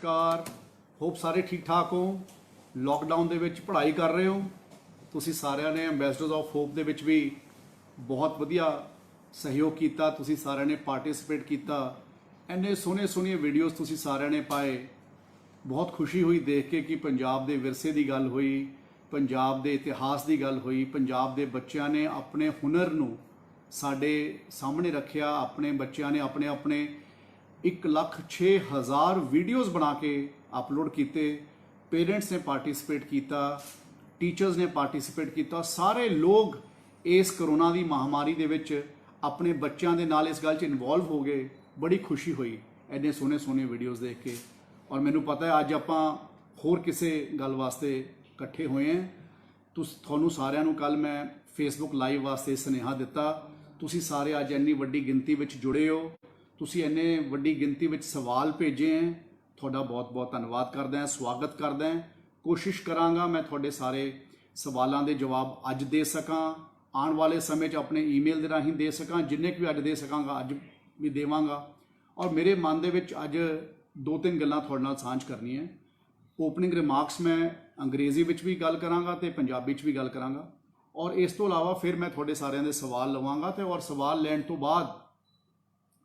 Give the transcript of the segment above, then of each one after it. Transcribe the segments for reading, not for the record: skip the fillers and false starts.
नमस्कार। होप सारे ठीक ठाक हो। लॉकडाउन ਦੇ ਵਿੱਚ ਪੜ੍ਹਾਈ ਕਰ ਰਹੇ ਹੋ। ਤੁਸੀਂ ਸਾਰਿਆਂ ਨੇ ਐਂਬੈਸਡਰਸ ਆਫ ਹੋਪ ਦੇ ਵਿੱਚ ਵੀ ਬਹੁਤ ਵਧੀਆ ਸਹਿਯੋਗ ਕੀਤਾ। ਤੁਸੀਂ ਸਾਰਿਆਂ ਨੇ ਪਾਰਟਿਸਿਪੇਟ ਕੀਤਾ। ਇੰਨੇ ਸੋਹਣੀਆਂ ਵੀਡੀਓਜ਼ ਤੁਸੀਂ ਸਾਰਿਆਂ ਨੇ ਪਾਏ। ਬਹੁਤ ਖੁਸ਼ੀ ਹੋਈ ਦੇਖ ਕੇ ਕਿ ਪੰਜਾਬ ਦੇ ਵਿਰਸੇ ਦੀ ਗੱਲ ਹੋਈ, ਪੰਜਾਬ ਦੇ ਇਤਿਹਾਸ ਦੀ ਗੱਲ ਹੋਈ। ਪੰਜਾਬ ਦੇ ਬੱਚਿਆਂ ਨੇ ਆਪਣੇ ਹੁਨਰ ਨੂੰ ਸਾਡੇ ਸਾਹਮਣੇ ਰੱਖਿਆ। ਆਪਣੇ ਬੱਚਿਆਂ ਨੇ ਆਪਣੇ 1,06,000 ਵੀਡੀਓਜ਼ ਬਣਾ ਕੇ ਅਪਲੋਡ ਕੀਤੇ। पेरेंट्स ने पार्टिसिपेट किया, टीचर्स ने पार्टिसिपेट किया। सारे लोग इस करोना की महामारी दे विच अपने बच्चों के नाल इस गल च इनवॉल्व हो गए। बड़ी खुशी हुई इन्ने सोहने वीडियोज़ देख के। और मैनू पता है अज आपां होर किसी गल वास्ते इकट्ठे हुए हैं। तुहानू सारिआं नू कल मैं फेसबुक लाइव वास्ते सुनेहा दिता। तुसीं सारे अज इन्नी वड्डी गिनती विच जुड़े हो। तुसीं इन्ने वड्डी गिनती विच सवाल भेजे हैं। ਤੁਹਾਡਾ ਬਹੁਤ ਧੰਨਵਾਦ ਕਰਦਾ ਹਾਂ, ਸਵਾਗਤ ਕਰਦਾ ਹਾਂ। ਕੋਸ਼ਿਸ਼ ਕਰਾਂਗਾ ਮੈਂ ਤੁਹਾਡੇ ਸਾਰੇ ਸਵਾਲਾਂ ਦੇ ਜਵਾਬ ਅੱਜ ਦੇ ਸਕਾਂ, ਆਉਣ ਵਾਲੇ ਸਮੇਂ 'ਚ ਆਪਣੇ ਈਮੇਲ ਦੇ ਰਾਹੀਂ ਦੇ ਸਕਾਂ। ਜਿੰਨੇ ਕਿ ਅੱਜ ਦੇ ਸਕਾਂਗਾ ਅੱਜ ਵੀ ਦੇਵਾਂਗਾ। ਔਰ ਮੇਰੇ ਮਨ ਦੇ ਵਿੱਚ ਅੱਜ 2-3 ਗੱਲਾਂ ਤੁਹਾਡੇ ਨਾਲ ਸਾਂਝ ਕਰਨੀਆਂ। ਓਪਨਿੰਗ ਰਿਮਾਰਕਸ ਮੈਂ ਅੰਗਰੇਜ਼ੀ ਵਿੱਚ ਵੀ ਗੱਲ ਕਰਾਂਗਾ ਅਤੇ ਪੰਜਾਬੀ 'ਚ ਵੀ ਗੱਲ ਕਰਾਂਗਾ। ਔਰ ਇਸ ਤੋਂ ਇਲਾਵਾ ਫਿਰ ਮੈਂ ਤੁਹਾਡੇ ਸਾਰਿਆਂ ਦੇ ਸਵਾਲ ਲਵਾਂਗਾ ਅਤੇ ਔਰ ਸਵਾਲ ਲੈਣ ਤੋਂ ਬਾਅਦ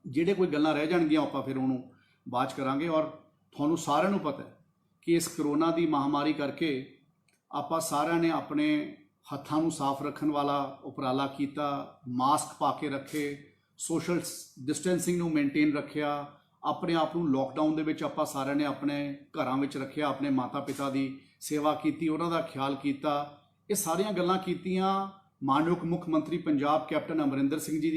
ਜਿਹੜੇ ਕੋਈ ਗੱਲਾਂ ਰਹਿ ਜਾਣਗੀਆਂ ਆਪਾਂ ਫਿਰ ਉਹਨੂੰ ਬਾਅਦ 'ਚ ਕਰਾਂਗੇ। ਔਰ ਤੁਹਾਨੂੰ ਸਾਰਿਆਂ ਨੂੰ ਪਤਾ ਹੈ ਕਿ ਇਸ ਕਰੋਨਾ ਦੀ ਮਹਾਮਾਰੀ ਕਰਕੇ ਆਪਾਂ ਸਾਰਿਆਂ ਨੇ ਆਪਣੇ ਹੱਥਾਂ ਨੂੰ ਸਾਫ਼ ਰੱਖਣ ਵਾਲਾ ਉਪਰਾਲਾ ਕੀਤਾ, ਮਾਸਕ ਪਾ ਕੇ ਰੱਖੇ, ਸੋਸ਼ਲ ਡਿਸਟੈਂਸਿੰਗ ਨੂੰ ਮੇਨਟੇਨ ਰੱਖਿਆ। ਆਪਣੇ ਆਪ ਨੂੰ ਲੋਕਡਾਊਨ ਦੇ ਵਿੱਚ ਆਪਾਂ ਸਾਰਿਆਂ ਨੇ ਆਪਣੇ ਘਰਾਂ ਵਿੱਚ ਰੱਖਿਆ, ਆਪਣੇ ਮਾਤਾ ਪਿਤਾ ਦੀ ਸੇਵਾ ਕੀਤੀ, ਉਹਨਾਂ ਦਾ ਖਿਆਲ ਕੀਤਾ। ਇਹ ਸਾਰੀਆਂ ਗੱਲਾਂ ਕੀਤੀਆਂ ਮਾਨਯੋਗ ਮੁੱਖ ਮੰਤਰੀ ਪੰਜਾਬ ਕੈਪਟਨ ਅਮਰਿੰਦਰ ਸਿੰਘ ਜੀ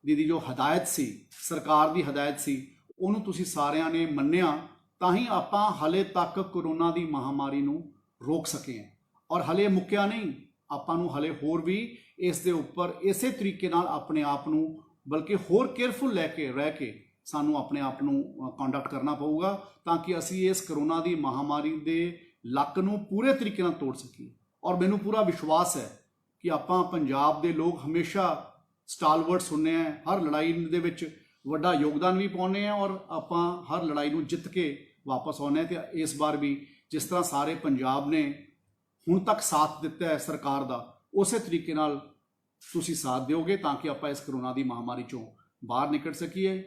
ਦੀ ਜੋ ਹਦਾਇਤ ਸੀ, ਸਰਕਾਰ ਦੀ ਹਦਾਇਤ ਸੀ, ਉਹਨੂੰ ਤੁਸੀਂ ਸਾਰਿਆਂ ਨੇ ਮੰਨਿਆ। ਤਾਂ ਹੀ ਆਪਾਂ ਹਲੇ ਤੱਕ ਕਰੋਨਾ ਦੀ ਮਹਾਮਾਰੀ ਨੂੰ ਰੋਕ ਸਕੇ ਹਾਂ। ਔਰ ਹਲੇ ਮੁੱਕਿਆ ਨਹੀਂ, ਆਪਾਂ ਨੂੰ ਹਲੇ ਹੋਰ ਵੀ ਇਸ ਦੇ ਉੱਪਰ ਇਸੇ ਤਰੀਕੇ ਨਾਲ ਆਪਣੇ ਆਪ ਨੂੰ ਬਲਕਿ ਹੋਰ ਕੇਅਰਫੁਲ ਰਹਿ ਕੇ ਸਾਨੂੰ ਆਪਣੇ ਆਪ ਨੂੰ ਕੰਡਕਟ ਕਰਨਾ ਪਊਗਾ ਤਾਂ ਕਿ ਅਸੀਂ ਇਸ ਕਰੋਨਾ ਦੀ ਮਹਾਮਾਰੀ ਦੇ ਲੱਕ ਨੂੰ ਪੂਰੇ ਤਰੀਕੇ ਨਾਲ ਤੋੜ ਸਕੀਏ। ਔਰ ਮੈਨੂੰ ਪੂਰਾ ਵਿਸ਼ਵਾਸ ਹੈ ਕਿ ਆਪਾਂ ਪੰਜਾਬ ਦੇ ਲੋਕ ਹਮੇਸ਼ਾ ਸਟਾਲਵਰਟਸ ਹੁੰਦੇ ਹਾਂ, ਹਰ ਲੜਾਈ ਦੇ ਵਿੱਚ ਵੱਡਾ ਯੋਗਦਾਨ ਵੀ ਪਾਉਂਦੇ ਹਾਂ ਔਰ ਆਪਾਂ ਹਰ ਲੜਾਈ ਨੂੰ ਜਿੱਤ ਕੇ ਵਾਪਸ ਆਉਂਦੇ। ਅਤੇ ਇਸ ਵਾਰ ਵੀ ਜਿਸ ਤਰ੍ਹਾਂ ਸਾਰੇ ਪੰਜਾਬ ਨੇ ਹੁਣ ਤੱਕ ਸਾਥ ਦਿੱਤਾ ਹੈ ਸਰਕਾਰ ਦਾ, ਉਸੇ ਤਰੀਕੇ ਨਾਲ ਤੁਸੀਂ ਸਾਥ ਦਿਓਗੇ ਤਾਂ ਕਿ ਆਪਾਂ ਇਸ ਕਰੋਨਾ ਦੀ ਮਹਾਮਾਰੀ 'ਚੋਂ ਬਾਹਰ ਨਿਕਲ ਸਕੀਏ।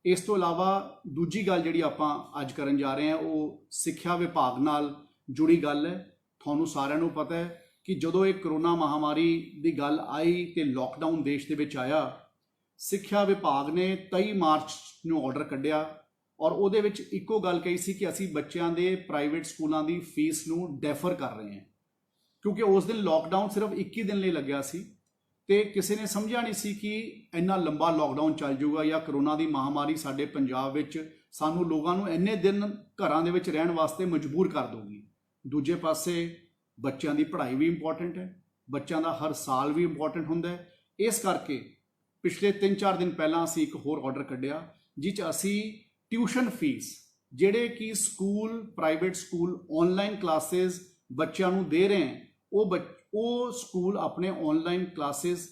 ਇਸ ਤੋਂ ਇਲਾਵਾ ਦੂਜੀ ਗੱਲ ਜਿਹੜੀ ਆਪਾਂ ਅੱਜ ਕਰਨ ਜਾ ਰਹੇ ਹਾਂ ਉਹ ਸਿੱਖਿਆ ਵਿਭਾਗ ਨਾਲ ਜੁੜੀ ਗੱਲ ਹੈ। ਤੁਹਾਨੂੰ ਸਾਰਿਆਂ ਨੂੰ ਪਤਾ ਹੈ ਕਿ ਜਦੋਂ ਇਹ ਕਰੋਨਾ ਮਹਾਮਾਰੀ ਦੀ ਗੱਲ ਆਈ ਅਤੇ ਲੋਕਡਾਊਨ ਦੇਸ਼ ਦੇ ਵਿੱਚ ਆਇਆ, ਸਿੱਖਿਆ ਵਿਭਾਗ ਨੇ 23 ਮਾਰਚ ਨੂੰ ਆਰਡਰ ਕੱਢਿਆ ਔਰ ਉਹਦੇ ਵਿੱਚ ਇੱਕੋ ਗੱਲ ਕਹੀ ਸੀ ਕਿ ਅਸੀਂ ਬੱਚਿਆਂ ਦੇ ਪ੍ਰਾਈਵੇਟ ਸਕੂਲਾਂ ਦੀ ਫੀਸ ਨੂੰ ਡੈਫਰ ਕਰ ਰਹੇ ਹਾਂ। ਕਿਉਂਕਿ ਉਸ ਦਿਨ ਲੋਕਡਾਊਨ ਸਿਰਫ 21 ਦਿਨ ਲਈ ਲੱਗਿਆ ਸੀ ਅਤੇ ਕਿਸੇ ਨੇ ਸਮਝਿਆ ਨਹੀਂ ਸੀ ਕਿ ਇੰਨਾ ਲੰਬਾ ਲੋਕਡਾਊਨ ਚੱਲ ਜਾਊਗਾ ਜਾਂ ਕਰੋਨਾ ਦੀ ਮਹਾਮਾਰੀ ਸਾਡੇ ਪੰਜਾਬ ਵਿੱਚ ਸਾਨੂੰ ਲੋਕਾਂ ਨੂੰ ਇੰਨੇ ਦਿਨ ਘਰਾਂ ਦੇ ਵਿੱਚ ਰਹਿਣ ਵਾਸਤੇ ਮਜਬੂਰ ਕਰ ਦਊਗੀ। ਦੂਜੇ ਪਾਸੇ ਬੱਚਿਆਂ ਦੀ ਪੜ੍ਹਾਈ ਵੀ ਇੰਪੋਰਟੈਂਟ ਹੈ, ਬੱਚਿਆਂ ਦਾ ਹਰ ਸਾਲ ਵੀ ਇੰਪੋਰਟੈਂਟ ਹੁੰਦਾ ਹੈ। ਇਸ ਕਰਕੇ ਪਿਛਲੇ 3-4 ਦਿਨ ਪਹਿਲਾਂ ਅਸੀਂ ਇੱਕ ਹੋਰ ਆਰਡਰ ਕੱਢਿਆ ਜਿਸ 'ਚ ਅਸੀਂ ਟਿਊਸ਼ਨ ਫੀਸ ਜਿਹੜੇ ਕਿ school, private school online classes ਬੱਚਿਆਂ ਨੂੰ ਦੇ ਰਹੇ ਹੈ, ਉਹ ਸਕੂਲ ਆਪਣੇ ਆਨਲਾਈਨ ਕਲਾਸਿਸ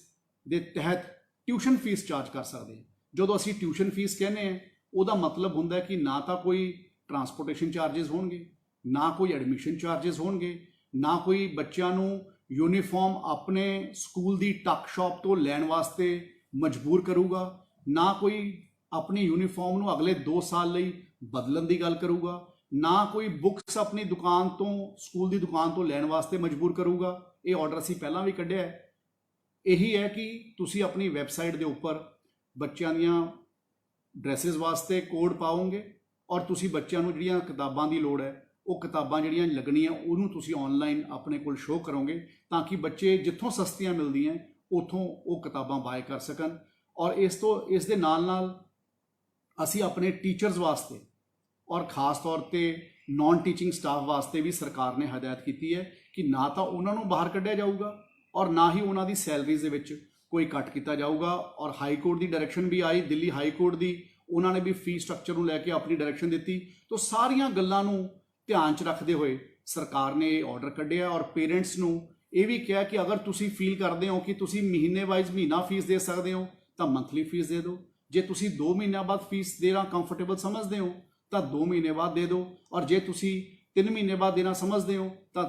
ਦੇ ਤਹਿਤ ਟਿਊਸ਼ਨ ਫੀਸ ਚਾਰਜ ਕਰ ਸਕਦੇ। ਜਦੋਂ ਅਸੀਂ ਟਿਊਸ਼ਨ ਫੀਸ ਕਹਿੰਦੇ ਹਾਂ ਉਹਦਾ ਮਤਲਬ ਹੁੰਦਾ ਕਿ ਨਾ ਤਾਂ ਕੋਈ ਟਰਾਂਸਪੋਰਟੇਸ਼ਨ ਚਾਰਜਿਸ ਹੋਣਗੇ, ਨਾ ਕੋਈ ਐਡਮਿਸ਼ਨ ਚਾਰਜਿਸ ਹੋਣਗੇ, ਨਾ ਕੋਈ ਬੱਚਿਆਂ ਨੂੰ ਯੂਨੀਫਾਰਮ ਆਪਣੇ ਸਕੂਲ ਦੀ ਟੱਕ ਸ਼ਾਪ ਤੋਂ ਲੈਣ ਵਾਸਤੇ ਮਜਬੂਰ ਕਰੂਗਾ, ਨਾ ਕੋਈ ਆਪਣੀ ਯੂਨੀਫਾਰਮ ਨੂੰ ਅਗਲੇ 2 ਸਾਲ ਲਈ ਬਦਲਣ ਦੀ ਗੱਲ ਕਰੂਗਾ, ਨਾ ਕੋਈ ਬੁੱਕਸ ਆਪਣੀ ਦੁਕਾਨ ਤੋਂ, ਸਕੂਲ ਦੀ ਦੁਕਾਨ ਤੋਂ ਲੈਣ ਵਾਸਤੇ ਮਜਬੂਰ ਕਰੂਗਾ। ਇਹ ਆਰਡਰ ਅਸੀਂ ਪਹਿਲਾਂ ਵੀ ਕੱਢਿਆ ਹੈ। ਇਹੀ ਹੈ ਕਿ ਤੁਸੀਂ ਆਪਣੀ ਵੈਬਸਾਈਟ ਦੇ ਉੱਪਰ ਬੱਚਿਆਂ ਦੀਆਂ ਡਰੈਸਿਸ ਵਾਸਤੇ ਕੋਡ ਪਾਓਗੇ ਔਰ ਤੁਸੀਂ ਬੱਚਿਆਂ ਨੂੰ ਜਿਹੜੀਆਂ ਕਿਤਾਬਾਂ ਦੀ ਲੋੜ ਹੈ ਉਹ ਕਿਤਾਬਾਂ ਜਿਹੜੀਆਂ ਲੱਗਣੀਆਂ ਉਹਨੂੰ ਤੁਸੀਂ ਆਨਲਾਈਨ ਆਪਣੇ ਕੋਲ ਸ਼ੋਅ ਕਰੋਗੇ ਤਾਂ ਕਿ ਬੱਚੇ ਜਿੱਥੋਂ ਸਸਤੀਆਂ ਮਿਲਦੀਆਂ ਉੱਥੋਂ ਉਹ ਕਿਤਾਬਾਂ ਬਾਏ ਕਰ ਸਕਣ। ਔਰ ਇਸ ਦੇ ਨਾਲ ਅਸੀਂ ਆਪਣੇ ਟੀਚਰਸ ਵਾਸਤੇ ਔਰ ख़ास तौर ਤੇ ਨੌਨ ਟੀਚਿੰਗ ਸਟਾਫ ਵਾਸਤੇ ਵੀ ਸਰਕਾਰ ਨੇ ਹਦਾਇਤ ਕੀਤੀ ਹੈ ਕਿ ਨਾ ਤਾਂ ਉਹਨਾਂ ਨੂੰ ਬਾਹਰ ਕੱਢਿਆ ਜਾਊਗਾ ਔਰ ਨਾ ਹੀ ਉਹਨਾਂ ਦੀ ਸੈਲਰੀਜ਼ ਦੇ ਵਿੱਚ ਕੋਈ ਕੱਟ ਕੀਤਾ ਜਾਊਗਾ। ਔਰ ਹਾਈ ਕੋਰਟ ਦੀ ਡਾਇਰੈਕਸ਼ਨ ਵੀ ਆਈ, ਦਿੱਲੀ ਹਾਈ ਕੋਰਟ ਦੀ, ਉਹਨਾਂ ਨੇ ਵੀ ਫੀਸ ਸਟਰਕਚਰ ਨੂੰ ਲੈ ਕੇ ਆਪਣੀ ਡਾਇਰੈਕਸ਼ਨ ਦਿੱਤੀ। ਤਾਂ ਸਾਰੀਆਂ ਗੱਲਾਂ ਨੂੰ ਧਿਆਨ 'ਚ ਰੱਖਦੇ ਹੋਏ ਸਰਕਾਰ ਨੇ ਇਹ ਆਰਡਰ ਕੱਢਿਆ ਔਰ ਪੇਰੈਂਟਸ ਨੂੰ ਇਹ ਵੀ ਕਿਹਾ ਕਿ ਅਗਰ ਤੁਸੀਂ ਫੀਲ ਕਰਦੇ ਹੋ ਕਿ ਤੁਸੀਂ ਮਹੀਨੇ ਵਾਈਜ਼ ਮਹੀਨਾ ਫੀਸ ਦੇ ਸਕਦੇ ਹੋ ਤਾਂ ਮੰਥਲੀ ਫੀਸ ਦੇ ਦਿਓ। ਜੇ ਤੁਸੀਂ 2 ਮਹੀਨਿਆਂ ਬਾਅਦ ਫੀਸ ਦੇਣਾ ਕੰਫਰਟੇਬਲ ਸਮਝਦੇ ਹੋ ਤਾਂ 2 ਮਹੀਨੇ ਬਾਅਦ ਦੇ ਦਿਓ, ਔਰ ਜੇ ਤੁਸੀਂ 3 ਮਹੀਨੇ ਬਾਅਦ ਦੇਣਾ ਸਮਝਦੇ ਹੋ ਤਾਂ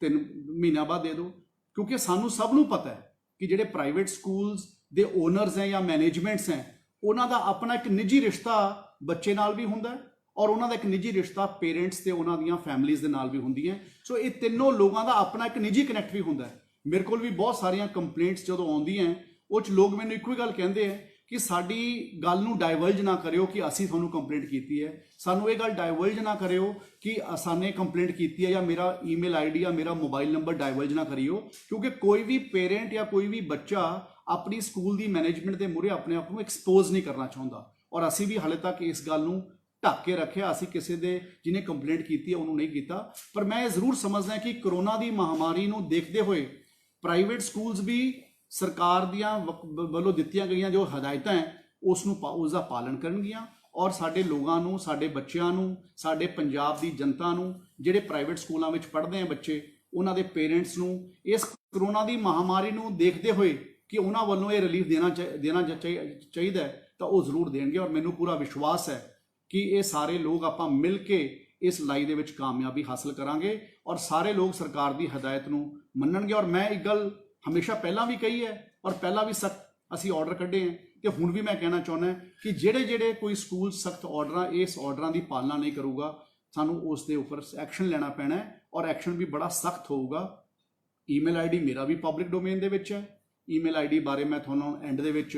3 ਮਹੀਨਿਆਂ ਬਾਅਦ ਦੇ ਦਿਓ। ਕਿਉਂਕਿ ਸਾਨੂੰ ਸਭ ਨੂੰ ਪਤਾ ਹੈ ਕਿ ਜਿਹੜੇ ਪ੍ਰਾਈਵੇਟ ਸਕੂਲਸ ਦੇ ਓਨਰਸ ਹੈ ਜਾਂ ਮੈਨੇਜਮੈਂਟਸ ਹੈ, ਉਹਨਾਂ ਦਾ ਆਪਣਾ ਇੱਕ ਨਿੱਜੀ ਰਿਸ਼ਤਾ ਬੱਚੇ ਨਾਲ ਵੀ ਹੁੰਦਾ ਹੈ, ਔਰ ਉਹਨਾਂ ਦਾ ਇੱਕ ਨਿੱਜੀ ਰਿਸ਼ਤਾ ਪੇਰੈਂਟਸ ਤੇ ਉਹਨਾਂ ਦੀਆਂ ਫੈਮਲੀਜ਼ ਦੇ ਨਾਲ ਵੀ ਹੁੰਦੀ ਹੈ। ਸੋ ਇਹ ਤਿੰਨੋਂ ਲੋਕਾਂ ਦਾ ਆਪਣਾ ਇੱਕ ਨਿੱਜੀ ਕਨੈਕਟ ਵੀ ਹੁੰਦਾ ਹੈ। ਮੇਰੇ ਕੋਲ ਵੀ ਬਹੁਤ ਸਾਰੀਆਂ ਕੰਪਲੇਂਟਸ ਜਦੋਂ ਆਉਂਦੀਆਂ, ਉਹ 'ਚ ਲੋਕ ਮੈਨੂੰ ਇੱਕੋ ਹੀ ਗੱਲ ਕਹਿੰਦੇ ਹੈ ਕਿ ਸਾਡੀ ਗੱਲ ਨੂੰ ਡਾਇਵਰਜ ਨਾ ਕਰਿਓ ਕਿ ਅਸੀਂ ਤੁਹਾਨੂੰ ਕੰਪਲੇਂਟ ਕੀਤੀ ਹੈ, ਸਾਨੂੰ ਇਹ ਗੱਲ ਡਾਇਵਰਜ ਨਾ ਕਰਿਓ ਕਿ ਅਸਾਨੇ ਕੰਪਲੇਂਟ ਕੀਤੀ ਹੈ ਜਾਂ ਮੇਰਾ ਈਮੇਲ ਆਈਡੀ ਜਾਂ ਮੇਰਾ ਮੋਬਾਈਲ ਨੰਬਰ ਡਾਇਵਰਜ ਨਾ ਕਰਿਓ। ਕਿਉਂਕਿ ਕੋਈ ਵੀ ਪੇਰੈਂਟ ਜਾਂ ਕੋਈ ਵੀ ਬੱਚਾ ਆਪਣੀ ਸਕੂਲ ਦੀ ਮੈਨੇਜਮੈਂਟ ਦੇ ਮੂਹਰੇ ਆਪਣੇ ਆਪ ਨੂੰ ਐਕਸਪੋਜ਼ ਨਹੀਂ ਕਰਨਾ ਚਾਹੁੰਦਾ, ਔਰ ਅਸੀਂ ਵੀ ਹਾਲੇ ਤੱਕ ਇਸ ਗੱਲ ਨੂੰ ਢੱਕ ਕੇ ਰੱਖਿਆ। ਅਸੀਂ ਕਿਸੇ ਦੇ ਜਿਹਨੇ ਕੰਪਲੇਂਟ ਕੀਤੀ ਹੈ ਉਹਨੂੰ ਨਹੀਂ ਕੀਤਾ। ਪਰ ਮੈਂ ਇਹ ਜ਼ਰੂਰ ਸਮਝਦਾ ਕਿ ਕਰੋਨਾ ਦੀ ਮਹਾਮਾਰੀ ਨੂੰ ਦੇਖਦੇ ਹੋਏ ਪ੍ਰਾਈਵੇਟ ਸਕੂਲਸ ਵੀ ਸਰਕਾਰ ਦੀਆਂ ਵੱਲੋਂ ਦਿੱਤੀਆਂ ਗਈਆਂ ਜੋ ਹਦਾਇਤਾਂ ਹੈ ਉਸ ਦਾ ਪਾਲਣ ਕਰਨਗੀਆਂ, ਔਰ ਸਾਡੇ ਲੋਕਾਂ ਨੂੰ, ਸਾਡੇ ਬੱਚਿਆਂ ਨੂੰ, ਸਾਡੇ ਪੰਜਾਬ ਦੀ ਜਨਤਾ ਨੂੰ, ਜਿਹੜੇ ਪ੍ਰਾਈਵੇਟ ਸਕੂਲਾਂ ਵਿੱਚ ਪੜ੍ਹਦੇ ਆ ਬੱਚੇ, ਉਹਨਾਂ ਦੇ ਪੇਰੈਂਟਸ ਨੂੰ ਇਸ ਕਰੋਨਾ ਦੀ ਮਹਾਮਾਰੀ ਨੂੰ ਦੇਖਦੇ ਹੋਏ ਕਿ ਉਹਨਾਂ ਵੱਲੋਂ ਇਹ ਰਿਲੀਫ ਦੇਣਾ ਚਾਹੀਦਾ ਹੈ ਤਾਂ ਉਹ ਜ਼ਰੂਰ ਦੇਣਗੇ। ਔਰ ਮੈਨੂੰ ਪੂਰਾ ਵਿਸ਼ਵਾਸ ਹੈ ਕਿ ਇਹ ਸਾਰੇ ਲੋਕ ਆਪਾਂ ਮਿਲ ਕੇ ਇਸ ਲੜਾਈ ਦੇ ਵਿੱਚ ਕਾਮਯਾਬੀ ਹਾਸਲ ਕਰਾਂਗੇ ਔਰ ਸਾਰੇ ਲੋਕ ਸਰਕਾਰ ਦੀ ਹਦਾਇਤ ਨੂੰ ਮੰਨਣਗੇ। ਔਰ ਮੈਂ ਇੱਕ ਗੱਲ ਹਮੇਸ਼ਾ ਪਹਿਲਾਂ ਵੀ ਕਹੀ ਹੈ ਔਰ ਪਹਿਲਾਂ ਵੀ ਸਖਤ ਅਸੀਂ ਆਰਡਰ ਕੱਢੇ ਹੈ ਤੇ ਹੁਣ ਵੀ ਮੈਂ ਕਹਿਣਾ ਚਾਹੁੰਦਾ ਕਿ ਜਿਹੜੇ ਕੋਈ ਸਕੂਲ ਸਖਤ ਇਸ ਆਰਡਰਾਂ ਦੀ ਪਾਲਣਾ ਨਹੀਂ ਕਰੂਗਾ, ਸਾਨੂੰ ਉਸ ਦੇ ਉੱਪਰ ਐਕਸ਼ਨ ਲੈਣਾ ਪੈਣਾ ਹੈ ਔਰ ਐਕਸ਼ਨ ਵੀ ਬੜਾ ਸਖਤ ਹੋਊਗਾ। ਈਮੇਲ ਆਈਡੀ ਮੇਰਾ ਵੀ ਪਬਲਿਕ ਡੋਮੇਨ ਦੇ ਵਿੱਚ ਹੈ। ਈਮੇਲ ਆਈਡੀ ਬਾਰੇ ਮੈਂ ਤੁਹਾਨੂੰ ਐਂਡ ਦੇ ਵਿੱਚ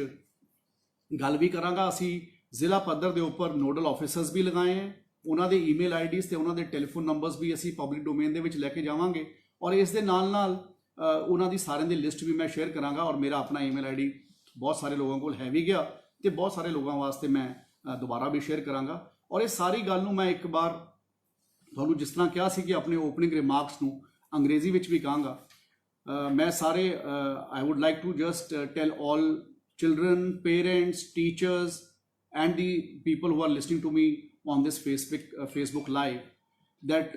ਗੱਲ ਵੀ ਕਰਾਂਗਾ। ਅਸੀਂ ਜ਼ਿਲ੍ਹਾ ਪੱਧਰ ਦੇ ਉੱਪਰ ਨੋਡਲ ਆਫਿਸਰਸ ਵੀ ਲਗਾਏ ਹੈ, ਉਹਨਾਂ ਦੇ ਈਮੇਲ ਆਈਡੀਜ਼ ਤੇ ਉਹਨਾਂ ਦੇ ਟੈਲੀਫੋਨ ਨੰਬਰਸ ਵੀ ਅਸੀਂ ਪਬਲਿਕ ਡੋਮੇਨ ਦੇ ਵਿੱਚ ਲੈ ਕੇ ਜਾਵਾਂਗੇ ਔਰ ਇਸ ਦੇ ਨਾਲ ਉਹਨਾਂ ਦੀ ਸਾਰਿਆਂ ਦੀ ਲਿਸਟ ਵੀ ਮੈਂ ਸ਼ੇਅਰ ਕਰਾਂਗਾ। ਔਰ ਮੇਰਾ ਆਪਣਾ ਈਮੇਲ ਆਈਡੀ ਬਹੁਤ ਸਾਰੇ ਲੋਕਾਂ ਕੋਲ ਹੈ ਵੀ ਗਿਆ ਤੇ ਬਹੁਤ ਸਾਰੇ ਲੋਕਾਂ ਵਾਸਤੇ ਮੈਂ ਦੁਬਾਰਾ ਵੀ ਸ਼ੇਅਰ ਕਰਾਂਗਾ। ਔਰ ਇਹ ਸਾਰੀ ਗੱਲ ਨੂੰ ਮੈਂ ਇੱਕ ਵਾਰ ਤੁਹਾਨੂੰ ਜਿਸ ਤਰ੍ਹਾਂ ਕਿਹਾ ਸੀ ਕਿ ਆਪਣੇ ਓਪਨਿੰਗ ਰਿਮਾਰਕਸ ਨੂੰ ਅੰਗਰੇਜ਼ੀ ਵਿੱਚ ਵੀ ਕਹਾਂਗਾ। ਮੈਂ ਸਾਰੇ I would like to just tell all children, parents, teachers and the people who are listening to me on this Facebook Live that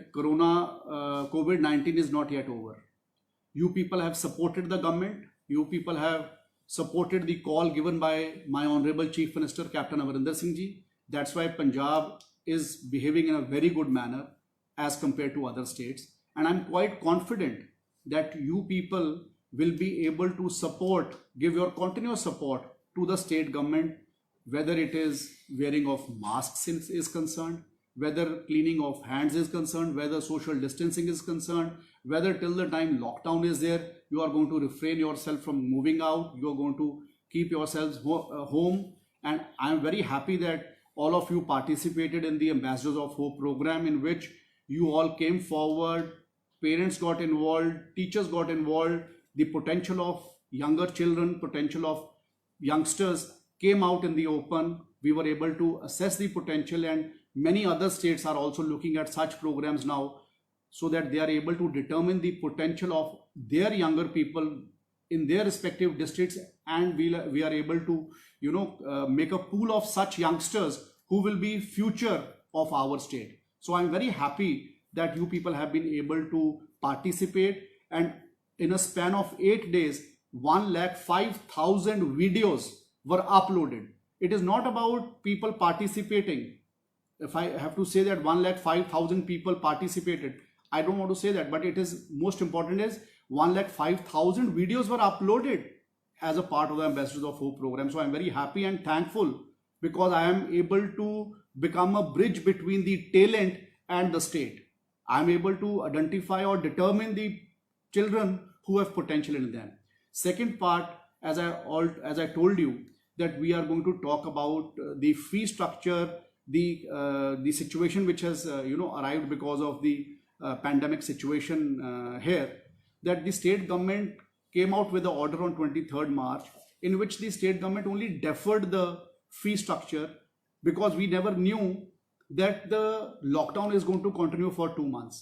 COVID-19 is not yet over. You people have supported the government. You people have supported the call given by my Honorable Chief Minister Captain Amarinder Singh Ji. That's why Punjab is behaving in a very good manner as compared to other states. And I'm quite confident that you people will be able to give your continuous support to the state government, whether it is wearing of masks is concerned, whether cleaning of hands is concerned, whether social distancing is concerned, whether till the time lockdown is there, you are going to refrain yourself from moving out, you are going to keep yourselves home. And I am very happy that all of you participated in the Ambassadors of Hope program, in which you all came forward, parents got involved, teachers got involved, the potential of younger children, potential of youngsters came out in the open. We were able to assess the potential, and many other states are also looking at such programs now so that they are able to determine the potential of their younger people in their respective districts, and we are able to make a pool of such youngsters who will be future of our state. So I'm very happy that you people have been able to participate, and in a span of 8 days 1,05,000 videos were uploaded. It is not about people participating. If I have to say that 1,05,000 people participated, I don't want to say that, but it is most important is 1,05,000 videos were uploaded as a part of the Ambassadors of Hope program. So I'm very happy and thankful because I am able to become a bridge between the talent and the state. I'm able to identify or determine the children who have potential in them. Second part, as I told you, that we are going to talk about the fee structure, the situation which has arrived because of the pandemic situation here, that the state government came out with the order on 23rd March, in which the state government only deferred the fee structure because we never knew that the lockdown is going to continue for 2 months.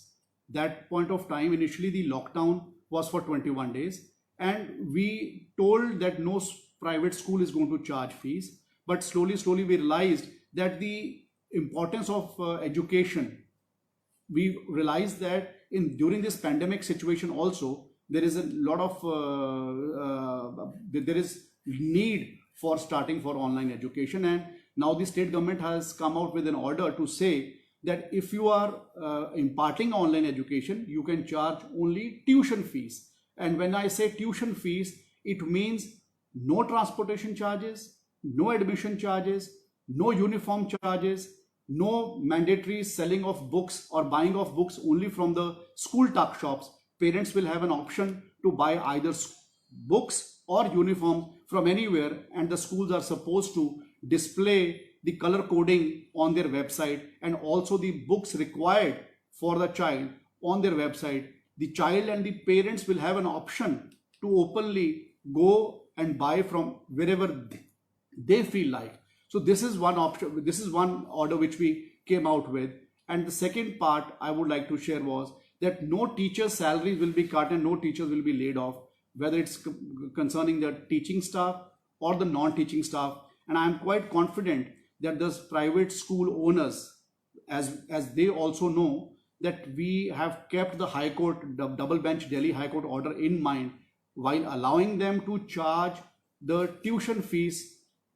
That point of time, initially the lockdown was for 21 days, and we told that no private school is going to charge fees. But slowly we realized that the importance of education. We realized that during this pandemic situation also, there is a lot of there is need for starting for online education, and Now the state government has come out with an order to say that if you are imparting online education, you can charge only tuition fees. And when I say tuition fees, it means no transportation charges, no admission charges, no uniform charges, no mandatory selling of books or buying of books only from the school tuck shops. Parents will have an option to buy either books or uniform from anywhere, and the schools are supposed to display the color coding on their website and also the books required for the child on their website. The child and the parents will have an option to openly go and buy from wherever they feel like. So this is one option, this is one order which we came out with. And the second part I would like to share was that no teacher's salaries will be cut and no teachers will be laid off, whether it's concerning the teaching staff or the non-teaching staff. And I am quite confident that the private school owners, as they also know, that we have kept the High Court, the double bench Delhi High Court order in mind while allowing them to charge the tuition fees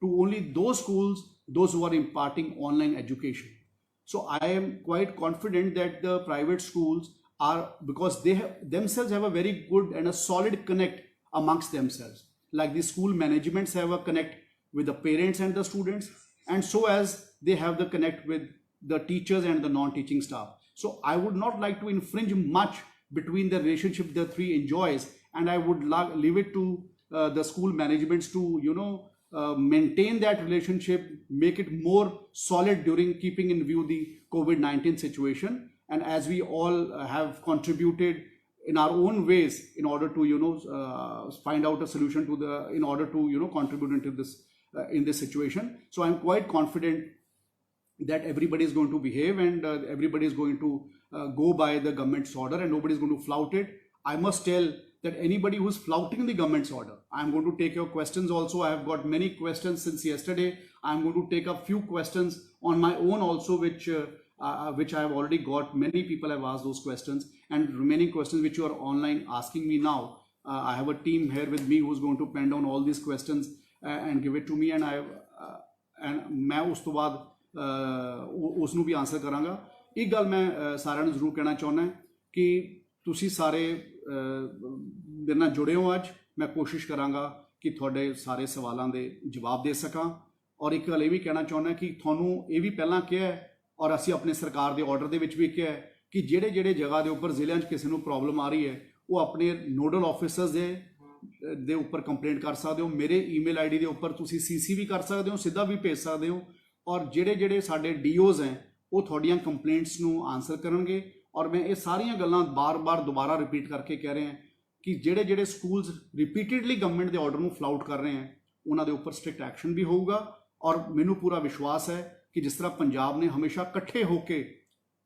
to only those schools, those who are imparting online education. So I am quite confident that the private schools are, because they themselves have a very good and a solid connect amongst themselves. Like the school managements have a connect with the parents and the students, and so as they have the connect with the teachers and the non-teaching staff. So I would not like to infringe much between the relationship the three enjoys, and I would leave it to the school managements to maintain that relationship, make it more solid during keeping in view the COVID-19 situation. And as we all have contributed in our own ways in order to find out a solution to the, in order to contribute into this in this situation. So I'm quite confident that everybody is going to behave and everybody is going to go by the government's order and nobody is going to flout it. I must tell that anybody who's flouting the government's order, I'm going to take your questions also. I have got many questions since yesterday. I'm going to take a few questions on my own also, which I have already got. Many people have asked those questions, and remaining questions which you are online asking me now. I have a team here with me who's going to pen down all these questions and give it to me, and मैं उस तो बाद उसनू भी answer करांगा। एक गल मैं सारिਆਂ ਨੂੰ ਜ਼ਰੂਰ ਕਹਿਣਾ ਚਾਹੁੰਦਾ कि ਤੁਸੀਂ ਸਾਰੇ ਮੇਰੇ ਨਾਲ जुड़े हो ਅੱਜ। मैं कोशिश करांगा कि ਤੁਹਾਡੇ ਸਾਰੇ ਸਵਾਲਾਂ ਦੇ ਜਵਾਬ ਦੇ ਸਕਾਂ। ਔਰ ਇੱਕ ਗੱਲ ਇਹ ਵੀ ਕਹਿਣਾ ਚਾਹੁੰਦਾ कि ਤੁਹਾਨੂੰ ਇਹ ਵੀ ਪਹਿਲਾਂ ਕਿਹਾ ਔਰ ਅਸੀਂ ਆਪਣੇ ਸਰਕਾਰ ਦੇ ਆਰਡਰ ਦੇ ਵਿੱਚ ਵੀ ਕਿਹਾ ਕਿ ਜਿਹੜੇ ਜਗ੍ਹਾ ਦੇ ਉੱਪਰ ਜ਼ਿਲ੍ਹਿਆਂ 'ਚ ਕਿਸੇ ਨੂੰ ਪ੍ਰੋਬਲਮ ਆ ਰਹੀ ਹੈ ਉਹ ਆਪਣੇ ਨੋਡਲ ਆਫਿਸਰਸ ਦੇ ਉੱਪਰ ਕੰਪਲੇਂਟ ਕਰ ਸਕਦੇ ਹੋ। ਮੇਰੇ ਈਮੇਲ ਆਈਡੀ ਦੇ ਉੱਪਰ ਤੁਸੀਂ ਸੀਸੀ ਵੀ ਕਰ ਸਕਦੇ ਹੋ, ਸਿੱਧਾ ਵੀ ਭੇਜ ਸਕਦੇ ਹੋ। ਔਰ ਜਿਹੜੇ ਸਾਡੇ ਡੀਓਜ਼ ਹੈ ਉਹ ਤੁਹਾਡੀਆਂ ਕੰਪਲੇਂਟਸ ਨੂੰ ਆਨਸਰ ਕਰਨਗੇ। ਔਰ ਮੈਂ ਇਹ ਸਾਰੀਆਂ ਗੱਲਾਂ ਬਾਰ-ਬਾਰ ਦੁਬਾਰਾ ਰਿਪੀਟ ਕਰਕੇ ਕਹਿ ਰਿਹਾ ਕਿ ਜਿਹੜੇ ਸਕੂਲਸ ਰਿਪੀਟਡਲੀ ਗਵਰਨਮੈਂਟ ਦੇ ਆਰਡਰ ਨੂੰ ਫਲਾਊਟ ਕਰ ਰਹੇ ਹੈ ਉਹਨਾਂ ਦੇ ਉੱਪਰ ਸਟ੍ਰਿਕਟ ਐਕਸ਼ਨ ਵੀ ਹੋਊਗਾ। ਔਰ ਮੈਨੂੰ ਪੂਰਾ ਵਿਸ਼ਵਾਸ ਹੈ ਕਿ ਜਿਸ ਤਰ੍ਹਾਂ ਪੰਜਾਬ ਨੇ ਹਮੇਸ਼ਾ ਇਕੱਠੇ ਹੋ ਕੇ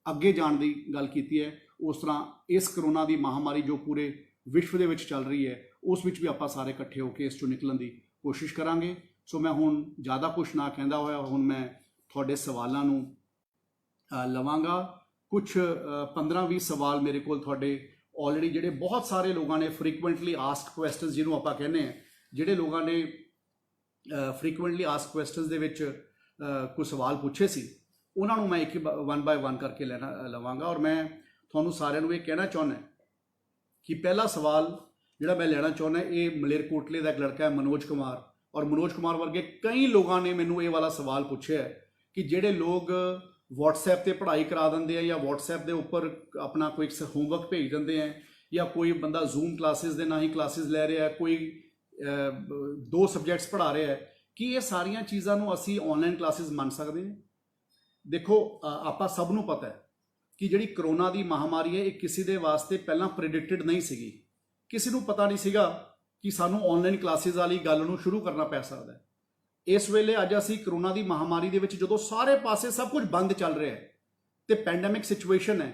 ਅੱਗੇ ਜਾਣ ਦੀ ਗੱਲ ਕੀਤੀ ਹੈ, ਉਸ ਤਰ੍ਹਾਂ ਇਸ ਕਰੋਨਾ ਦੀ ਮਹਾਮਾਰੀ ਜੋ ਪੂਰੇ ਵਿਸ਼ਵ ਦੇ ਵਿੱਚ ਚੱਲ ਰਹੀ ਹੈ ਉਸ ਵਿੱਚ ਵੀ ਆਪਾਂ ਸਾਰੇ ਇਕੱਠੇ ਹੋ ਕੇ ਇਸ ਚੋਂ ਨਿਕਲਣ ਦੀ ਕੋਸ਼ਿਸ਼ ਕਰਾਂਗੇ। ਸੋ ਮੈਂ ਹੁਣ ਜ਼ਿਆਦਾ ਕੁਛ ਨਾ ਕਹਿੰਦਾ ਹੋਇਆ ਹੁਣ ਮੈਂ ਤੁਹਾਡੇ ਸਵਾਲਾਂ ਨੂੰ ਲਵਾਂਗਾ। ਕੁਛ 15-20 ਸਵਾਲ ਮੇਰੇ ਕੋਲ ਤੁਹਾਡੇ ਆਲਰੇਡੀ ਜਿਹੜੇ ਬਹੁਤ ਸਾਰੇ ਲੋਕਾਂ ਨੇ ਫਰੀਕੁਐਂਟਲੀ ਆਸਕਡ ਕੁਐਸਚਨਸ ਜਿਹਨੂੰ ਆਪਾਂ ਕਹਿੰਦੇ ਹਾਂ, ਜਿਹੜੇ ਲੋਕਾਂ ਨੇ ਫਰੀਕੁਐਂਟਲੀ ਆਸਕਡ ਕੁਐਸਚਨਸ ਦੇ ਵਿੱਚ ਕੁਝ ਸਵਾਲ ਪੁੱਛੇ ਸੀ ਉਹਨਾਂ ਨੂੰ ਮੈਂ ਇੱਕ ਵਨ ਬਾਏ ਵਨ ਕਰਕੇ ਲਵਾਂਗਾ। ਔਰ ਮੈਂ ਤੁਹਾਨੂੰ ਸਾਰਿਆਂ ਨੂੰ ਇਹ ਕਹਿਣਾ ਚਾਹੁੰਦਾ ਕਿ ਪਹਿਲਾ ਸਵਾਲ ਜਿਹੜਾ ਮੈਂ ਲੈਣਾ ਚਾਹੁੰਦਾ ਇਹ ਮਲੇਰਕੋਟਲੇ ਦਾ ਇੱਕ ਲੜਕਾ ਹੈ ਮਨੋਜ ਕੁਮਾਰ। ਔਰ ਮਨੋਜ ਕੁਮਾਰ ਵਰਗੇ ਕਈ ਲੋਕਾਂ ਨੇ ਮੈਨੂੰ ਇਹ ਵਾਲਾ ਸਵਾਲ ਪੁੱਛਿਆ ਕਿ ਜਿਹੜੇ ਲੋਕ WhatsApp ਤੇ ਪੜ੍ਹਾਈ ਕਰਾ ਦਿੰਦੇ ਆ ਜਾਂ WhatsApp ਦੇ ਉੱਪਰ ਆਪਣਾ ਕੋਈ ਹੋਮਵਰਕ ਭੇਜ ਦਿੰਦੇ ਆ ਜਾਂ ਕੋਈ ਬੰਦਾ ਜ਼ੂਮ ਕਲਾਸਿਸ ਦੇ ਨਾਲ ਹੀ ਕਲਾਸਿਸ ਲੈ ਰਿਹਾ, ਕੋਈ 2 ਸਬਜੈਕਟਸ ਪੜ੍ਹਾ ਰਿਹਾ ਹੈ, ਕਿ ਇਹ ਸਾਰੀਆਂ ਚੀਜ਼ਾਂ ਨੂੰ ਅਸੀਂ ਆਨਲਾਈਨ ਕਲਾਸਿਸ ਮੰਨ ਸਕਦੇ ਹਾਂ? ਦੇਖੋ ਆਪਾਂ ਸਭ ਨੂੰ ਪਤਾ ਹੈ ਕਿ ਜਿਹੜੀ ਕਰੋਨਾ ਦੀ ਮਹਾਮਾਰੀ ਹੈ ਇਹ ਕਿਸੇ ਦੇ ਵਾਸਤੇ ਪਹਿਲਾਂ ਪ੍ਰੈਡਿਕਟਡ ਨਹੀਂ ਸੀਗੀ। ਕਿਸੇ ਨੂੰ ਪਤਾ ਨਹੀਂ ਸੀਗਾ ਕਿ ਸਾਨੂੰ ਆਨਲਾਈਨ ਕਲਾਸਿਸ ਵਾਲੀ ਗੱਲ ਨੂੰ ਸ਼ੁਰੂ ਕਰਨਾ ਪੈ ਸਕਦਾ ਹੈ। ਇਸ ਵੇਲੇ ਅੱਜ ਅਸੀਂ ਕਰੋਨਾ ਦੀ ਮਹਾਮਾਰੀ ਦੇ ਵਿੱਚ ਜਦੋਂ ਸਾਰੇ ਪਾਸੇ ਸਭ ਕੁਝ ਬੰਦ ਚੱਲ ਰਿਹਾ ਹੈ ਤੇ ਪੈਂਡੈਮਿਕ ਸਿਚੁਏਸ਼ਨ ਹੈ,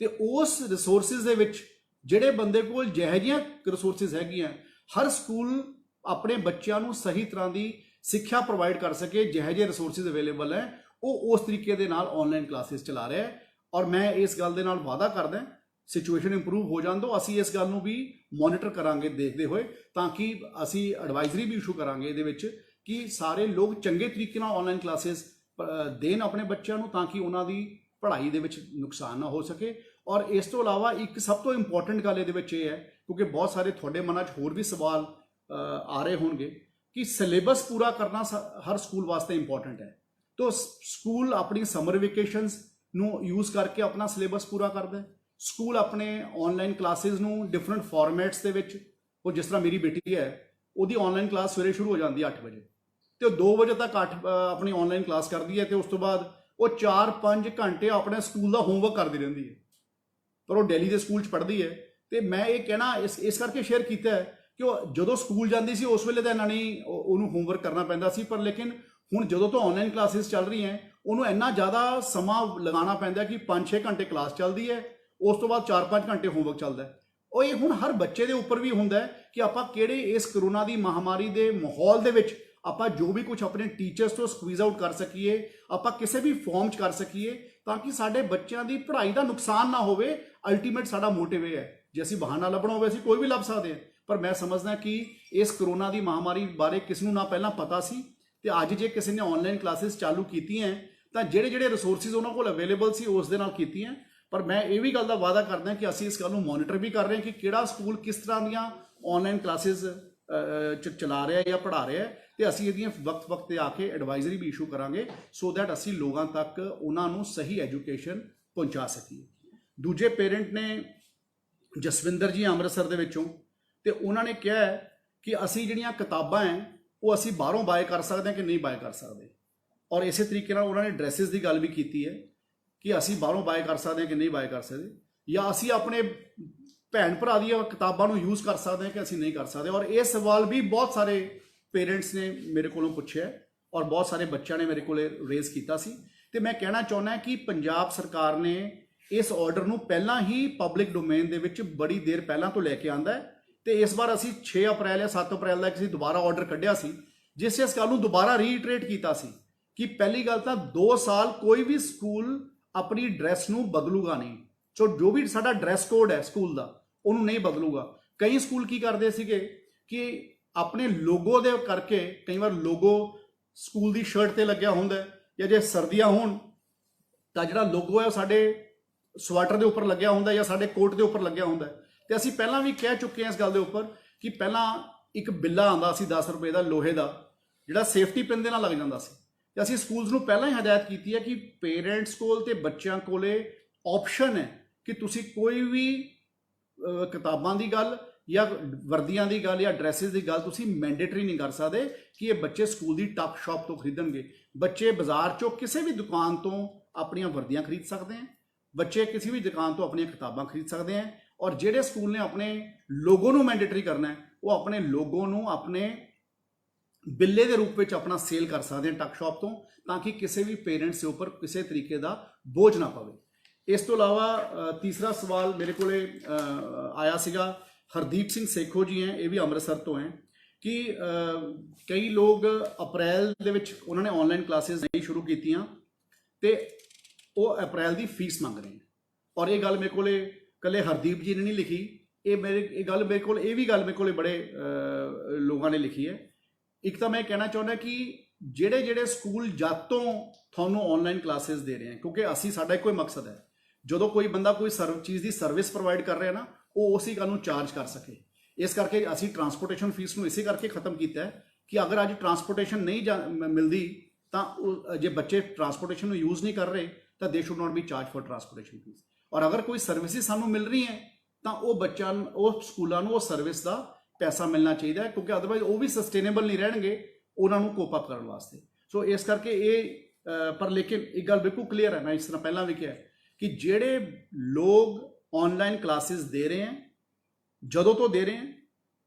ਤੇ ਉਸ ਰਿਸੋਰਸਿਸ ਦੇ ਵਿੱਚ ਜਿਹੜੇ ਬੰਦੇ ਕੋਲ ਜਿਹੋ ਜਿਹੀਆਂ ਰਿਸੋਰਸਿਸ ਹੈਗੀਆਂ, ਹਰ ਸਕੂਲ ਆਪਣੇ ਬੱਚਿਆਂ ਨੂੰ ਸਹੀ ਤਰ੍ਹਾਂ ਦੀ ਸਿੱਖਿਆ ਪ੍ਰੋਵਾਈਡ ਕਰ ਸਕੇ, ਜਿਹੋ ਜਿਹੇ ਰਿਸੋਰਸਿਸ ਅਵੇਲੇਬਲ ਹੈ ਉਹ ਉਸ ਤਰੀਕੇ ਦੇ ਨਾਲ ਆਨਲਾਈਨ ਕਲਾਸਿਸ ਚਲਾ ਰਿਹਾ ਹੈ। ਔਰ ਮੈਂ ਇਸ ਗੱਲ ਦੇ ਨਾਲ ਵਾਅਦਾ ਕਰਦਾ ਸਿਚੁਏਸ਼ਨ ਇੰਪਰੂਵ ਹੋ ਜਾਣ ਤੋਂ ਅਸੀਂ ਇਸ ਗੱਲ ਨੂੰ ਵੀ ਮੋਨੀਟਰ ਕਰਾਂਗੇ ਦੇਖਦੇ ਹੋਏ, ਤਾਂ ਕਿ ਅਸੀਂ ਐਡਵਾਈਜ਼ਰੀ ਵੀ ਇਸ਼ੂ ਕਰਾਂਗੇ ਇਹਦੇ ਵਿੱਚ ਕਿ ਸਾਰੇ ਲੋਕ ਚੰਗੇ ਤਰੀਕੇ ਨਾਲ ਆਨਲਾਈਨ ਕਲਾਸਿਸ ਦੇਣ ਆਪਣੇ ਬੱਚਿਆਂ ਨੂੰ, ਤਾਂ ਕਿ ਉਹਨਾਂ ਦੀ ਪੜ੍ਹਾਈ ਦੇ ਵਿੱਚ ਨੁਕਸਾਨ ਨਾ ਹੋ ਸਕੇ। ਔਰ ਇਸ ਤੋਂ ਇਲਾਵਾ ਇੱਕ ਸਭ ਤੋਂ ਇੰਪੋਰਟੈਂਟ ਗੱਲ ਇਹਦੇ ਵਿੱਚ ਇਹ ਹੈ, ਕਿਉਂਕਿ ਬਹੁਤ ਸਾਰੇ ਤੁਹਾਡੇ ਮਨਾਂ 'ਚ ਹੋਰ ਵੀ ਸਵਾਲ ਆ ਰਹੇ ਹੋਣਗੇ ਕਿ ਸਿਲੇਬਸ ਪੂਰਾ ਕਰਨਾ ਹਰ ਸਕੂਲ ਵਾਸਤੇ ਇੰਪੋਰਟੈਂਟ ਹੈ। तो स्कूल अपनी समर वेकेशनस ਨੂੰ यूज़ करके अपना सिलेबस पूरा करता है। स्कूल अपने ऑनलाइन क्लासेस ਨੂੰ डिफरेंट फॉर्मेट्स ਦੇ ਵਿੱਚ, ਉਹ ਜਿਸ ਤਰ੍ਹਾਂ ਮੇਰੀ ਬੇਟੀ ਹੈ ਉਹਦੀ ऑनलाइन क्लास ਸਵੇਰੇ ਸ਼ੁਰੂ ਹੋ ਜਾਂਦੀ ਹੈ 8 ਵਜੇ ਤੇ ਉਹ 2 ਵਜੇ ਤੱਕ ਆਪਣੀ ऑनलाइन क्लास ਕਰਦੀ ਹੈ ਤੇ ਉਸ ਤੋਂ ਬਾਅਦ ਉਹ 4-5 ਘੰਟੇ ਆਪਣੇ ਸਕੂਲ ਦਾ ਹੋਮਵਰਕ ਕਰਦੀ ਰਹਿੰਦੀ ਹੈ, ਪਰ ਉਹ ਦਿੱਲੀ ਦੇ ਸਕੂਲ 'ਚ ਪੜ੍ਹਦੀ ਹੈ। ਤੇ ਮੈਂ ਇਹ ਕਹਿਣਾ ਇਸ ਕਰਕੇ ਸ਼ੇਅਰ ਕੀਤਾ ਹੈ ਕਿ ਉਹ ਜਦੋਂ ਸਕੂਲ ਜਾਂਦੀ ਸੀ ਉਸ ਵੇਲੇ ਤਾਂ ਇਹਨਾਂ ਨਹੀਂ ਉਹਨੂੰ ਹੋਮਵਰਕ ਕਰਨਾ ਪੈਂਦਾ ਸੀ, ਪਰ ਲੇਕਿਨ ਹੁਣ ਜਦੋਂ ਤੋਂ ਆਨਲਾਈਨ ਕਲਾਸਿਸ ਚੱਲ ਰਹੀ ਹੈ ਉਹਨੂੰ ਇੰਨਾ ਜ਼ਿਆਦਾ ਸਮਾਂ ਲਗਾਉਣਾ ਪੈਂਦਾ ਕਿ 5-6 ਘੰਟੇ ਕਲਾਸ ਚੱਲਦੀ ਹੈ, ਉਸ ਤੋਂ ਬਾਅਦ 4-5 ਘੰਟੇ ਹੋਮਵਰਕ ਚੱਲਦਾ। ਉਹ ਇਹ ਹੁਣ ਹਰ ਬੱਚੇ ਦੇ ਉੱਪਰ ਵੀ ਹੁੰਦਾ ਹੈ ਕਿ ਆਪਾਂ ਕਿਹੜੇ ਇਸ ਕਰੋਨਾ ਦੀ ਮਹਾਮਾਰੀ ਦੇ ਮਾਹੌਲ ਦੇ ਵਿੱਚ ਆਪਾਂ ਜੋ ਵੀ ਕੁਝ ਆਪਣੇ ਟੀਚਰਸ ਤੋਂ ਸਕਵੀਜ਼ ਆਊਟ ਕਰ ਸਕੀਏ, ਆਪਾਂ ਕਿਸੇ ਵੀ ਫਾਰਮ 'ਚ ਕਰ ਸਕੀਏ ਤਾਂ ਕਿ ਸਾਡੇ ਬੱਚਿਆਂ ਦੀ ਪੜ੍ਹਾਈ ਦਾ ਨੁਕਸਾਨ ਨਾ ਹੋਵੇ। ਅਲਟੀਮੇਟ ਸਾਡਾ ਮੋਟਿਵ ਇਹ ਹੈ, ਜੇ ਅਸੀਂ ਬਹਾਨਾ ਲੱਭਣਾ ਹੋਵੇ ਅਸੀਂ ਕੋਈ ਵੀ ਲੱਭ ਸਕਦੇ ਹਾਂ, ਪਰ ਮੈਂ ਸਮਝਦਾ ਕਿ ਇਸ ਕਰੋਨਾ ਦੀ ਮਹਾਮਾਰੀ ਬਾਰੇ ਕਿਸ ਨੂੰ ਨਾ ਪਹਿਲਾਂ ਪਤਾ ਸੀ ਤੇ ਅੱਜ ਜੇ ਕਿਸੇ ਨੇ ਆਨਲਾਈਨ ਕਲਾਸਿਸ ਚਾਲੂ ਕੀਤੀਆਂ ਤਾਂ ਜਿਹੜੇ ਰਿਸੋਰਸਿਸ ਉਹਨਾਂ ਕੋਲ ਅਵੇਲੇਬਲ ਸੀ ਉਸ ਦੇ ਨਾਲ ਕੀਤੀਆਂ। ਪਰ ਮੈਂ ਇਹ ਵੀ ਗੱਲ ਦਾ ਵਾਅਦਾ ਕਰਦਾ ਕਿ ਅਸੀਂ ਇਸ ਗੱਲ ਨੂੰ ਮੋਨੀਟਰ ਵੀ ਕਰ ਰਹੇ ਹਾਂ ਕਿ ਕਿਹੜਾ ਸਕੂਲ ਕਿਸ ਤਰ੍ਹਾਂ ਦੀਆਂ ਆਨਲਾਈਨ ਕਲਾਸਿਸ ਚਲਾ ਰਿਹਾ ਜਾਂ ਪੜ੍ਹਾ ਰਿਹਾ, ਤੇ ਅਸੀਂ ਇਹਦੀਆਂ ਵਕਤ ਤੇ ਆ ਕੇ ਐਡਵਾਈਜ਼ਰੀ ਵੀ ਇਸ਼ੂ ਕਰਾਂਗੇ ਸੋ ਦੈਟ ਅਸੀਂ ਲੋਕਾਂ ਤੱਕ ਉਹਨਾਂ ਨੂੰ ਸਹੀ ਐਜੂਕੇਸ਼ਨ ਪਹੁੰਚਾ ਸਕੀਏ। ਦੂਜੇ ਪੇਰੈਂਟ ਨੇ ਜਸਵਿੰਦਰ ਜੀ ਅੰਮ੍ਰਿਤਸਰ ਦੇ ਵਿੱਚੋਂ, ਤੇ ਉਹਨਾਂ ਨੇ ਕਿਹਾ ਕਿ ਅਸੀਂ ਜਿਹੜੀਆਂ ਕਿਤਾਬਾਂ ਹੈ ਉਹ ਅਸੀਂ ਬਾਹਰੋਂ ਬਾਏ ਕਰ ਸਕਦੇ ਹਾਂ ਕਿ ਨਹੀਂ ਬਾਏ ਕਰ ਸਕਦੇ, ਔਰ ਇਸੇ ਤਰੀਕੇ ਨਾਲ ਉਹਨਾਂ ਨੇ ਡਰੈਸਿਸ ਦੀ ਗੱਲ ਵੀ ਕੀਤੀ ਹੈ ਕਿ ਅਸੀਂ ਬਾਹਰੋਂ ਬਾਏ ਕਰ ਸਕਦੇ ਹਾਂ ਕਿ ਨਹੀਂ ਬਾਏ ਕਰ ਸਕਦੇ, ਜਾਂ ਅਸੀਂ ਆਪਣੇ ਭੈਣ ਭਰਾ ਦੀਆਂ ਕਿਤਾਬਾਂ ਨੂੰ ਯੂਜ਼ ਕਰ ਸਕਦੇ ਹਾਂ ਕਿ ਅਸੀਂ ਨਹੀਂ ਕਰ ਸਕਦੇ। ਔਰ ਇਹ ਸਵਾਲ ਵੀ ਬਹੁਤ ਸਾਰੇ ਪੇਰੈਂਟਸ ਨੇ ਮੇਰੇ ਕੋਲੋਂ ਪੁੱਛਿਆ ਔਰ ਬਹੁਤ ਸਾਰੇ ਬੱਚਿਆਂ ਨੇ ਮੇਰੇ ਕੋਲੇ ਰੇਜ਼ ਕੀਤਾ ਸੀ। ਤੇ ਮੈਂ ਕਹਿਣਾ ਚਾਹੁੰਦਾ ਕਿ ਪੰਜਾਬ ਸਰਕਾਰ ਨੇ ਇਸ ਆਰਡਰ ਨੂੰ ਪਹਿਲਾਂ ਹੀ ਪਬਲਿਕ ਡੋਮੇਨ ਦੇ ਵਿੱਚ ਬੜੀ ਦੇਰ ਪਹਿਲਾਂ ਤੋਂ ਲੈ ਕੇ ਆਂਦਾ ਹੈ, ਤੇ ਇਸ ਵਾਰ ਅਸੀਂ 6 ਅਪ੍ਰੈਲ ਜਾਂ 7 ਅਪ੍ਰੈਲ ਦਾ ਅਸੀਂ ਦੁਬਾਰਾ ਆਰਡਰ ਕੱਢਿਆ ਸੀ, ਜਿਸ ਇਸ ਗੱਲ ਨੂੰ ਦੁਬਾਰਾ ਰੀਇਟਰੇਟ ਕੀਤਾ ਸੀ ਕਿ ਪਹਿਲੀ ਗੱਲ ਤਾਂ 2 ਸਾਲ ਕੋਈ ਵੀ ਸਕੂਲ ਆਪਣੀ ਡਰੈਸ ਨੂੰ ਬਦਲੂਗਾ ਨਹੀਂ। ਸੋ ਜੋ ਵੀ ਸਾਡਾ ਡਰੈਸ ਕੋਡ ਹੈ ਸਕੂਲ ਦਾ ਉਹਨੂੰ ਨਹੀਂ ਬਦਲੂਗਾ। ਕਈ ਸਕੂਲ ਕੀ ਕਰਦੇ ਸੀਗੇ ਕਿ ਆਪਣੇ ਲੋਗੋ ਦੇ ਕਰਕੇ, ਕਈ ਵਾਰ ਲੋਗੋ ਸਕੂਲ ਦੀ ਸ਼ਰਟ ਤੇ ਲੱਗਿਆ ਹੁੰਦਾ, ਜਾਂ ਜੇ ਸਰਦੀਆਂ ਹੋਣ ਤਾਂ ਜਿਹੜਾ ਲੋਗੋ ਹੈ ਉਹ ਸਾਡੇ ਸਵੈਟਰ ਦੇ ਉੱਪਰ ਲੱਗਿਆ ਹੁੰਦਾ ਜਾਂ ਸਾਡੇ ਕੋਟ ਦੇ ਉੱਪਰ ਲੱਗਿਆ ਹੁੰਦਾ। ਤੇ ਅਸੀਂ ਪਹਿਲਾਂ ਵੀ ਕਹਿ ਚੁੱਕੇ ਹਾਂ ਇਸ ਗੱਲ ਦੇ ਉੱਪਰ ਕਿ ਪਹਿਲਾਂ ਇੱਕ ਬਿੱਲਾ ਆਉਂਦਾ ਸੀ 10 ਰੁਪਏ ਦਾ ਲੋਹੇ ਦਾ, ਜਿਹੜਾ ਸੇਫਟੀ ਪਿਨ ਦੇ ਨਾਲ ਲੱਗ ਜਾਂਦਾ ਸੀ, ਤੇ ਅਸੀਂ ਸਕੂਲਸ ਨੂੰ ਪਹਿਲਾਂ ਹੀ ਹਦਾਇਤ ਕੀਤੀ ਹੈ ਕਿ ਪੇਰੈਂਟਸ ਕੋਲ ਤੇ ਬੱਚਿਆਂ ਕੋਲੇ ਆਪਸ਼ਨ ਹੈ ਕਿ ਤੁਸੀਂ ਕੋਈ ਵੀ ਕਿਤਾਬਾਂ ਦੀ ਗੱਲ ਜਾਂ ਵਰਦੀਆਂ ਦੀ ਗੱਲ ਜਾਂ ਡਰੈਸਿਸ ਦੀ ਗੱਲ ਤੁਸੀਂ ਮੈਂਡੇਟਰੀ ਨਹੀਂ ਕਰ ਸਕਦੇ ਕਿ ਇਹ ਬੱਚੇ ਸਕੂਲ ਦੀ ਟੱਪ ਸ਼ਾਪ ਤੋਂ ਖਰੀਦਣਗੇ। ਬੱਚੇ ਬਾਜ਼ਾਰ ਚੋਂ ਕਿਸੇ ਵੀ ਦੁਕਾਨ ਤੋਂ ਆਪਣੀਆਂ ਵਰਦੀਆਂ ਖਰੀਦ ਸਕਦੇ हैं, ਬੱਚੇ ਕਿਸੇ ਵੀ ਦੁਕਾਨ ਤੋਂ ਆਪਣੀਆਂ ਕਿਤਾਬਾਂ ਖਰੀਦ ਸਕਦੇ हैं। ਔਰ ਜਿਹੜੇ ਸਕੂਲ ਨੇ ਆਪਣੇ ਲੋਗੋ ਨੂੰ ਮੈਂਡੇਟਰੀ ਕਰਨਾ ਹੈ ਉਹ ਆਪਣੇ ਲੋਗੋ ਨੂੰ ਆਪਣੇ ਬਿੱਲੇ ਦੇ ਰੂਪ ਵਿੱਚ ਆਪਣਾ ਸੇਲ ਕਰ ਸਕਦੇ हैं ਟੱਕ ਸ਼ਾਪ ਤੋਂ, ਤਾਂ ਕਿ ਕਿਸੇ ਵੀ ਪੇਰੈਂਟਸ ਦੇ ਉੱਪਰ ਕਿਸੇ ਤਰੀਕੇ ਦਾ ਬੋਝ ਨਾ ਪਵੇ। ਇਸ ਤੋਂ ਇਲਾਵਾ ਤੀਸਰਾ ਸਵਾਲ ਮੇਰੇ ਕੋਲੇ ਆਇਆ ਸੀਗਾ, ਹਰਦੀਪ ਸਿੰਘ ਸੇਖੋ ਜੀ ਹੈ, ਇਹ ਵੀ ਅੰਮ੍ਰਿਤਸਰ ਤੋਂ ਹੈ, ਕਿ ਕਈ ਲੋਕ ਅਪ੍ਰੈਲ ਦੇ ਵਿੱਚ ਉਹਨਾਂ ਨੇ ਆਨਲਾਈਨ ਕਲਾਸਿਸ ਨਹੀਂ ਸ਼ੁਰੂ ਕੀਤੀਆਂ ਤੇ ਉਹ ਅਪ੍ਰੈਲ ਦੀ ਫੀਸ ਮੰਗ ਰਹੇ ਹਨ। ਔਰ ਇਹ ਗੱਲ ਮੇਰੇ ਕੋਲੇ ਕੱਲੇ ਹਰਦੀਪ ਜੀ ਨੇ ਨਹੀਂ ਲਿਖੀ, ਇਹ ਗੱਲ ਮੇਰੇ ਕੋਲ ਮੇਰੇ ਕੋਲੇ ਬੜੇ ਲੋਕਾਂ ਨੇ ਲਿਖੀ ਹੈ। ਇੱਕ ਤਾਂ ਮੈਂ ਕਹਿਣਾ ਚਾਹੁੰਦਾ ਕਿ ਜਿਹੜੇ ਸਕੂਲ ਜਦ ਤੋਂ ਤੁਹਾਨੂੰ ਆਨਲਾਈਨ ਕਲਾਸਿਸ ਦੇ ਰਹੇ ਹਨ, ਕਿਉਂਕਿ ਅਸੀਂ ਸਾਡਾ ਇੱਕੋ ਹੀ ਮਕਸਦ ਹੈ, ਜਦੋਂ ਕੋਈ ਬੰਦਾ ਕੋਈ ਚੀਜ਼ ਦੀ ਸਰਵਿਸ ਪ੍ਰੋਵਾਈਡ ਕਰ ਰਿਹਾ ਨਾ ਉਹ ਉਸੇ ਗੱਲ ਨੂੰ ਚਾਰਜ ਕਰ ਸਕੇ। ਇਸ ਕਰਕੇ ਅਸੀਂ ਟਰਾਂਸਪੋਰਟੇਸ਼ਨ ਫੀਸ ਨੂੰ ਇਸੇ ਕਰਕੇ ਖਤਮ ਕੀਤਾ ਹੈ ਕਿ ਅਗਰ ਅੱਜ ਟਰਾਂਸਪੋਰਟੇਸ਼ਨ ਨਹੀਂ ਮਿਲਦੀ ਤਾਂ ਜੇ ਬੱਚੇ ਟਰਾਂਸਪੋਰਟੇਸ਼ਨ ਨੂੰ ਯੂਜ਼ ਨਹੀਂ ਕਰ ਰਹੇ ਤਾਂ they should not be charge for transportation fees. ਔਰ ਅਗਰ ਕੋਈ ਸਰਵਿਸਿਜ਼ ਸਾਨੂੰ ਮਿਲ ਰਹੀ ਹੈ ਤਾਂ ਉਹ ਸਕੂਲਾਂ ਨੂੰ ਉਹ ਸਰਵਿਸ ਦਾ ਪੈਸਾ ਮਿਲਣਾ ਚਾਹੀਦਾ ਹੈ, ਕਿਉਂਕਿ ਅਦਰਵਾਈਜ਼ ਉਹ ਵੀ ਸਸਟੇਨੇਬਲ ਨਹੀਂ ਰਹਿਣਗੇ ਉਹਨਾਂ ਨੂੰ ਕੋਪ ਅਪ ਕਰਨ ਵਾਸਤੇ। ਸੋ ਇਸ ਕਰਕੇ ਇਹ ਪਰ ਲੇਕਿਨ ਇੱਕ ਗੱਲ ਬਿਲਕੁਲ ਕਲੀਅਰ ਹੈ, ਮੈਂ ਇਸ ਤਰ੍ਹਾਂ ਪਹਿਲਾਂ ਵੀ ਕਿਹਾ ਕਿ ਜਿਹੜੇ ਲੋਕ ਆਨਲਾਈਨ ਕਲਾਸਿਸ ਦੇ ਰਹੇ ਹਨ ਜਦੋਂ ਤੋਂ ਦੇ ਰਹੇ ਹਨ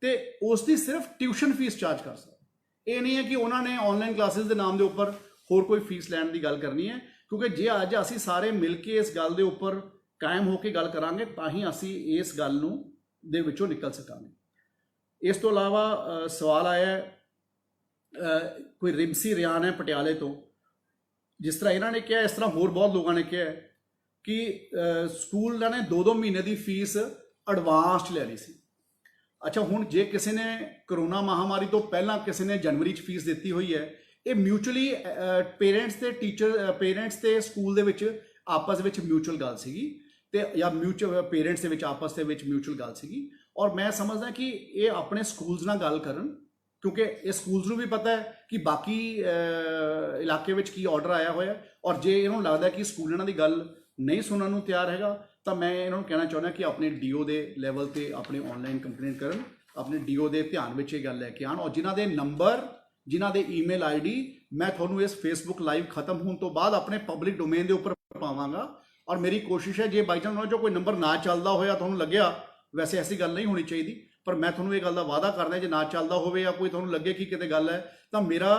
ਤੇ ਉਸ ਦੀ ਸਿਰਫ ਟਿਊਸ਼ਨ ਫੀਸ ਚਾਰਜ ਕਰ ਸਕਦੇ। ਇਹ ਨਹੀਂ ਹੈ ਕਿ ਉਹਨਾਂ ਨੇ ਆਨਲਾਈਨ ਕਲਾਸਿਸ ਦੇ ਨਾਮ ਦੇ ਉੱਪਰ ਹੋਰ ਕੋਈ ਫੀਸ ਲੈਣ ਦੀ ਗੱਲ ਕਰਨੀ ਹੈ, ਕਿਉਂਕਿ ਜੇ ਅੱਜ ਅਸੀਂ ਸਾਰੇ ਮਿਲ ਕੇ ਇਸ ਗੱਲ ਦੇ ਉੱਪਰ ਕਾਇਮ ਹੋ ਕੇ ਗੱਲ ਕਰਾਂਗੇ ਤਾਂ ਹੀ ਅਸੀਂ ਇਸ ਗੱਲ ਨੂੰ ਦੇ ਵਿੱਚੋਂ ਨਿਕਲ ਸਕਾਂਗੇ। ਇਸ ਤੋਂ ਇਲਾਵਾ ਸਵਾਲ ਆਇਆ ਕੋਈ ਰਿਮਸੀ ਰਿਆਨ ਹੈ ਪਟਿਆਲੇ ਤੋਂ, ਜਿਸ ਤਰ੍ਹਾਂ ਇਹਨਾਂ ਨੇ ਕਿਹਾ, ਇਸ ਤਰ੍ਹਾਂ ਹੋਰ ਬਹੁਤ ਲੋਕਾਂ ਨੇ ਕਿਹਾ ਕਿ ਸਕੂਲਾਂ ਨੇ 2-2 ਮਹੀਨੇ ਦੀ ਫੀਸ ਐਡਵਾਂਸ 'ਚ ਲੈ ਲਈ ਸੀ। ਅੱਛਾ, ਹੁਣ ਜੇ ਕਿਸੇ ਨੇ ਕਰੋਨਾ ਮਹਾਮਾਰੀ ਤੋਂ ਪਹਿਲਾਂ ਕਿਸੇ ਨੇ ਜਨਵਰੀ 'ਚ ਫੀਸ ਦਿੱਤੀ ਹੋਈ ਹੈ, ਇਹ ਮਿਊਚੁਅਲੀ ਪੇਰੈਂਟਸ ਤੇ ਸਕੂਲ ਦੇ ਵਿੱਚ ਆਪਸ ਵਿੱਚ ਮਿਊਚੁਅਲ ਗੱਲ ਸੀਗੀ, ਤੇ ਜਾਂ ਮਿਊਚੁਅਲ ਪੇਰੈਂਟਸ ਦੇ ਵਿੱਚ ਆਪਸ ਦੇ ਵਿੱਚ ਮਿਊਚੁਅਲ ਗੱਲ ਸੀਗੀ। ਔਰ ਮੈਂ ਸਮਝਦਾ ਕਿ ਇਹ ਆਪਣੇ ਸਕੂਲਸ ਨਾਲ ਗੱਲ ਕਰਨ, ਕਿਉਂਕਿ ਇਹ ਸਕੂਲਸ ਨੂੰ ਵੀ ਪਤਾ ਹੈ ਕਿ ਬਾਕੀ ਇਲਾਕੇ ਵਿੱਚ ਕੀ ਆਰਡਰ ਆਇਆ ਹੋਇਆ, ਔਰ ਜੇ ਇਹਨਾਂ ਨੂੰ ਲੱਗਦਾ ਕਿ ਸਕੂਲ ਇਹਨਾਂ ਦੀ ਗੱਲ ਨਹੀਂ ਸੁਣਨ ਨੂੰ ਤਿਆਰ ਹੈਗਾ, ਤਾਂ ਮੈਂ ਇਹਨਾਂ ਨੂੰ ਕਹਿਣਾ ਚਾਹੁੰਦਾ ਕਿ ਆਪਣੇ ਡੀਓ ਦੇ ਲੈਵਲ ਤੇ ਆਪਣੀ ਆਨਲਾਈਨ ਕੰਪਲੇਂਟ ਕਰਨ, ਆਪਣੇ ਡੀਓ ਦੇ ਧਿਆਨ ਵਿੱਚ ਇਹ ਗੱਲ ਲੈ ਕੇ ਆਉਣ, ਔਰ ਜਿਨ੍ਹਾਂ ਦੇ ਨੰਬਰ, ਜਿਨ੍ਹਾਂ ਦੇ ਈਮੇਲ ਆਈਡੀ ਮੈਂ ਤੁਹਾਨੂੰ ਇਸ ਫੇਸਬੁੱਕ ਲਾਈਵ ਖਤਮ ਹੋਣ ਤੋਂ ਬਾਅਦ ਆਪਣੇ ਪਬਲਿਕ ਡੋਮੇਨ ਦੇ ਉੱਪਰ ਪਾਵਾਂਗਾ। ਔਰ ਮੇਰੀ ਕੋਸ਼ਿਸ਼ ਹੈ ਜੇ ਬਾਈ ਚਾਂਸ ਉਹਨਾਂ 'ਚੋਂ ਕੋਈ ਨੰਬਰ ਨਾ ਚੱਲਦਾ ਹੋਇਆ, ਤੁਹਾਨੂੰ ਲੱਗਿਆ, ਵੈਸੇ ਐਸੀ ਗੱਲ ਨਹੀਂ ਹੋਣੀ ਚਾਹੀਦੀ, ਪਰ ਮੈਂ ਤੁਹਾਨੂੰ ਇਹ ਗੱਲ ਦਾ ਵਾਅਦਾ ਕਰਦਾ ਜੇ ਨਾ ਚੱਲਦਾ ਹੋਵੇ ਜਾਂ ਕੋਈ ਤੁਹਾਨੂੰ ਲੱਗੇ ਕਿ ਕਿਤੇ ਗੱਲ ਹੈ, ਤਾਂ ਮੇਰਾ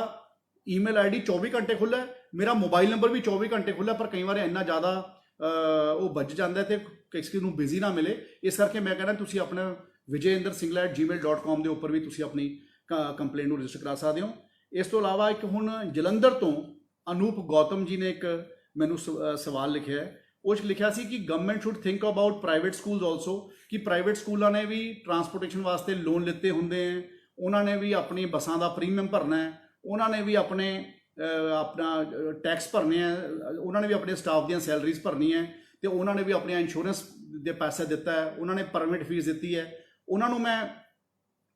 ਈਮੇਲ ਆਈਡੀ 24 ਘੰਟੇ ਖੁੱਲ੍ਹਾ ਹੈ, ਮੇਰਾ ਮੋਬਾਈਲ ਨੰਬਰ ਵੀ 24 ਘੰਟੇ ਖੁੱਲ੍ਹਾ, ਪਰ ਕਈ ਵਾਰ ਇੰਨਾ ਜ਼ਿਆਦਾ ਉਹ ਵੱਜ ਜਾਂਦਾ ਤੇ ਕਿਸੇ ਨੂੰ ਬਿਜ਼ੀ ਨਾ ਮਿਲੇ। ਇਸ ਕਰਕੇ ਮੈਂ ਕਹਿੰਦਾ ਤੁਸੀਂ ਆਪਣਾ vijayindersingla@gmail.com ਦੇ ਉੱਪਰ ਵੀ ਤੁਸੀਂ ਆਪਣੀ ਕੰਪਲੇਂਟ ਨੂੰ ਰਜਿਸਟਰ ਕਰਾ ਸਕਦੇ ਹੋ। ਇਸ ਤੋਂ ਇਲਾਵਾ ਇੱਕ ਹੁਣ ਜਲੰਧਰ ਤੋਂ ਅਨੂਪ ਗੌਤਮ ਜੀ ਨੇ ਇੱਕ ਮੈਨੂੰ ਸਵਾਲ ਲਿਖਿਆ ਹੈ। ਉਹ 'ਚ ਲਿਖਿਆ ਸੀ ਕਿ government should think about private schools also, ਕਿ ਪ੍ਰਾਈਵੇਟ ਸਕੂਲਾਂ ਨੇ ਵੀ ਟਰਾਂਸਪੋਰਟੇਸ਼ਨ ਵਾਸਤੇ ਲੋਨ ਲਿੱਤੇ ਹੁੰਦੇ ਹੈ, ਉਹਨਾਂ ਨੇ ਵੀ ਆਪਣੀ ਬੱਸਾਂ ਦਾ ਪ੍ਰੀਮੀਅਮ ਭਰਨਾ ਹੈ, ਉਹਨਾਂ ਨੇ ਵੀ ਆਪਣਾ ਟੈਕਸ ਭਰਨੇ ਹੈ, ਉਹਨਾਂ ਨੇ ਵੀ ਆਪਣੇ ਸਟਾਫ ਦੀਆਂ ਸੈਲਰੀਜ਼ ਭਰਨੀਆਂ, ਤੇ ਉਹਨਾਂ ਨੇ ਵੀ ਆਪਣੀਆਂ ਇੰਸ਼ੋਰੈਂਸ ਦੇ ਪੈਸੇ ਦਿੱਤਾ ਹੈ, ਉਹਨਾਂ ਨੇ ਪਰਮਿਟ ਫੀਸ ਦਿੱਤੀ ਹੈ। ਉਹਨਾਂ ਨੂੰ ਮੈਂ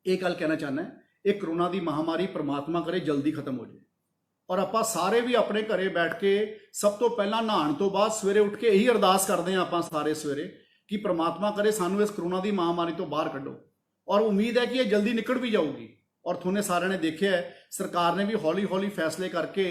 ਇਹ ਗੱਲ ਕਹਿਣਾ ਚਾਹੁੰਦਾ, ਇਹ ਕਰੋਨਾ ਦੀ ਮਹਾਮਾਰੀ ਪ੍ਰਮਾਤਮਾ ਕਰੇ ਜਲਦੀ ਖਤਮ ਹੋ ਜਾਏ, ਔਰ ਆਪਾਂ ਸਾਰੇ ਵੀ ਆਪਣੇ ਘਰੇ ਬੈਠ ਕੇ ਸਭ ਤੋਂ ਪਹਿਲਾਂ ਨਹਾਉਣ ਤੋਂ ਬਾਅਦ ਸਵੇਰੇ ਉੱਠ ਕੇ ਇਹੀ ਅਰਦਾਸ ਕਰਦੇ ਹਾਂ ਆਪਾਂ ਸਾਰੇ ਸਵੇਰੇ ਕਿ ਪ੍ਰਮਾਤਮਾ ਕਰੇ ਸਾਨੂੰ ਇਸ ਕਰੋਨਾ ਦੀ ਮਹਾਮਾਰੀ ਤੋਂ ਬਾਹਰ ਕੱਢੋ, ਔਰ ਉਮੀਦ ਹੈ ਕਿ ਇਹ ਜਲਦੀ ਨਿਕਲ ਵੀ ਜਾਊਗੀ। ਔਰ ਤੁਹਾਨੂੰ ਸਾਰਿਆਂ ਨੇ ਦੇਖਿਆ ਹੈ, ਸਰਕਾਰ ਨੇ ਵੀ ਹੌਲੀ ਹੌਲੀ ਫੈਸਲੇ ਕਰਕੇ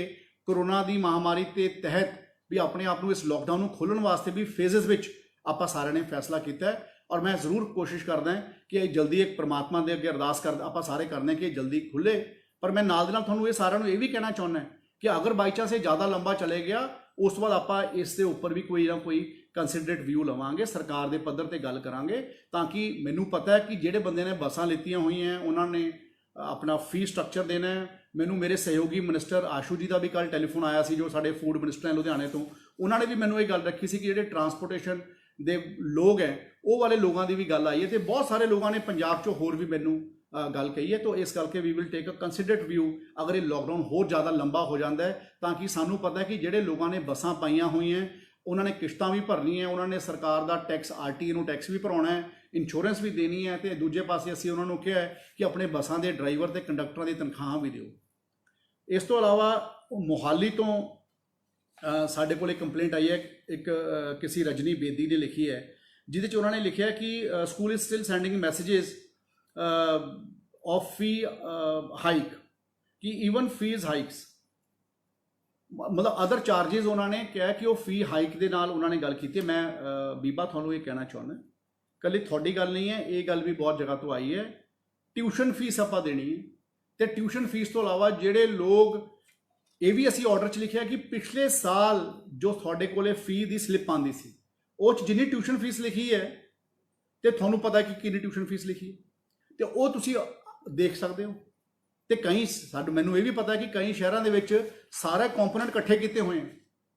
ਕਰੋਨਾ ਦੀ ਮਹਾਮਾਰੀ ਦੇ ਤਹਿਤ ਵੀ ਆਪਣੇ ਆਪ ਨੂੰ ਇਸ ਲੋਕਡਾਊਨ ਨੂੰ ਖੋਲ੍ਹਣ ਵਾਸਤੇ ਵੀ ਫੇਜ਼ਸ ਵਿੱਚ ਆਪਾਂ ਸਾਰਿਆਂ ਨੇ ਫੈਸਲਾ ਕੀਤਾ ਹੈ। ਔਰ ਮੈਂ ਜ਼ਰੂਰ ਕੋਸ਼ਿਸ਼ ਕਰਦਾ ਕਿ ਇਹ ਜਲਦੀ ਇੱਕ ਪ੍ਰਮਾਤਮਾ ਦੇ ਅੱਗੇ ਅਰਦਾਸ ਕਰਦਾ ਆਪਾਂ ਸਾਰੇ ਕਰਦੇ ਕਿ ਇਹ ਜਲਦੀ ਖੁੱਲੇ। ਪਰ ਮੈਂ ਨਾਲ ਦੇ ਨਾਲ ਤੁਹਾਨੂੰ ਇਹ ਸਾਰਿਆਂ ਨੂੰ ਇਹ ਵੀ ਕਹਿਣਾ ਚਾਹੁੰਦਾ ਕਿ ਅਗਰ ਬਾਈ ਚਾਂਸ ਇਹ ਜ਼ਿਆਦਾ ਲੰਬਾ ਚਲੇ ਗਿਆ, ਉਸ ਤੋਂ ਬਾਅਦ ਆਪਾਂ ਇਸ ਦੇ ਉੱਪਰ ਵੀ ਕੋਈ ਨਾ ਕੋਈ ਕੰਸੀਡਰੇਟ ਵਿਊ ਲਵਾਂਗੇ, ਸਰਕਾਰ ਦੇ ਪੱਧਰ ਤੇ ਗੱਲ ਕਰਾਂਗੇ, ਤਾਂ ਕਿ ਮੈਨੂੰ ਪਤਾ ਹੈ ਕਿ ਜਿਹੜੇ ਬੰਦੇ ਨੇ ਬੱਸਾਂ ਲਿੱਤੀਆਂ ਹੋਈਆਂ ਉਹਨਾਂ ਨੇ ਆਪਣਾ ਫੀ ਸਟਰਕਚਰ ਦੇਣਾ ਹੈ। ਮੈਨੂੰ ਮੇਰੇ ਸਹਿਯੋਗੀ ਮਿਨਿਸਟਰ ਆਸ਼ੂ ਜੀ ਦਾ ਵੀ ਕੱਲ੍ਹ ਟੈਲੀਫੋਨ ਆਇਆ ਸੀ, ਜੋ ਸਾਡੇ ਫੂਡ ਮਿਨਿਸਟਰ ਹੈ ਲੁਧਿਆਣੇ ਤੋਂ, ਉਹਨਾਂ ਨੇ ਵੀ ਮੈਨੂੰ ਇਹ ਗੱਲ ਰੱਖੀ ਸੀ ਕਿ ਜਿਹੜੇ ਟਰਾਂਸਪੋਰਟੇਸ਼ਨ ਦੇ ਲੋਕ ਹੈ ਉਹ ਵਾਲੇ ਲੋਕਾਂ ਦੀ ਵੀ ਗੱਲ ਆਈ ਹੈ, ਤੇ ਬਹੁਤ ਸਾਰੇ ਲੋਕਾਂ ਨੇ ਪੰਜਾਬ 'ਚੋਂ ਹੋਰ ਵੀ ਮੈਨੂੰ ਗੱਲ ਕਹੀ ਹੈ। ਤਾਂ ਇਸ ਕਰਕੇ we will take a ਕੰਸੀਡਰੇਟ view ਅਗਰ ਇਹ ਲੋਕਡਾਊਨ ਹੋਰ ਜ਼ਿਆਦਾ ਲੰਬਾ ਹੋ ਜਾਂਦਾ ਹੈ, ਤਾਂ ਕਿ ਸਾਨੂੰ ਪਤਾ ਹੈ ਕਿ ਜਿਹੜੇ ਲੋਕਾਂ ਨੇ ਬੱਸਾਂ ਪਾਈਆਂ ਹੋਈਆਂ ਉਹਨਾਂ ਨੇ ਕਿਸ਼ਤਾਂ ਵੀ ਭਰਨੀਆਂ, ਉਹਨਾਂ ਨੇ ਸਰਕਾਰ ਦਾ ਟੈਕਸ ਆਰਟੀਏ ਨੂੰ ਟੈਕਸ ਵੀ ਭਰਾਉਣਾ ਹੈ, ਇੰਸ਼ੋਰੈਂਸ ਵੀ ਦੇਣੀ ਹੈ, ਤੇ ਦੂਜੇ ਪਾਸੇ ਅਸੀਂ ਉਹਨਾਂ ਨੂੰ ਕਿਹਾ ਹੈ ਕਿ ਆਪਣੇ ਬੱਸਾਂ ਦੇ ਡਰਾਈਵਰ ਤੇ ਕੰਡਕਟਰਾਂ ਦੀ ਤਨਖਾਹਾਂ ਵੀ ਦਿਓ। ਇਸ ਤੋਂ ਇਲਾਵਾ ਮੋਹਾਲੀ ਤੋਂ ਸਾਡੇ ਕੋਲ ਇੱਕ ਕੰਪਲੇਂਟ ਆਈ ਹੈ, ਇੱਕ ਕਿਸੇ ਰਜਨੀ ਬੇਦੀ ਨੇ ਲਿਖੀ ਹੈ, ਜਿਹਦੇ 'ਚ ਉਹਨਾਂ ਨੇ ਲਿਖਿਆ ਕਿ school is still sending messages of fee hike, ਕਿ ਈਵਨ ਫੀਸ ਹਾਈਕਸ, ਮਤਲਬ ਅਦਰ ਚਾਰजेस ਉਹਨਾਂ ਨੇ ਕਿਹਾ ਕਿ ਉਹ ਫੀ ਹਾਈਕ ਦੇ ਨਾਲ ਉਹਨਾਂ ਨੇ ਗੱਲ ਕੀਤੀ। ਮੈਂ ਬੀਬਾ ਤੁਹਾਨੂੰ ਇਹ ਕਹਿਣਾ ਚਾਹੁੰਦਾ, ਇਕੱਲੀ ਤੁਹਾਡੀ ਗੱਲ ਨਹੀਂ ਹੈ, ਇਹ ਗੱਲ ਵੀ ਬਹੁਤ ਜਗ੍ਹਾ ਤੋਂ ਆਈ ਹੈ, ਟਿਊਸ਼ਨ ਫੀਸ ਆਪਾਂ ਦੇਣੀ ਹੈ, ਤੇ ਟਿਊਸ਼ਨ ਫੀਸ ਤੋਂ ਇਲਾਵਾ ਜਿਹੜੇ ਲੋਕ, ਇਹ ਵੀ ਅਸੀਂ ਆਰਡਰ 'ਚ ਲਿਖਿਆ ਕਿ ਪਿਛਲੇ ਸਾਲ ਜੋ ਤੁਹਾਡੇ ਕੋਲੇ ਫੀ ਦੀ ਸਲਿੱਪ ਆਉਂਦੀ ਸੀ, ਉਹ 'ਚ ਜਿੰਨੀ ਟਿਊਸ਼ਨ ਫੀਸ ਲਿਖੀ ਹੈ, ਤੇ ਤੁਹਾਨੂੰ ਪਤਾ ਕਿ ਕਿੰਨੀ ਟਿਊਸ਼ਨ ਫੀਸ ਲਿਖੀ ਹੈ, ਤੇ ਉਹ ਤੁਸੀਂ ਦੇਖ ਸਕਦੇ ਹੋ। ਤੇ ਕਈ ਮੈਨੂੰ ਇਹ ਵੀ ਪਤਾ ਕਿ ਕਈ ਸ਼ਹਿਰਾਂ ਦੇ ਵਿੱਚ ਸਾਰੇ ਕੰਪੋਨੈਂਟ ਇਕੱਠੇ ਕੀਤੇ ਹੋਏ ਆ,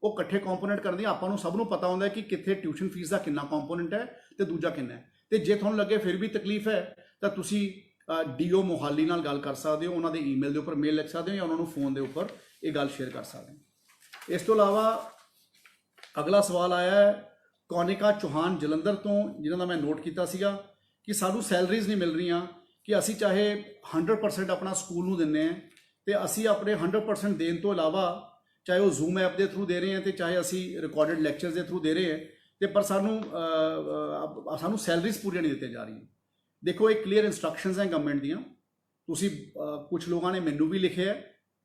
ਉਹ ਇਕੱਠੇ ਕੰਪੋਨੈਂਟ ਕਰਨ ਦੀ ਆਪਾਂ ਨੂੰ ਸਭ ਨੂੰ ਪਤਾ ਹੁੰਦਾ ਕਿ ਕਿੱਥੇ ਟਿਊਸ਼ਨ ਫੀਸ ਦਾ ਕਿੰਨਾ ਕੰਪੋਨੈਂਟ ਹੈ ਤੇ ਦੂਜਾ ਕਿੰਨਾ ਹੈ। ਤੇ ਜੇ ਤੁਹਾਨੂੰ ਲੱਗੇ ਫਿਰ ਵੀ ਤਕਲੀਫ ਹੈ ਤਾਂ ਤੁਸੀਂ ਡੀਓ ਮੋਹਾਲੀ ਨਾਲ ਗੱਲ ਕਰ ਸਕਦੇ ਹੋ, ਉਹਨਾਂ ਦੇ ਈਮੇਲ ਦੇ ਉੱਪਰ ਮੇਲ ਲਿਖ ਸਕਦੇ ਹੋ, ਜਾਂ ਉਹਨਾਂ ਨੂੰ ਫੋਨ ਦੇ ਉੱਪਰ ਇਹ ਗੱਲ ਸ਼ੇਅਰ ਕਰ ਸਕਦੇ ਹੋ। ਇਸ ਤੋਂ ਇਲਾਵਾ ਅਗਲਾ ਸਵਾਲ ਆਇਆ ਹੈ ਕੌਨਿਕਾ ਚੌਹਾਨ ਜਲੰਧਰ ਤੋਂ, ਜਿਨ੍ਹਾਂ ਦਾ ਮੈਂ ਨੋਟ ਕੀਤਾ ਸੀਗਾ ਕਿ ਸਾਨੂੰ ਸੈਲਰੀਜ਼ ਨਹੀਂ ਮਿਲ ਰਹੀਆਂ, ਕਿ ਅਸੀਂ ਚਾਹੇ 100% ਆਪਣਾ ਸਕੂਲ ਨੂੰ ਦਿੰਦੇ ਹਾਂ, ਤੇ ਅਸੀਂ ਆਪਣੇ 100% ਦੇਣ ਤੋਂ ਇਲਾਵਾ ਚਾਹੇ ਉਹ ਜ਼ੂਮ ਐਪ ਦੇ ਥਰੂ ਦੇ ਰਹੇ ਹਾਂ, ਤੇ ਚਾਹੇ ਅਸੀਂ ਰਿਕਾਰਡਡ ਲੈਕਚਰਸ ਦੇ ਥਰੂ ਦੇ ਰਹੇ ਹਾਂ, ਤੇ ਪਰ ਸਾਨੂੰ ਸੈਲਰੀਜ਼ ਪੂਰੀਆਂ ਨਹੀਂ ਦਿੱਤੀਆਂ ਜਾ ਰਹੀਆਂ। ਦੇਖੋ, ਇਹ ਕਲੀਅਰ ਇਨਸਟਰਕਸ਼ਨਸ ਹੈ ਗਵਰਨਮੈਂਟ ਦੀਆਂ। ਤੁਸੀਂ ਕੁਝ ਲੋਕਾਂ ਨੇ ਮੈਨੂੰ ਵੀ ਲਿਖਿਆ,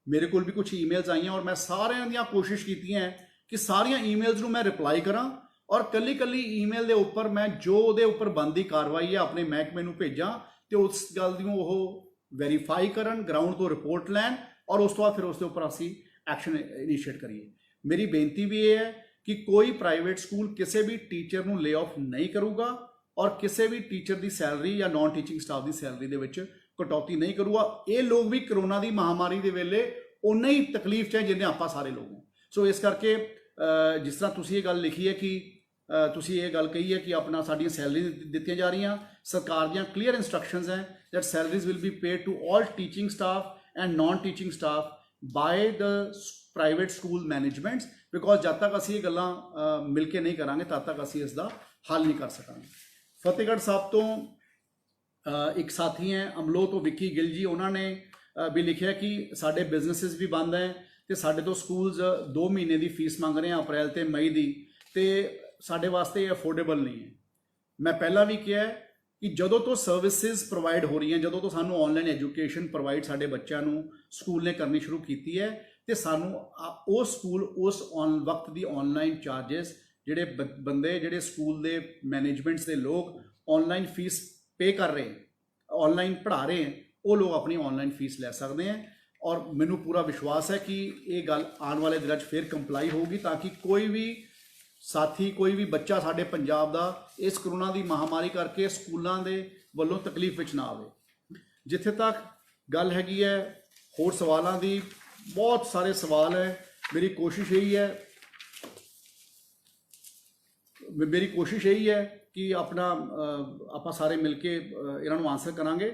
ਮੇਰੇ ਕੋਲ ਵੀ ਕੁਝ ਈਮੇਲਸ ਆਈਆਂ, ਔਰ ਮੈਂ ਸਾਰਿਆਂ ਦੀਆਂ ਕੋਸ਼ਿਸ਼ ਕੀਤੀਆਂ ਕਿ ਸਾਰੀਆਂ ਈਮੇਲਸ ਨੂੰ ਮੈਂ ਰਿਪਲਾਈ ਕਰਾਂ, ਔਰ ਕੱਲੀ ਈਮੇਲ ਦੇ ਉੱਪਰ ਮੈਂ ਜੋ ਉਹਦੇ ਉੱਪਰ ਬਣਦੀ ਕਾਰਵਾਈ ਹੈ ਆਪਣੇ ਮਹਿਕਮੇ ਨੂੰ ਭੇਜਾਂ, ਤੇ ਉਸ ਗੱਲ ਦੀ ਉਹ ਵੈਰੀਫਾਈ ਕਰਨ, ਗਰਾਊਂਡ ਤੋਂ ਰਿਪੋਰਟ ਲੈਣ, ਔਰ ਉਸ ਤੋਂ ਬਾਅਦ ਫਿਰ ਉਸ ਦੇ ਉੱਪਰ ਅਸੀਂ ਐਕਸ਼ਨ ਇਨੀਸ਼ੀਏਟ ਕਰੀਏ। ਮੇਰੀ ਬੇਨਤੀ ਵੀ ਇਹ ਹੈ ਕਿ ਕੋਈ ਪ੍ਰਾਈਵੇਟ ਸਕੂਲ ਕਿਸੇ ਵੀ ਟੀਚਰ ਨੂੰ ਲੇ ਆਫ ਨਹੀਂ ਕਰੂਗਾ, ਔਰ ਕਿਸੇ ਵੀ ਟੀਚਰ ਦੀ ਸੈਲਰੀ ਜਾਂ ਨਾਨ ਟੀਚਿੰਗ ਸਟਾਫ ਦੀ ਸੈਲਰੀ ਦੇ ਵਿੱਚ ਕਟੌਤੀ ਨਹੀਂ ਕਰੂਗਾ। ਇਹ ਲੋਕ ਵੀ ਕਰੋਨਾ ਦੀ ਮਹਾਮਾਰੀ ਦੇ ਵੇਲੇ ਉਨਾ ਹੀ ਤਕਲੀਫ 'ਚ ਹੈ ਜਿੰਨੇ ਆਪਾਂ ਸਾਰੇ ਲੋਕ ਹਾਂ। ਸੋ ਇਸ ਕਰਕੇ ਜਿਸ ਤਰ੍ਹਾਂ ਤੁਸੀਂ ਇਹ ਗੱਲ ਲਿਖੀ ਹੈ ਕਿ ਤੁਸੀਂ ਇਹ ਗੱਲ ਕਹੀ ਹੈ ਕਿ ਆਪਣਾ ਸਾਡੀਆਂ ਸੈਲਰੀ ਦਿੱਤੀਆਂ ਜਾ ਰਹੀਆਂ। ਸਰਕਾਰ ਦੀਆਂ ਕਲੀਅਰ ਇੰਸਟਰਕਸ਼ਨਸ ਹੈ that salaries will be paid to all teaching staff and non teaching staff by the private school managements, because ਜਦ ਤੱਕ ਅਸੀਂ ਇਹ ਗੱਲਾਂ ਮਿਲ ਕੇ ਨਹੀਂ ਕਰਾਂਗੇ ਤਦ ਤੱਕ ਅਸੀਂ ਇਸ ਦਾ ਹੱਲ ਨਹੀਂ ਕਰ ਸਕਾਂਗੇ। ਫਤਿਹਗੜ੍ਹ ਸਾਹਿਬ ਤੋਂ ਇੱਕ ਸਾਥੀ ਹੈ ਅਮਲੋ ਤੋਂ ਵਿੱਕੀ ਗਿੱਲ ਜੀ, ਉਹਨਾਂ ਨੇ ਵੀ ਲਿਖਿਆ ਕਿ ਸਾਡੇ ਬਿਜ਼ਨੈਸਿਸ ਵੀ ਬੰਦ ਹੈ ਤੇ ਸਾਡੇ ਤੋਂ ਸਕੂਲਸ 2 ਮਹੀਨੇ ਦੀ ਫੀਸ ਮੰਗ ਰਹੇ ਆ ਅਪ੍ਰੈਲ ਤੇ ਮਈ ਦੀ, ਤੇ ਸਾਡੇ ਵਾਸਤੇ ਅਫੋਰਡੇਬਲ ਨਹੀਂ ਹੈ। ਮੈਂ ਪਹਿਲਾਂ ਵੀ ਕਿਹਾ ਕਿ ਜਦੋਂ ਤੋਂ ਸਰਵਿਸਿਜ਼ ਪ੍ਰੋਵਾਈਡ ਹੋ ਰਹੀਆਂ, ਜਦੋਂ ਤੋਂ ਸਾਨੂੰ ਆਨਲਾਈਨ ਐਜੂਕੇਸ਼ਨ ਪ੍ਰੋਵਾਈਡ ਸਾਡੇ ਬੱਚਿਆਂ ਨੂੰ ਸਕੂਲ ਨੇ ਕਰਨੀ ਸ਼ੁਰੂ ਕੀਤੀ ਹੈ, ਤੇ ਸਾਨੂੰ ਉਹ ਸਕੂਲ ਉਸ ਵਕਤ ਦੀ ਆਨਲਾਈਨ ਚਾਰजेस ਜਿਹੜੇ ਬੰਦੇ ਜਿਹੜੇ ਸਕੂਲ ਦੇ ਮੈਨੇਜਮੈਂਟਸ ਦੇ ਲੋਕ ਆਨਲਾਈਨ ਫੀਸ ਪੇ ਕਰ ਰਹੇ, ਆਨਲਾਈਨ ਪੜ੍ਹਾ ਰਹੇ ਹੈ, ਉਹ ਲੋਕ ਆਪਣੀ ਆਨਲਾਈਨ ਫੀਸ ਲੈ ਸਕਦੇ ਹੈ। ਔਰ ਮੈਨੂੰ ਪੂਰਾ ਵਿਸ਼ਵਾਸ ਹੈ ਕਿ ਇਹ ਗੱਲ ਆਉਣ ਵਾਲੇ ਦਿਨਾਂ 'ਚ ਫਿਰ ਕੰਪਲਾਈ ਹੋਊਗੀ, ਤਾਂ ਕਿ ਕੋਈ ਵੀ ਸਾਥੀ, ਕੋਈ ਵੀ ਬੱਚਾ ਸਾਡੇ ਪੰਜਾਬ ਦਾ ਇਸ ਕਰੋਨਾ ਦੀ ਮਹਾਮਾਰੀ ਕਰਕੇ ਸਕੂਲਾਂ ਦੇ ਵੱਲੋਂ ਤਕਲੀਫ ਵਿੱਚ ਨਾ ਆਵੇ। ਜਿੱਥੇ ਤੱਕ ਗੱਲ ਹੈਗੀ ਹੈ ਹੋਰ ਸਵਾਲਾਂ ਦੀ, ਬਹੁਤ ਸਾਰੇ ਸਵਾਲ ਹੈ। ਮੇਰੀ ਕੋਸ਼ਿਸ਼ ਇਹੀ ਹੈ ਕਿ ਆਪਣਾ ਆਪਾਂ ਸਾਰੇ ਮਿਲ ਕੇ ਇਹਨਾਂ ਨੂੰ ਆਨਸਰ ਕਰਾਂਗੇ।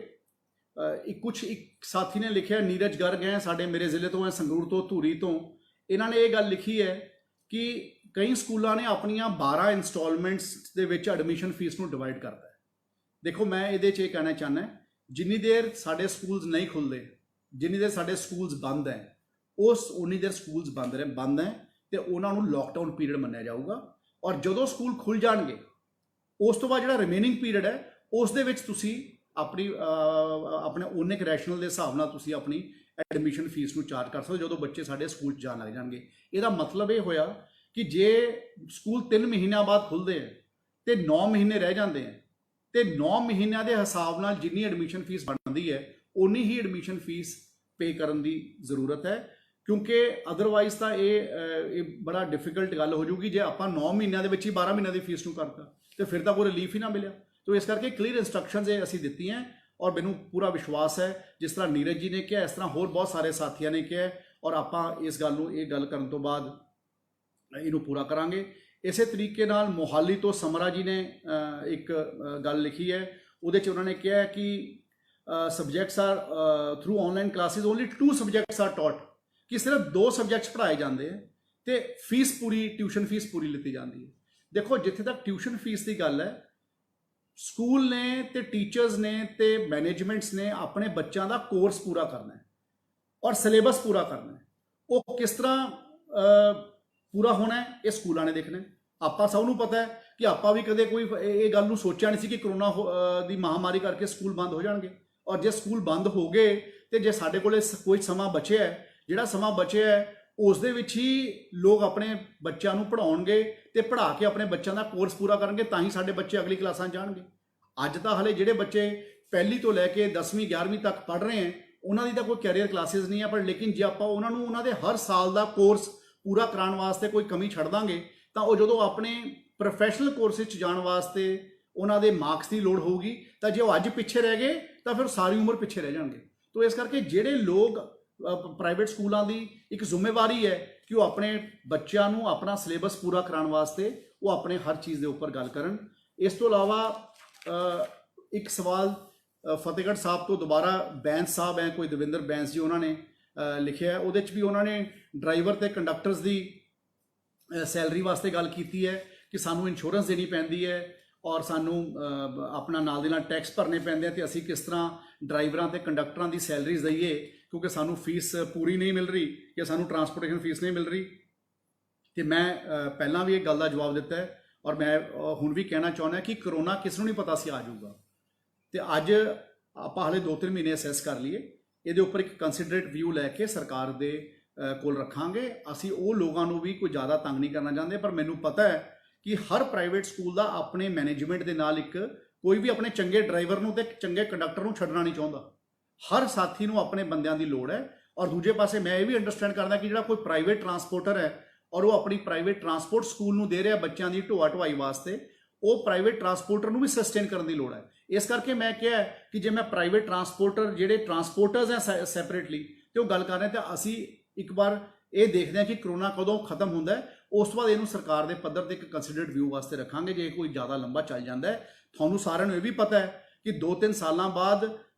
ਇੱਕ ਸਾਥੀ ਨੇ ਲਿਖਿਆ, ਨੀਰਜ ਗਰਗ ਹੈ, ਸਾਡੇ ਮੇਰੇ ਜ਼ਿਲ੍ਹੇ ਤੋਂ ਹੈ, ਸੰਗਰੂਰ ਤੋਂ, ਧੂਰੀ ਤੋਂ। ਇਹਨਾਂ ਨੇ ਇਹ ਗੱਲ ਲਿਖੀ ਹੈ ਕਿ ਕਈ ਸਕੂਲਾਂ ਨੇ ਆਪਣੀਆਂ 12 ਇੰਸਟਾਲਮੈਂਟਸ ਦੇ ਵਿੱਚ ਐਡਮਿਸ਼ਨ ਫੀਸ ਨੂੰ ਡਿਵਾਈਡ ਕਰਤਾ ਹੈ। ਦੇਖੋ, ਮੈਂ ਇਹਦੇ 'ਚ ਇਹ ਕਹਿਣਾ ਚਾਹੁੰਦਾ, ਜਿੰਨੀ ਦੇਰ ਸਾਡੇ ਸਕੂਲਸ ਨਹੀਂ ਖੁੱਲ੍ਹਦੇ, ਜਿੰਨੀ ਦੇਰ ਸਾਡੇ ਸਕੂਲਸ ਬੰਦ ਹੈ, ਉਨੀ ਦੇਰ ਸਕੂਲਸ ਬੰਦ ਹੈ ਤੇ ਉਹਨਾਂ ਨੂੰ ਲੋਕਡਾਊਨ ਪੀਰੀਅਡ ਮੰਨਿਆ ਜਾਊਗਾ। ਔਰ ਜਦੋਂ ਸਕੂਲ ਖੁੱਲ੍ਹ ਜਾਣਗੇ ਉਸ ਤੋਂ ਬਾਅਦ ਜਿਹੜਾ ਰਿਮੇਨਿੰਗ ਪੀਰੀਅਡ ਹੈ ਉਸ ਦੇ ਵਿੱਚ ਤੁਸੀਂ ਆਪਣੇ ਓਨੇ ਰੈਸ਼ਨਲ ਦੇ ਹਿਸਾਬ ਨਾਲ ਤੁਸੀਂ ਆਪਣੀ ਐਡਮਿਸ਼ਨ ਫੀਸ ਨੂੰ ਚਾਰਜ ਕਰ ਸਕਦੇ ਹੋ ਜਦੋਂ ਬੱਚੇ ਸਾਡੇ ਸਕੂਲ 'ਚ ਜਾਣ ਲੱਗ ਜਾਣਗੇ। ਇਹਦਾ ਮਤਲਬ ਇਹ ਹੋਇਆ ਕਿ ਜੇ ਸਕੂਲ 3 ਮਹੀਨਿਆਂ ਬਾਅਦ ਖੁੱਲ੍ਹਦੇ ਹੈ ਤੇ 9 ਮਹੀਨੇ ਰਹਿ ਜਾਂਦੇ ਹੈ, ਤੇ 9 ਮਹੀਨਿਆਂ ਦੇ ਹਿਸਾਬ ਨਾਲ ਜਿੰਨੀ ਐਡਮਿਸ਼ਨ ਫੀਸ ਬਣਦੀ ਹੈ ਉਨੀ ਹੀ ਐਡਮਿਸ਼ਨ ਫੀਸ ਪੇ ਕਰਨ ਦੀ ਜ਼ਰੂਰਤ ਹੈ, ਕਿਉਂਕਿ ਅਦਰਵਾਈਜ਼ ਤਾਂ ਇਹ ਬੜਾ ਡਿਫਿਕਲਟ ਗੱਲ ਹੋ ਜੂਗੀ ਜੇ ਆਪਾਂ 9 ਮਹੀਨਿਆਂ ਦੇ ਵਿੱਚ ਹੀ 12 ਮਹੀਨਿਆਂ ਦੀ ਫੀਸ ਨੂੰ ਕਰਤਾ ਤੇ ਫਿਰ ਤਾਂ ਕੋਈ ਰਿਲੀਫ ਹੀ ਨਾ ਮਿਲਿਆ। ਤੋ ਇਸ ਕਰਕੇ ਕਲੀਅਰ ਇੰਸਟਰਕਸ਼ਨਸ ਇਹ ਅਸੀਂ ਦਿੱਤੀਆਂ ਔਰ ਮੈਨੂੰ ਪੂਰਾ ਵਿਸ਼ਵਾਸ ਹੈ ਜਿਸ ਤਰ੍ਹਾਂ ਨੀਰਜ ਜੀ ਨੇ ਕਿਹਾ, ਇਸ ਤਰ੍ਹਾਂ ਹੋਰ ਬਹੁਤ ਸਾਰੇ ਸਾਥੀਆਂ ਨੇ ਕਿਹਾ, ਔਰ ਆਪਾਂ ਇਸ ਗੱਲ ਕਰਨ ਤੋਂ ਬਾਅਦ ਇਹਨੂੰ ਪੂਰਾ ਕਰਾਂਗੇ। ਇਸੇ ਤਰੀਕੇ ਨਾਲ ਮੋਹਾਲੀ ਤੋਂ ਸਮਰਾ ਜੀ ਨੇ ਇੱਕ ਗੱਲ ਲਿਖੀ ਹੈ, ਉਹਦੇ 'ਚ ਉਹਨਾਂ ਨੇ ਕਿਹਾ ਕਿ subjects are through online classes only 2 subjects are taught, ਕਿ ਸਿਰਫ 2 ਸਬਜੈਕਟਸ ਪੜ੍ਹਾਏ ਜਾਂਦੇ ਹੈ ਤੇ ਫੀਸ ਪੂਰੀ, ਟਿਊਸ਼ਨ ਫੀਸ ਪੂਰੀ ਲਿੱਤੀ ਜਾਂਦੀ ਹੈ। ਦੇਖੋ, ਜਿੱਥੇ ਤੱਕ ਟਿਊਸ਼ਨ ਫੀਸ ਦੀ ਗੱਲ ਹੈ, ਸਕੂਲ ਨੇ ਤੇ ਟੀਚਰਸ ਨੇ ਤੇ ਮੈਨੇਜਮੈਂਟਸ ਨੇ ਆਪਣੇ ਬੱਚਿਆਂ ਦਾ ਕੋਰਸ ਪੂਰਾ ਕਰਨਾ ਹੈ ਔਰ ਸਿਲੇਬਸ ਪੂਰਾ ਕਰਨਾ ਹੈ। ਉਹ ਕਿਸ ਤਰ੍ਹਾਂ ਪੂਰਾ ਹੋਣਾ ਹੈ ਇਹ ਸਕੂਲਾਂ ਨੇ ਦੇਖਣਾ। ਆਪਾਂ ਸਭ ਨੂੰ ਪਤਾ ਹੈ ਕਿ ਆਪਾਂ ਵੀ ਕਦੇ ਕੋਈ ਇਹ ਗੱਲ ਨੂੰ ਸੋਚਿਆ ਨਹੀਂ ਸੀ ਕਿ ਕਰੋਨਾ ਦੀ ਮਹਾਮਾਰੀ ਕਰਕੇ ਸਕੂਲ ਬੰਦ ਹੋ ਜਾਣਗੇ, ਔਰ ਜੇ ਸਕੂਲ ਬੰਦ ਹੋ ਗਏ ਤੇ ਜੇ ਸਾਡੇ ਕੋਲੇ ਕੋਈ ਸਮਾਂ ਬਚਿਆ ਹੈ, ਜਿਹੜਾ ਸਮਾਂ ਬਚਿਆ ਹੈ ਉਸ ਦੇ ਵਿੱਚ ਹੀ ਲੋਕ ਆਪਣੇ ਬੱਚਿਆਂ ਨੂੰ ਪੜ੍ਹਾਉਣਗੇ ਤੇ ਪੜ੍ਹਾ ਕੇ ਆਪਣੇ ਬੱਚਿਆਂ ਦਾ ਕੋਰਸ ਪੂਰਾ ਕਰਨਗੇ, ਤਾਂ ਹੀ ਸਾਡੇ ਬੱਚੇ ਅਗਲੀ ਕਲਾਸਾਂ ਜਾਣਗੇ। ਅੱਜ ਤਾਂ ਹਲੇ ਜਿਹੜੇ ਬੱਚੇ ਪਹਿਲੀ ਤੋਂ ਲੈ ਕੇ 10ਵੀਂ 11ਵੀਂ ਤੱਕ ਪੜ੍ਹ ਰਹੇ ਹੈ ਉਹਨਾਂ ਦੀ ਤਾਂ ਕੋਈ ਕੈਰੀਅਰ ਕਲਾਸਿਸ ਨਹੀਂ ਹੈ, ਪਰ ਲੇਕਿਨ ਜੇ ਆਪਾਂ ਉਹਨਾਂ ਨੂੰ ਉਹਨਾਂ ਦੇ ਹਰ ਸਾਲ ਦਾ ਕੋਰਸ ਪੂਰਾ ਕਰਾਉਣ ਵਾਸਤੇ ਕੋਈ ਕਮੀ ਛੱਡ ਦਾਂਗੇ ਤਾਂ ਉਹ ਜਦੋਂ ਆਪਣੇ ਪ੍ਰੋਫੈਸ਼ਨਲ ਕੋਰਸ ਵਿੱਚ ਜਾਣ ਵਾਸਤੇ ਉਹਨਾਂ ਦੇ ਮਾਰਕਸ ਦੀ ਲੋੜ ਹੋਊਗੀ, ਤਾਂ ਜੇ ਉਹ ਅੱਜ ਪਿੱਛੇ ਰਹਿ ਗਏ ਤਾਂ ਫਿਰ ਸਾਰੀ ਉਮਰ ਪਿੱਛੇ ਰਹਿ ਜਾਣਗੇ। ਤੋ ਇਸ ਕਰਕੇ ਜਿਹੜੇ ਲੋਕ ਪ੍ਰਾਈਵੇਟ ਸਕੂਲਾਂ ਦੀ ਇੱਕ ਜ਼ਿੰਮੇਵਾਰੀ ਹੈ ਕਿ ਉਹ ਆਪਣੇ ਬੱਚਿਆਂ ਨੂੰ ਆਪਣਾ ਸਿਲੇਬਸ ਪੂਰਾ ਕਰਾਉਣ ਵਾਸਤੇ ਉਹ ਆਪਣੇ ਹਰ ਚੀਜ਼ ਦੇ ਉੱਪਰ ਗੱਲ ਕਰਨ। ਇਸ ਤੋਂ ਇਲਾਵਾ ਇੱਕ ਸਵਾਲ ਫਤਿਹਗੜ੍ਹ ਸਾਹਿਬ ਤੋਂ ਦੁਬਾਰਾ ਬੈਂਸ ਸਾਹਿਬ ਹੈ, ਕੋਈ ਦਵਿੰਦਰ ਬੈਂਸ ਜੀ, ਉਹਨਾਂ ਨੇ ਲਿਖਿਆ ਹੈ। ਉਹਦੇ 'ਚ ਵੀ ਉਹਨਾਂ ਨੇ ਡਰਾਈਵਰ ਤੇ ਕੰਡਕਟਰਸ ਦੀ ਸੈਲਰੀ ਵਾਸਤੇ ਗੱਲ ਕੀਤੀ ਹੈ ਕਿ ਸਾਨੂੰ ਇੰਸ਼ੋਰੈਂਸ ਦੇਣੀ ਪੈਂਦੀ ਹੈ ਔਰ ਸਾਨੂੰ ਆਪਣਾ ਨਾਲ ਦੇ ਨਾਲ ਟੈਕਸ ਭਰਨੇ ਪੈਂਦੇ ਆ, ਤੇ ਅਸੀਂ ਕਿਸ ਤਰ੍ਹਾਂ ਡਰਾਈਵਰਾਂ ਤੇ ਕੰਡਕਟਰਾਂ ਦੀ ਸੈਲਰੀਜ਼ ਦਈਏ ਕਿਉਂਕਿ ਸਾਨੂੰ ਫੀਸ ਪੂਰੀ ਨਹੀਂ ਮਿਲ ਰਹੀ ਕਿ ਸਾਨੂੰ ਟਰਾਂਸਪੋਰਟੇਸ਼ਨ ਫੀਸ ਨਹੀਂ ਮਿਲ ਰਹੀ। ਤੇ ਮੈਂ ਪਹਿਲਾਂ ਵੀ ਇਹ ਗੱਲ ਦਾ ਜਵਾਬ ਦਿੱਤਾ ਹੈ ਔਰ ਮੈਂ ਹੁਣ ਵੀ ਕਹਿਣਾ ਚਾਹੁੰਦਾ ਕਿ ਕਰੋਨਾ ਕਿਸ ਨੂੰ ਨਹੀਂ ਪਤਾ ਸੀ ਆ ਜਾਊਗਾ, ਤੇ ਅੱਜ ਆਪਾਂ ਹਾਲੇ 2-3 ਮਹੀਨੇ ਅਸੈਸ ਕਰ ਲਈਏ, ਇਹਦੇ ਉੱਪਰ ਇੱਕ ਕੰਸੀਡਰੇਟ ਵਿਊ ਲੈ ਕੇ ਸਰਕਾਰ ਦੇ ਕੋਲ ਰੱਖਾਂਗੇ। ਅਸੀਂ ਉਹ ਲੋਕਾਂ ਨੂੰ ਵੀ ਕੋਈ ਜ਼ਿਆਦਾ ਤੰਗ ਨਹੀਂ ਕਰਨਾ ਚਾਹੁੰਦੇ, ਪਰ ਮੈਨੂੰ ਪਤਾ ਹੈ ਕਿ ਹਰ ਪ੍ਰਾਈਵੇਟ ਸਕੂਲ ਦਾ ਆਪਣੇ ਮੈਨੇਜਮੈਂਟ ਦੇ ਨਾਲ ਕੋਈ ਵੀ ਆਪਣੇ ਚੰਗੇ ਡਰਾਈਵਰ ਨੂੰ ਤੇ ਚੰਗੇ ਕੰਡਕਟਰ ਨੂੰ ਛੱਡਣਾ ਨਹੀਂ ਚਾਹੁੰਦਾ। ਹਰ ਸਾਥੀ ਨੂੰ ਆਪਣੇ ਬੰਦਿਆਂ ਦੀ ਲੋੜ ਹੈ। ਔਰ ਦੂਜੇ ਪਾਸੇ ਮੈਂ ਇਹ ਵੀ ਅੰਡਰਸਟੈਂਡ ਕਰਦਾ ਕਿ ਜਿਹੜਾ ਕੋਈ ਪ੍ਰਾਈਵੇਟ ਟਰਾਂਸਪੋਰਟਰ ਹੈ ਔਰ ਉਹ ਆਪਣੀ ਪ੍ਰਾਈਵੇਟ ਟਰਾਂਸਪੋਰਟ ਸਕੂਲ ਨੂੰ ਦੇ ਰਿਹਾ ਬੱਚਿਆਂ ਦੀ ਢੋਆ ਢੁਆਈ ਵਾਸਤੇ, ਉਹ ਪ੍ਰਾਈਵੇਟ ਟਰਾਂਸਪੋਰਟਰ ਨੂੰ ਵੀ ਸਸਟੇਨ ਕਰਨ ਦੀ ਲੋੜ ਹੈ। ਇਸ ਕਰਕੇ ਮੈਂ ਕਿਹਾ ਕਿ ਜੇ ਮੈਂ ਪ੍ਰਾਈਵੇਟ ਟਰਾਂਸਪੋਰਟਰ ਜਿਹੜੇ ਟਰਾਂਸਪੋਰਟਰਸ ਹੈ ਸੈਪਰੇਟਲੀ ਤੇ ਉਹ ਗੱਲ ਕਰ ਰਹੇ ਤਾਂ ਅਸੀਂ ਇੱਕ ਵਾਰ ਇਹ ਦੇਖਦੇ ਹਾਂ ਕਿ ਕਰੋਨਾ ਕਦੋਂ ਖਤਮ ਹੁੰਦਾ ਹੈ। ਉਸ ਤੋਂ ਬਾਅਦ ਇਹਨੂੰ ਸਰਕਾਰ ਦੇ ਪੱਧਰ ਤੇ ਇੱਕ ਕੰਸੀਡਰਡ ਵਿਊ ਵਾਸਤੇ ਰੱਖਾਂਗੇ। ਜੇ ਕੋਈ ਜ਼ਿਆਦਾ ਲੰਬਾ ਚੱਲ ਜਾਂਦਾ ਹੈ, ਤੁਹਾਨੂੰ ਸਾਰਿਆਂ ਨੂੰ ਇਹ ਵੀ ਪਤਾ ਹੈ ਕਿ 2-3 ਸਾਲਾਂ ਬਾਅਦ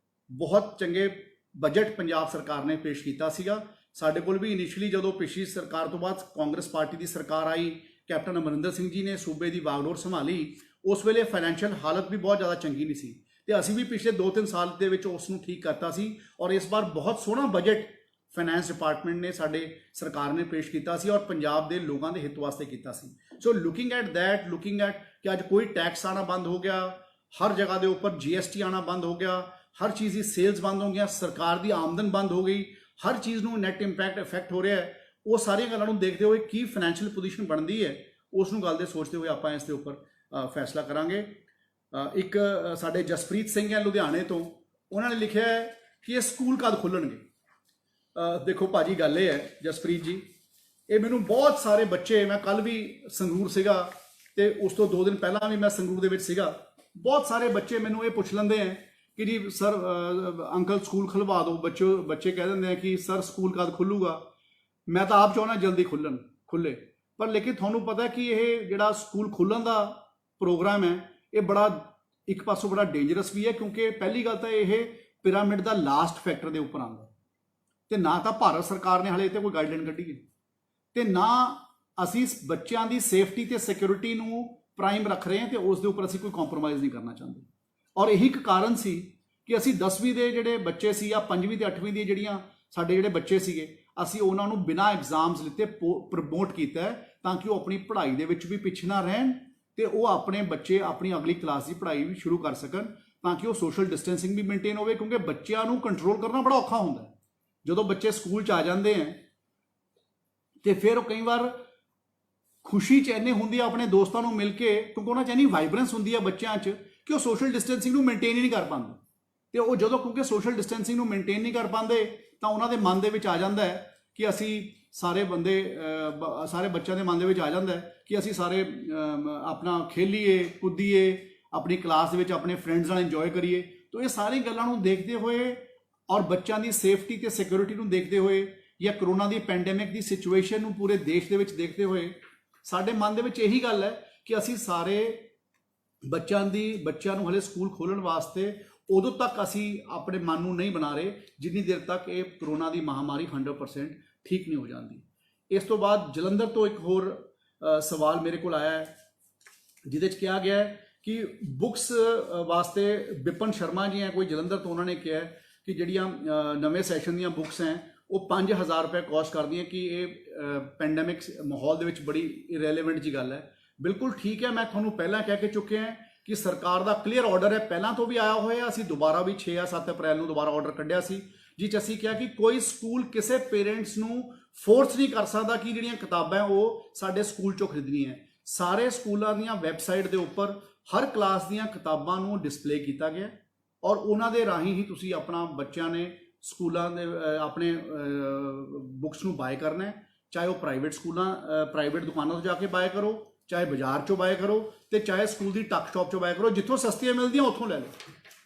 ਬਹੁਤ ਚੰਗੇ ਬਜਟ ਪੰਜਾਬ ਸਰਕਾਰ ਨੇ ਪੇਸ਼ ਕੀਤਾ ਸੀਗਾ। ਸਾਡੇ ਕੋਲ ਵੀ ਇਨੀਸ਼ੀਅਲੀ ਜਦੋਂ ਪਿਛਲੀ ਸਰਕਾਰ ਤੋਂ ਬਾਅਦ ਕਾਂਗਰਸ ਪਾਰਟੀ ਦੀ ਸਰਕਾਰ ਆਈ, ਕੈਪਟਨ ਅਮਰਿੰਦਰ ਸਿੰਘ ਜੀ ਨੇ ਸੂਬੇ ਦੀ ਵਾਗਡੋਰ ਸੰਭਾਲੀ, ਉਸ ਵੇਲੇ ਫਾਈਨੈਂਸ਼ੀਅਲ ਹਾਲਤ ਵੀ ਬਹੁਤ ਜ਼ਿਆਦਾ ਚੰਗੀ ਨਹੀਂ ਸੀ ਤੇ ਅਸੀਂ ਵੀ ਪਿਛਲੇ 2-3 ਸਾਲ ਦੇ ਵਿੱਚ ਉਸ ਨੂੰ ਠੀਕ ਕਰਤਾ ਸੀ ਔਰ ਇਸ ਵਾਰ ਬਹੁਤ ਸੋਹਣਾ ਬਜਟ ਫਾਈਨੈਂਸ ਡਿਪਾਰਟਮੈਂਟ ਨੇ ਸਾਡੇ ਸਰਕਾਰ ਨੇ ਪੇਸ਼ ਕੀਤਾ ਸੀ ਔਰ ਪੰਜਾਬ ਦੇ ਲੋਕਾਂ ਦੇ ਹਿੱਤ ਵਾਸਤੇ ਕੀਤਾ ਸੀ। So looking at that, looking at ਕਿ ਅੱਜ ਕੋਈ ਟੈਕਸ ਆਣਾ ਬੰਦ ਹੋ ਗਿਆ, ਹਰ ਜਗ੍ਹਾ ਦੇ ਉੱਪਰ GST ਆਣਾ ਬੰਦ ਹੋ ਗਿਆ, ਹਰ ਚੀਜ਼ ਦੀ ਸੇਲਸ ਬੰਦ ਹੋ ਗਈਆਂ, ਸਰਕਾਰ ਦੀ ਆਮਦਨ ਬੰਦ ਹੋ ਗਈ, ਹਰ ਚੀਜ਼ ਨੂੰ ਨੈਟ ਇੰਪੈਕਟ ਇਫੈਕਟ ਹੋ ਰਿਹਾ ਹੈ। ਉਹ ਸਾਰੀਆਂ ਗੱਲਾਂ ਨੂੰ ਦੇਖਦੇ ਹੋਏ ਕੀ ਫਾਈਨੈਂਸ਼ੀਅਲ ਪੋਜੀਸ਼ਨ ਬਣਦੀ ਹੈ ਉਸ ਨੂੰ ਗੱਲ ਦੇ ਸੋਚਦੇ ਹੋਏ ਆਪਾਂ ਇਸ ਦੇ ਉੱਪਰ ਫੈਸਲਾ ਕਰਾਂਗੇ। ਇੱਕ ਸਾਡੇ ਜਸਪ੍ਰੀਤ ਸਿੰਘ ਹੈ ਲੁਧਿਆਣੇ ਤੋਂ, ਉਹਨਾਂ ਨੇ ਲਿਖਿਆ ਹੈ ਕਿ ਇਹ ਸਕੂਲ ਕਦ ਖੁੱਲਣਗੇ। ਦੇਖੋ ਭਾਜੀ, ਗੱਲ ਇਹ ਹੈ ਜਸਪ੍ਰੀਤ ਜੀ, ਇਹ ਮੈਨੂੰ ਬਹੁਤ ਸਾਰੇ ਬੱਚੇ, ਮੈਂ ਕੱਲ ਵੀ ਸੰਗਰੂਰ ਸੀਗਾ ਤੇ ਉਸ ਤੋਂ 2 ਦਿਨ ਪਹਿਲਾਂ ਵੀ ਮੈਂ ਸੰਗਰੂਰ ਦੇ ਵਿੱਚ ਸੀਗਾ, ਬਹੁਤ ਸਾਰੇ ਬੱਚੇ ਮੈਨੂੰ ਇਹ ਪੁੱਛ ਲੈਂਦੇ ਹੈ ਕਿ ਜੀ ਸਰ ਅੰਕਲ ਸਕੂਲ ਖੁਲਵਾ ਦਿਓ। ਬੱਚੇ ਕਹਿ ਦਿੰਦੇ ਆ ਕਿ ਸਰ ਸਕੂਲ ਕਦ ਖੁੱਲੂਗਾ। ਮੈਂ ਤਾਂ ਆਪ ਚਾਹੁੰਦਾ ਜਲਦੀ ਖੁੱਲੇ, ਪਰ ਲੇਕਿਨ ਤੁਹਾਨੂੰ ਪਤਾ ਕਿ ਇਹ ਜਿਹੜਾ ਸਕੂਲ ਖੁੱਲਣ ਦਾ ਪ੍ਰੋਗਰਾਮ ਹੈ ਇਹ ਬੜਾ ਇੱਕ ਪਾਸੋਂ ਬੜਾ ਡੇਂਜਰਸ ਵੀ ਹੈ, ਕਿਉਂਕਿ ਪਹਿਲੀ ਗੱਲ ਤਾਂ ਇਹ ਪਿਰਾਮਿਡ ਦਾ ਲਾਸਟ ਫੈਕਟਰ ਦੇ ਉੱਪਰ ਆਉਂਦਾ ਤੇ ਨਾ ਤਾਂ ਭਾਰਤ ਸਰਕਾਰ ਨੇ ਹਾਲੇ ਤੇ ਕੋਈ ਗਾਈਡਲਾਈਨ ਕੱਢੀ ਹੈ ਤੇ ਨਾ ਅਸੀਂ ਬੱਚਿਆਂ ਦੀ ਸੇਫਟੀ ਤੇ ਸਿਕਿਉਰਿਟੀ ਨੂੰ ਪ੍ਰਾਈਮ ਰੱਖ ਰਹੇ ਹਾਂ ਤੇ ਉਸ ਦੇ ਉੱਪਰ ਅਸੀਂ ਕੋਈ ਕੰਪਰੋਮਾਈਜ਼ ਨਹੀਂ ਕਰਨਾ ਚਾਹੁੰਦੇ। ਔਰ ਇਹੀ ਇੱਕ ਕਾਰਨ ਸੀ ਕਿ ਅਸੀਂ 10ਵੀਂ ਦੇ ਜਿਹੜੇ ਬੱਚੇ ਸੀ ਜਾਂ 5ਵੀਂ ਤੇ 8ਵੀਂ ਦੀ ਜਿਹੜੀਆਂ ਸਾਡੇ ਜਿਹੜੇ ਬੱਚੇ ਸੀਗੇ, ਅਸੀਂ ਉਹਨਾਂ ਨੂੰ ਬਿਨਾਂ ਐਗਜ਼ਾਮਸ ਲਿੱਤੇ ਪ੍ਰਮੋਟ ਕੀਤਾ ਹੈ ਤਾਂ ਕਿ ਉਹ ਆਪਣੀ ਪੜ੍ਹਾਈ ਦੇ ਵਿੱਚ ਵੀ ਪਿੱਛੇ ਨਾ ਰਹਿਣ ਤੇ ਉਹ ਆਪਣੇ ਬੱਚੇ ਆਪਣੀ ਅਗਲੀ ਕਲਾਸ ਦੀ ਪੜ੍ਹਾਈ ਵੀ ਸ਼ੁਰੂ ਕਰ ਸਕਣ ਤਾਂ ਕਿ ਉਹ ਸੋਸ਼ਲ ਡਿਸਟੈਂਸਿੰਗ ਵੀ ਮੇਨਟੇਨ ਹੋਵੇ, ਕਿਉਂਕਿ ਬੱਚਿਆਂ ਨੂੰ ਕੰਟਰੋਲ ਕਰਨਾ ਬੜਾ ਔਖਾ ਹੁੰਦਾ ਹੈ। ਜਦੋਂ ਬੱਚੇ ਸਕੂਲ 'ਚ ਆ ਜਾਂਦੇ ਹੈ ਤੇ ਫਿਰ ਉਹ ਕਈ ਵਾਰ ਖੁਸ਼ੀ 'ਚ ਇੰਨੇ ਹੁੰਦੀ ਆ ਆਪਣੇ ਦੋਸਤਾਂ ਨੂੰ ਮਿਲ ਕੇ, ਕਿਉਂਕਿ ਉਹਨਾਂ 'ਚ ਇੰਨੀ ਵਾਈਬਰੈਂਸ ਹੁੰਦੀ ਆ ਬੱਚਿਆਂ 'ਚ ਕਿ ਉਹ ਸੋਸ਼ਲ ਡਿਸਟੈਂਸਿੰਗ ਨੂੰ ਮੇਨਟੇਨ ਹੀ ਨਹੀਂ ਕਰ ਪਾਉਂਦੇ ਤੇ ਉਹ ਜਦੋਂ ਕਿਉਂਕਿ ਸੋਸ਼ਲ ਡਿਸਟੈਂਸਿੰਗ ਨੂੰ ਮੇਨਟੇਨ ਨਹੀਂ ਕਰ ਪਾਉਂਦੇ ਤਾਂ ਉਹਨਾਂ ਦੇ ਮਨ ਦੇ ਵਿੱਚ ਆ ਜਾਂਦਾ ਹੈ ਕਿ ਅਸੀਂ ਸਾਰੇ ਬੱਚਿਆਂ ਦੇ ਮਨ ਦੇ ਵਿੱਚ ਆ ਜਾਂਦਾ ਹੈ ਕਿ ਅਸੀਂ ਸਾਰੇ ਆਪਣਾ ਖੇਲੀਏ ਕੁੱਦੀਏ, ਆਪਣੀ ਕਲਾਸ ਦੇ ਵਿੱਚ ਆਪਣੇ ਫਰੈਂਡਸ ਨਾਲ ਇੰਜੋਏ ਕਰੀਏ। ਤਾਂ ਇਹ ਸਾਰੀ ਗੱਲਾਂ ਨੂੰ ਦੇਖਦੇ ਹੋਏ ਔਰ ਬੱਚਿਆਂ ਦੀ ਸੇਫਟੀ ਤੇ ਸਿਕਿਉਰਿਟੀ ਨੂੰ ਦੇਖਦੇ ਹੋਏ ਜਾਂ ਕਰੋਨਾ ਦੀ ਪੈਂਡੇਮਿਕ ਦੀ ਸਿਚੁਏਸ਼ਨ ਨੂੰ ਪੂਰੇ ਦੇਸ਼ ਦੇ ਵਿੱਚ ਦੇਖਦੇ ਹੋਏ ਸਾਡੇ ਮਨ ਦੇ ਵਿੱਚ ਇਹੀ ਗੱਲ ਹੈ ਕਿ ਅਸੀਂ ਸਾਰੇ ਬੱਚਿਆਂ ਨੂੰ ਹਲੇ ਸਕੂਲ ਖੋਲ੍ਹਣ ਵਾਸਤੇ ਉਦੋਂ ਤੱਕ ਅਸੀਂ ਆਪਣੇ ਮਨ ਨੂੰ ਨਹੀਂ ਬਣਾ ਰਹੇ ਜਿੰਨੀ ਦੇਰ ਤੱਕ ਇਹ ਕਰੋਨਾ ਦੀ ਮਹਾਮਾਰੀ 100% ਠੀਕ ਨਹੀਂ ਹੋ ਜਾਂਦੀ। ਇਸ ਤੋਂ ਬਾਅਦ ਜਲੰਧਰ ਤੋਂ ਇੱਕ ਹੋਰ ਸਵਾਲ ਮੇਰੇ ਕੋਲ ਆਇਆ ਹੈ ਜਿਹਦੇ 'ਚ ਕਿਹਾ ਗਿਆ ਹੈ ਕਿ ਬੁੱਕਸ ਵਾਸਤੇ ਵਿਪਨ ਸ਼ਰਮਾ ਜੀ ਹੈ ਕੋਈ ਜਲੰਧਰ ਤੋਂ, ਉਹਨਾਂ ਨੇ ਕਿਹਾ ਕਿ ਜਿਹੜੀਆਂ ਨਵੇਂ ਸੈਸ਼ਨ ਦੀਆਂ ਬੁੱਕਸ ਹੈ ਉਹ 5000 ਰੁਪਏ ਕੋਸਟ ਕਰਦੀਆਂ ਕਿ ਇਹ ਪੈਂਡੇਮਿਕ ਮਾਹੌਲ ਦੇ ਵਿੱਚ ਬੜੀ ਇਰੈਲੇਵੈਂਟ ਜੀ ਗੱਲ ਹੈ। ਬਿਲਕੁਲ ਠੀਕ ਹੈ, ਮੈਂ ਤੁਹਾਨੂੰ ਪਹਿਲਾਂ ਕਹਿ ਕੇ ਚੁੱਕੇ ਹਾਂ ਕਿ ਸਰਕਾਰ ਦਾ ਕਲੀਅਰ ਆਰਡਰ ਹੈ, ਪਹਿਲਾਂ ਤੋਂ ਵੀ ਆਇਆ ਹੋਇਆ, ਅਸੀਂ ਦੁਬਾਰਾ ਵੀ 6 ਜਾਂ 7 ਅਪ੍ਰੈਲ ਨੂੰ ਦੁਬਾਰਾ ਆਰਡਰ ਕੱਢਿਆ ਸੀ ਜਿਸ 'ਚ ਅਸੀਂ ਕਿਹਾ ਕਿ ਕੋਈ ਸਕੂਲ ਕਿਸੇ ਪੇਰੈਂਟਸ ਨੂੰ ਫੋਰਸ ਨਹੀਂ ਕਰ ਸਕਦਾ ਕਿ ਜਿਹੜੀਆਂ ਕਿਤਾਬਾਂ ਉਹ ਸਾਡੇ ਸਕੂਲ 'ਚੋਂ ਖਰੀਦਣੀਆਂ। ਸਾਰੇ ਸਕੂਲਾਂ ਦੀਆਂ ਵੈਬਸਾਈਟ ਦੇ ਉੱਪਰ ਹਰ ਕਲਾਸ ਦੀਆਂ ਕਿਤਾਬਾਂ ਨੂੰ ਡਿਸਪਲੇ ਕੀਤਾ ਗਿਆ ਔਰ ਉਹਨਾਂ ਦੇ ਰਾਹੀਂ ਹੀ ਤੁਸੀਂ ਆਪਣਾ ਬੱਚਿਆਂ ਨੇ ਸਕੂਲਾਂ ਦੇ ਆਪਣੇ ਬੁੱਕਸ ਨੂੰ ਬਾਏ ਕਰਨਾ ਹੈ, ਚਾਹੇ ਉਹ ਪ੍ਰਾਈਵੇਟ ਦੁਕਾਨਾਂ ਤੋਂ ਜਾ ਕੇ ਬਾਏ ਕਰੋ, ਚਾਹੇ ਬਾਜ਼ਾਰ 'ਚੋਂ ਬਾਏ ਕਰੋ ਤੇ ਚਾਹੇ ਸਕੂਲ ਦੀ ਟੱਕ ਸ਼ਾਪ 'ਚੋਂ ਬਾਏ ਕਰੋ, ਜਿੱਥੋਂ ਸਸਤੀਆਂ ਮਿਲਦੀਆਂ ਉੱਥੋਂ ਲੈ ਲਓ।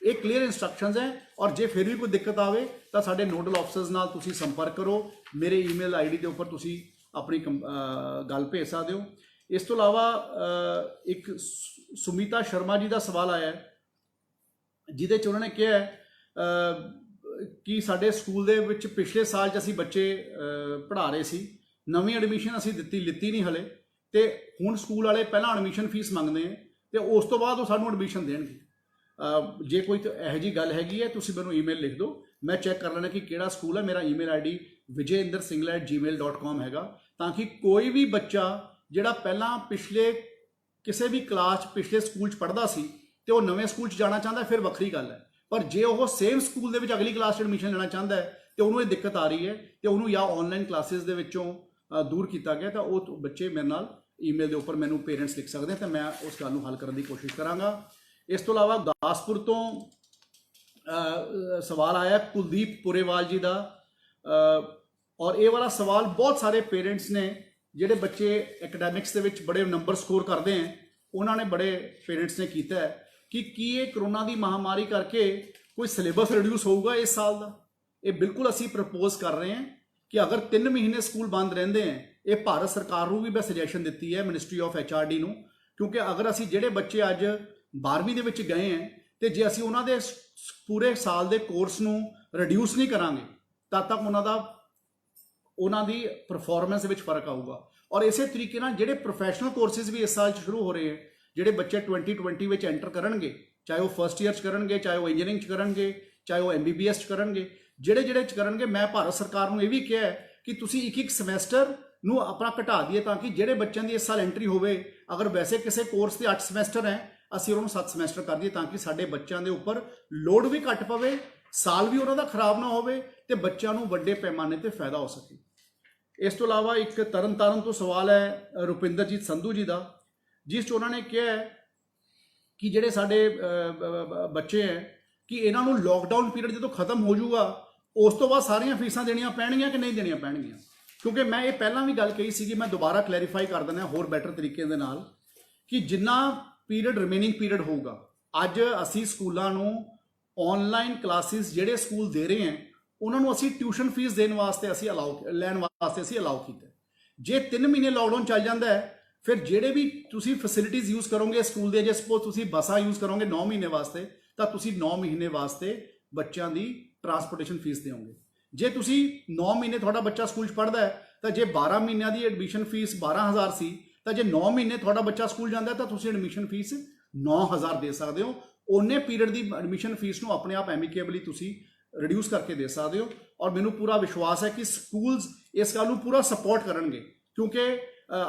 ਇਹ ਕਲੀਅਰ ਇਨਸਟਰਕਸ਼ਨਸ ਹੈ ਔਰ ਜੇ ਫਿਰ ਵੀ ਕੋਈ ਦਿੱਕਤ ਆਵੇ ਤਾਂ ਸਾਡੇ ਨੋਡਲ ਆਫਿਸਰਸ ਨਾਲ ਤੁਸੀਂ ਸੰਪਰਕ ਕਰੋ, ਮੇਰੇ ਈਮੇਲ ਆਈਡੀ ਦੇ ਉੱਪਰ ਤੁਸੀਂ ਆਪਣੀ ਗੱਲ ਭੇਜ ਸਕਦੇ ਹੋ। ਇਸ ਤੋਂ ਇਲਾਵਾ ਇੱਕ ਸੁਮੀਤਾ ਸ਼ਰਮਾ ਜੀ ਦਾ ਸਵਾਲ ਆਇਆ ਹੈ ਜਿਹਦੇ 'ਚ ਉਹਨਾਂ ਨੇ ਕਿਹਾ ਕਿ ਸਾਡੇ ਸਕੂਲ ਦੇ ਵਿੱਚ ਪਿਛਲੇ ਸਾਲ 'ਚ ਅਸੀਂ ਬੱਚੇ ਪੜ੍ਹਾ ਰਹੇ ਸੀ, ਨਵੀਂ ਐਡਮਿਸ਼ਨ ਅਸੀਂ ਲਿੱਤੀ ਨਹੀਂ ਹਲੇ ਤੇ ਹੁਣ ਸਕੂਲ ਵਾਲੇ ਪਹਿਲਾਂ ਐਡਮਿਸ਼ਨ ਫੀਸ ਮੰਗਦੇ ਆ ਤੇ ਉਸ ਤੋਂ ਬਾਅਦ ਉਹ ਸਾਨੂੰ ਐਡਮਿਸ਼ਨ ਦੇਣਗੇ। ਜੇ ਕੋਈ ਇਹੋ ਜਿਹੀ ਗੱਲ ਹੈਗੀ ਹੈ ਤੁਸੀਂ ਮੈਨੂੰ ਈਮੇਲ ਲਿਖ ਦਿਓ, ਮੈਂ ਚੈੱਕ ਕਰ ਲੈਣਾ ਕਿ ਕਿਹੜਾ ਸਕੂਲ ਹੈ। ਮੇਰਾ ਈਮੇਲ ਆਈਡੀ vijayindersingla@gmail.com ਹੈਗਾ, ਤਾਂ ਕਿ ਕੋਈ ਵੀ ਬੱਚਾ ਜਿਹੜਾ ਪਹਿਲਾਂ ਪਿਛਲੇ ਕਿਸੇ ਵੀ ਕਲਾਸ 'ਚ ਪਿਛਲੇ ਸਕੂਲ 'ਚ ਪੜ੍ਹਦਾ ਸੀ ਤੇ ਉਹ ਨਵੇਂ ਸਕੂਲ 'ਚ ਜਾਣਾ ਚਾਹੁੰਦਾ ਫਿਰ ਵੱਖਰੀ ਗੱਲ ਹੈ, ਪਰ ਜੇ ਉਹ ਸੇਮ ਸਕੂਲ ਦੇ ਵਿੱਚ ਅਗਲੀ ਕਲਾਸ 'ਚ ਐਡਮਿਸ਼ਨ ਲੈਣਾ ਚਾਹੁੰਦਾ ਹੈ ਤੇ ਉਹਨੂੰ ਇਹ ਦਿੱਕਤ ਆ ਰਹੀ ਹੈ ਤੇ ਉਹਨੂੰ ਜਾਂ ਆਨਲਾਈਨ ਕਲਾਸਿਸ ਦੇ ਵਿੱਚੋਂ ਦੂਰ ਕੀਤਾ ਗਿਆ ਤਾਂ ਉਹ ਬੱਚੇ ਮੇਰੇ ਨਾਲ ਈਮੇਲ ਦੇ ਉੱਪਰ ਮੈਨੂੰ ਪੇਰੈਂਟਸ ਲਿਖ ਸਕਦੇ ਤਾਂ ਮੈਂ ਉਸ ਗੱਲ ਨੂੰ ਹੱਲ ਕਰਨ ਦੀ ਕੋਸ਼ਿਸ਼ ਕਰਾਂਗਾ। ਇਸ ਤੋਂ ਇਲਾਵਾ ਗੁਰਦਾਸਪੁਰ ਤੋਂ ਸਵਾਲ ਆਇਆ ਕੁਲਦੀਪ ਪੁਰੇਵਾਲ ਜੀ ਦਾ ਔਰ ਇਹ ਵਾਲਾ ਸਵਾਲ ਬਹੁਤ ਸਾਰੇ ਪੇਰੈਂਟਸ ਨੇ ਜਿਹੜੇ ਬੱਚੇ ਐਕੈਡੈਮਿਕਸ ਦੇ ਵਿੱਚ ਬੜੇ ਨੰਬਰ ਸਕੋਰ ਕਰਦੇ ਹੈ ਉਹਨਾਂ ਨੇ ਬੜੇ ਪੇਰੈਂਟਸ ਨੇ ਕੀਤਾ ਹੈ ਕਿ ਕੀ ਇਹ ਕਰੋਨਾ ਦੀ ਮਹਾਮਾਰੀ ਕਰਕੇ ਕੋਈ ਸਿਲੇਬਸ ਰਿਡਿਊਸ ਹੋਊਗਾ ਇਸ ਸਾਲ ਦਾ। ਇਹ ਬਿਲਕੁਲ ਅਸੀਂ ਪ੍ਰਪੋਜ਼ ਕਰ ਰਹੇ ਹਾਂ कि अगर 3 महीने स्कूल बंद रहंदे हैं, ये भारत सरकार ਨੂੰ ਵੀ मैं ਸੁਜੈਸ਼ਨ ਦਿੱਤੀ ਹੈ, ਮਿਨਿਸਟਰੀ ਆਫ HRD ਨੂੰ, ਕਿਉਂਕਿ ਅਗਰ ਅਸੀਂ ਜਿਹੜੇ ਬੱਚੇ ਅੱਜ 12ਵੀਂ ਦੇ ਵਿੱਚ ਗਏ हैं ਤੇ ਜੇ ਅਸੀਂ ਉਹਨਾਂ ਦੇ ਪੂਰੇ ਸਾਲ ਦੇ ਕੋਰਸ ਨੂੰ ਰਿਡਿਊਸ ਨਹੀਂ ਕਰਾਂਗੇ ਤਦ ਤੱਕ ਉਹਨਾਂ ਦੀ ਪਰਫਾਰਮੈਂਸ ਵਿੱਚ ਫਰਕ ਆਊਗਾ। ਔਰ ਇਸੇ ਤਰੀਕੇ ਨਾਲ ਜਿਹੜੇ ਪ੍ਰੋਫੈਸ਼ਨਲ ਕੋਰਸਿਸ ਵੀ ਇਸ ਸਾਲ ਸ਼ੁਰੂ ਹੋ ਰਹੇ हैं, ਜਿਹੜੇ ਬੱਚੇ 2020 ਵਿੱਚ ਐਂਟਰ ਕਰਨਗੇ, ਚਾਹੇ ਉਹ ਫਸਟ ਈਅਰ 'ਚ ਕਰਨਗੇ, ਚਾਹੇ ਉਹ ਇੰਜੀਨੀਅਰਿੰਗ 'ਚ ਕਰਨਗੇ, ਚਾਹੇ ਉਹ MBBS 'ਚ ਕਰਨਗੇ, ਜਿਹੜੇ 'ਚ ਕਰਨਗੇ, ਮੈਂ ਭਾਰਤ ਸਰਕਾਰ ਨੂੰ ਇਹ ਵੀ ਕਿਹਾ ਕਿ ਤੁਸੀਂ ਇੱਕ ਸਮੈਸਟਰ ਨੂੰ ਆਪਣਾ ਘਟਾ ਦਈਏ ਤਾਂ ਕਿ ਜਿਹੜੇ ਬੱਚਿਆਂ ਦੀ ਇਸ ਸਾਲ ਐਂਟਰੀ ਹੋਵੇ, ਅਗਰ ਵੈਸੇ ਕਿਸੇ ਕੋਰਸ ਦੇ 8 ਸਮੈਸਟਰ ਹੈ, ਅਸੀਂ ਉਹਨਾਂ ਨੂੰ 7 ਸਮੈਸਟਰ ਕਰ ਦਈਏ ਤਾਂ ਕਿ ਸਾਡੇ ਬੱਚਿਆਂ ਦੇ ਉੱਪਰ ਲੋਡ ਵੀ ਘੱਟ ਪਵੇ, ਸਾਲ ਵੀ ਉਹਨਾਂ ਦਾ ਖਰਾਬ ਨਾ ਹੋਵੇ ਤੇ ਬੱਚਿਆਂ ਨੂੰ ਵੱਡੇ ਪੈਮਾਨੇ ਤੇ ਫਾਇਦਾ ਹੋ ਸਕੇ। ਇਸ ਤੋਂ ਇਲਾਵਾ ਇੱਕ ਤਰਨਤਾਰਨ ਤੋਂ ਸਵਾਲ ਹੈ ਰੁਪਿੰਦਰਜੀਤ ਸੰਧੂ ਜੀ ਦਾ, ਜਿਸ 'ਚ ਉਹਨਾਂ ਨੇ ਕਿਹਾ ਹੈ ਕਿ ਜਿਹੜੇ ਸਾਡੇ ਬੱਚੇ ਹੈ ਕਿ ਇਹਨਾਂ ਨੂੰ ਲੋਕਡਾਊਨ ਪੀਰੀਅਡ ਜਦੋਂ ਖਤਮ ਹੋ ਜਾਊਗਾ ਉਸ ਤੋਂ ਬਾਅਦ ਸਾਰੀਆਂ ਫੀਸਾਂ ਦੇਣੀਆਂ ਪੈਣਗੀਆਂ ਕਿ ਨਹੀਂ ਦੇਣੀਆਂ ਪੈਣਗੀਆਂ। ਕਿਉਂਕਿ ਮੈਂ ਇਹ ਪਹਿਲਾਂ ਵੀ ਗੱਲ ਕਹੀ ਸੀਗੀ, ਮੈਂ ਦੁਬਾਰਾ ਕਲੈਰੀਫਾਈ ਕਰ ਦਿੰਦਾ ਹੋਰ ਬੈਟਰ ਤਰੀਕੇ ਦੇ ਨਾਲ ਕਿ ਜਿੰਨਾ ਪੀਰੀਅਡ ਰਿਮੇਨਿੰਗ ਪੀਰੀਅਡ ਹੋਊਗਾ, ਅੱਜ ਅਸੀਂ ਸਕੂਲਾਂ ਨੂੰ ਆਨਲਾਈਨ ਕਲਾਸਿਸ ਜਿਹੜੇ ਸਕੂਲ ਦੇ ਰਹੇ हैं ਉਹਨਾਂ ਨੂੰ ਅਸੀਂ ਟਿਊਸ਼ਨ ਫੀਸ ਦੇਣ ਵਾਸਤੇ ਅਸੀਂ ਲੈਣ ਵਾਸਤੇ ਅਸੀਂ ਅਲਾਉ ਕੀਤਾ। ਜੇ 3 ਮਹੀਨੇ ਲੋਕਡਾਊਨ ਚੱਲ ਜਾਂਦਾ ਹੈ, ਫਿਰ ਜਿਹੜੇ ਵੀ ਤੁਸੀਂ ਫੈਸਿਲਿਟੀਜ਼ ਯੂਜ਼ ਕਰੋਗੇ ਸਕੂਲ ਦੇ, ਜੇ ਸਪੋਜ਼ ਤੁਸੀਂ ਬੱਸਾਂ ਯੂਜ਼ ਕਰੋਗੇ 9 ਮਹੀਨੇ ਵਾਸਤੇ, ਤਾਂ ਤੁਸੀਂ 9 ਮਹੀਨੇ ਵਾਸਤੇ ਬੱਚਿਆਂ ਦੀ ਟਰਾਂਸਪੋਰਟੇਸ਼ਨ ਫੀਸ ਦੇਵੋਗੇ। ਜੇ ਤੁਸੀਂ 9 ਮਹੀਨੇ ਤੁਹਾਡਾ ਬੱਚਾ ਸਕੂਲ 'ਚ ਪੜ੍ਹਦਾ ਹੈ ਤਾਂ ਜੇ 12 ਮਹੀਨਿਆਂ ਦੀ ਐਡਮਿਸ਼ਨ ਫੀਸ 12,000 ਸੀ, ਤਾਂ ਜੇ 9 ਮਹੀਨੇ ਤੁਹਾਡਾ ਬੱਚਾ ਸਕੂਲ ਜਾਂਦਾ ਤਾਂ ਤੁਸੀਂ ਐਡਮਿਸ਼ਨ ਫੀਸ 9,000 ਦੇ ਸਕਦੇ ਹੋ। ਉਹਨੇ ਪੀਰੀਅਡ ਦੀ ਐਡਮਿਸ਼ਨ ਫੀਸ ਨੂੰ ਆਪਣੇ ਆਪ ਐਮੀਕੇਬਲੀ ਤੁਸੀਂ ਰਿਡਿਊਸ ਕਰਕੇ ਦੇ ਸਕਦੇ ਹੋ। ਔਰ ਮੈਨੂੰ ਪੂਰਾ ਵਿਸ਼ਵਾਸ ਹੈ ਕਿ ਸਕੂਲਸ ਇਸ ਗੱਲ ਨੂੰ ਪੂਰਾ ਸਪੋਰਟ ਕਰਨਗੇ, ਕਿਉਂਕਿ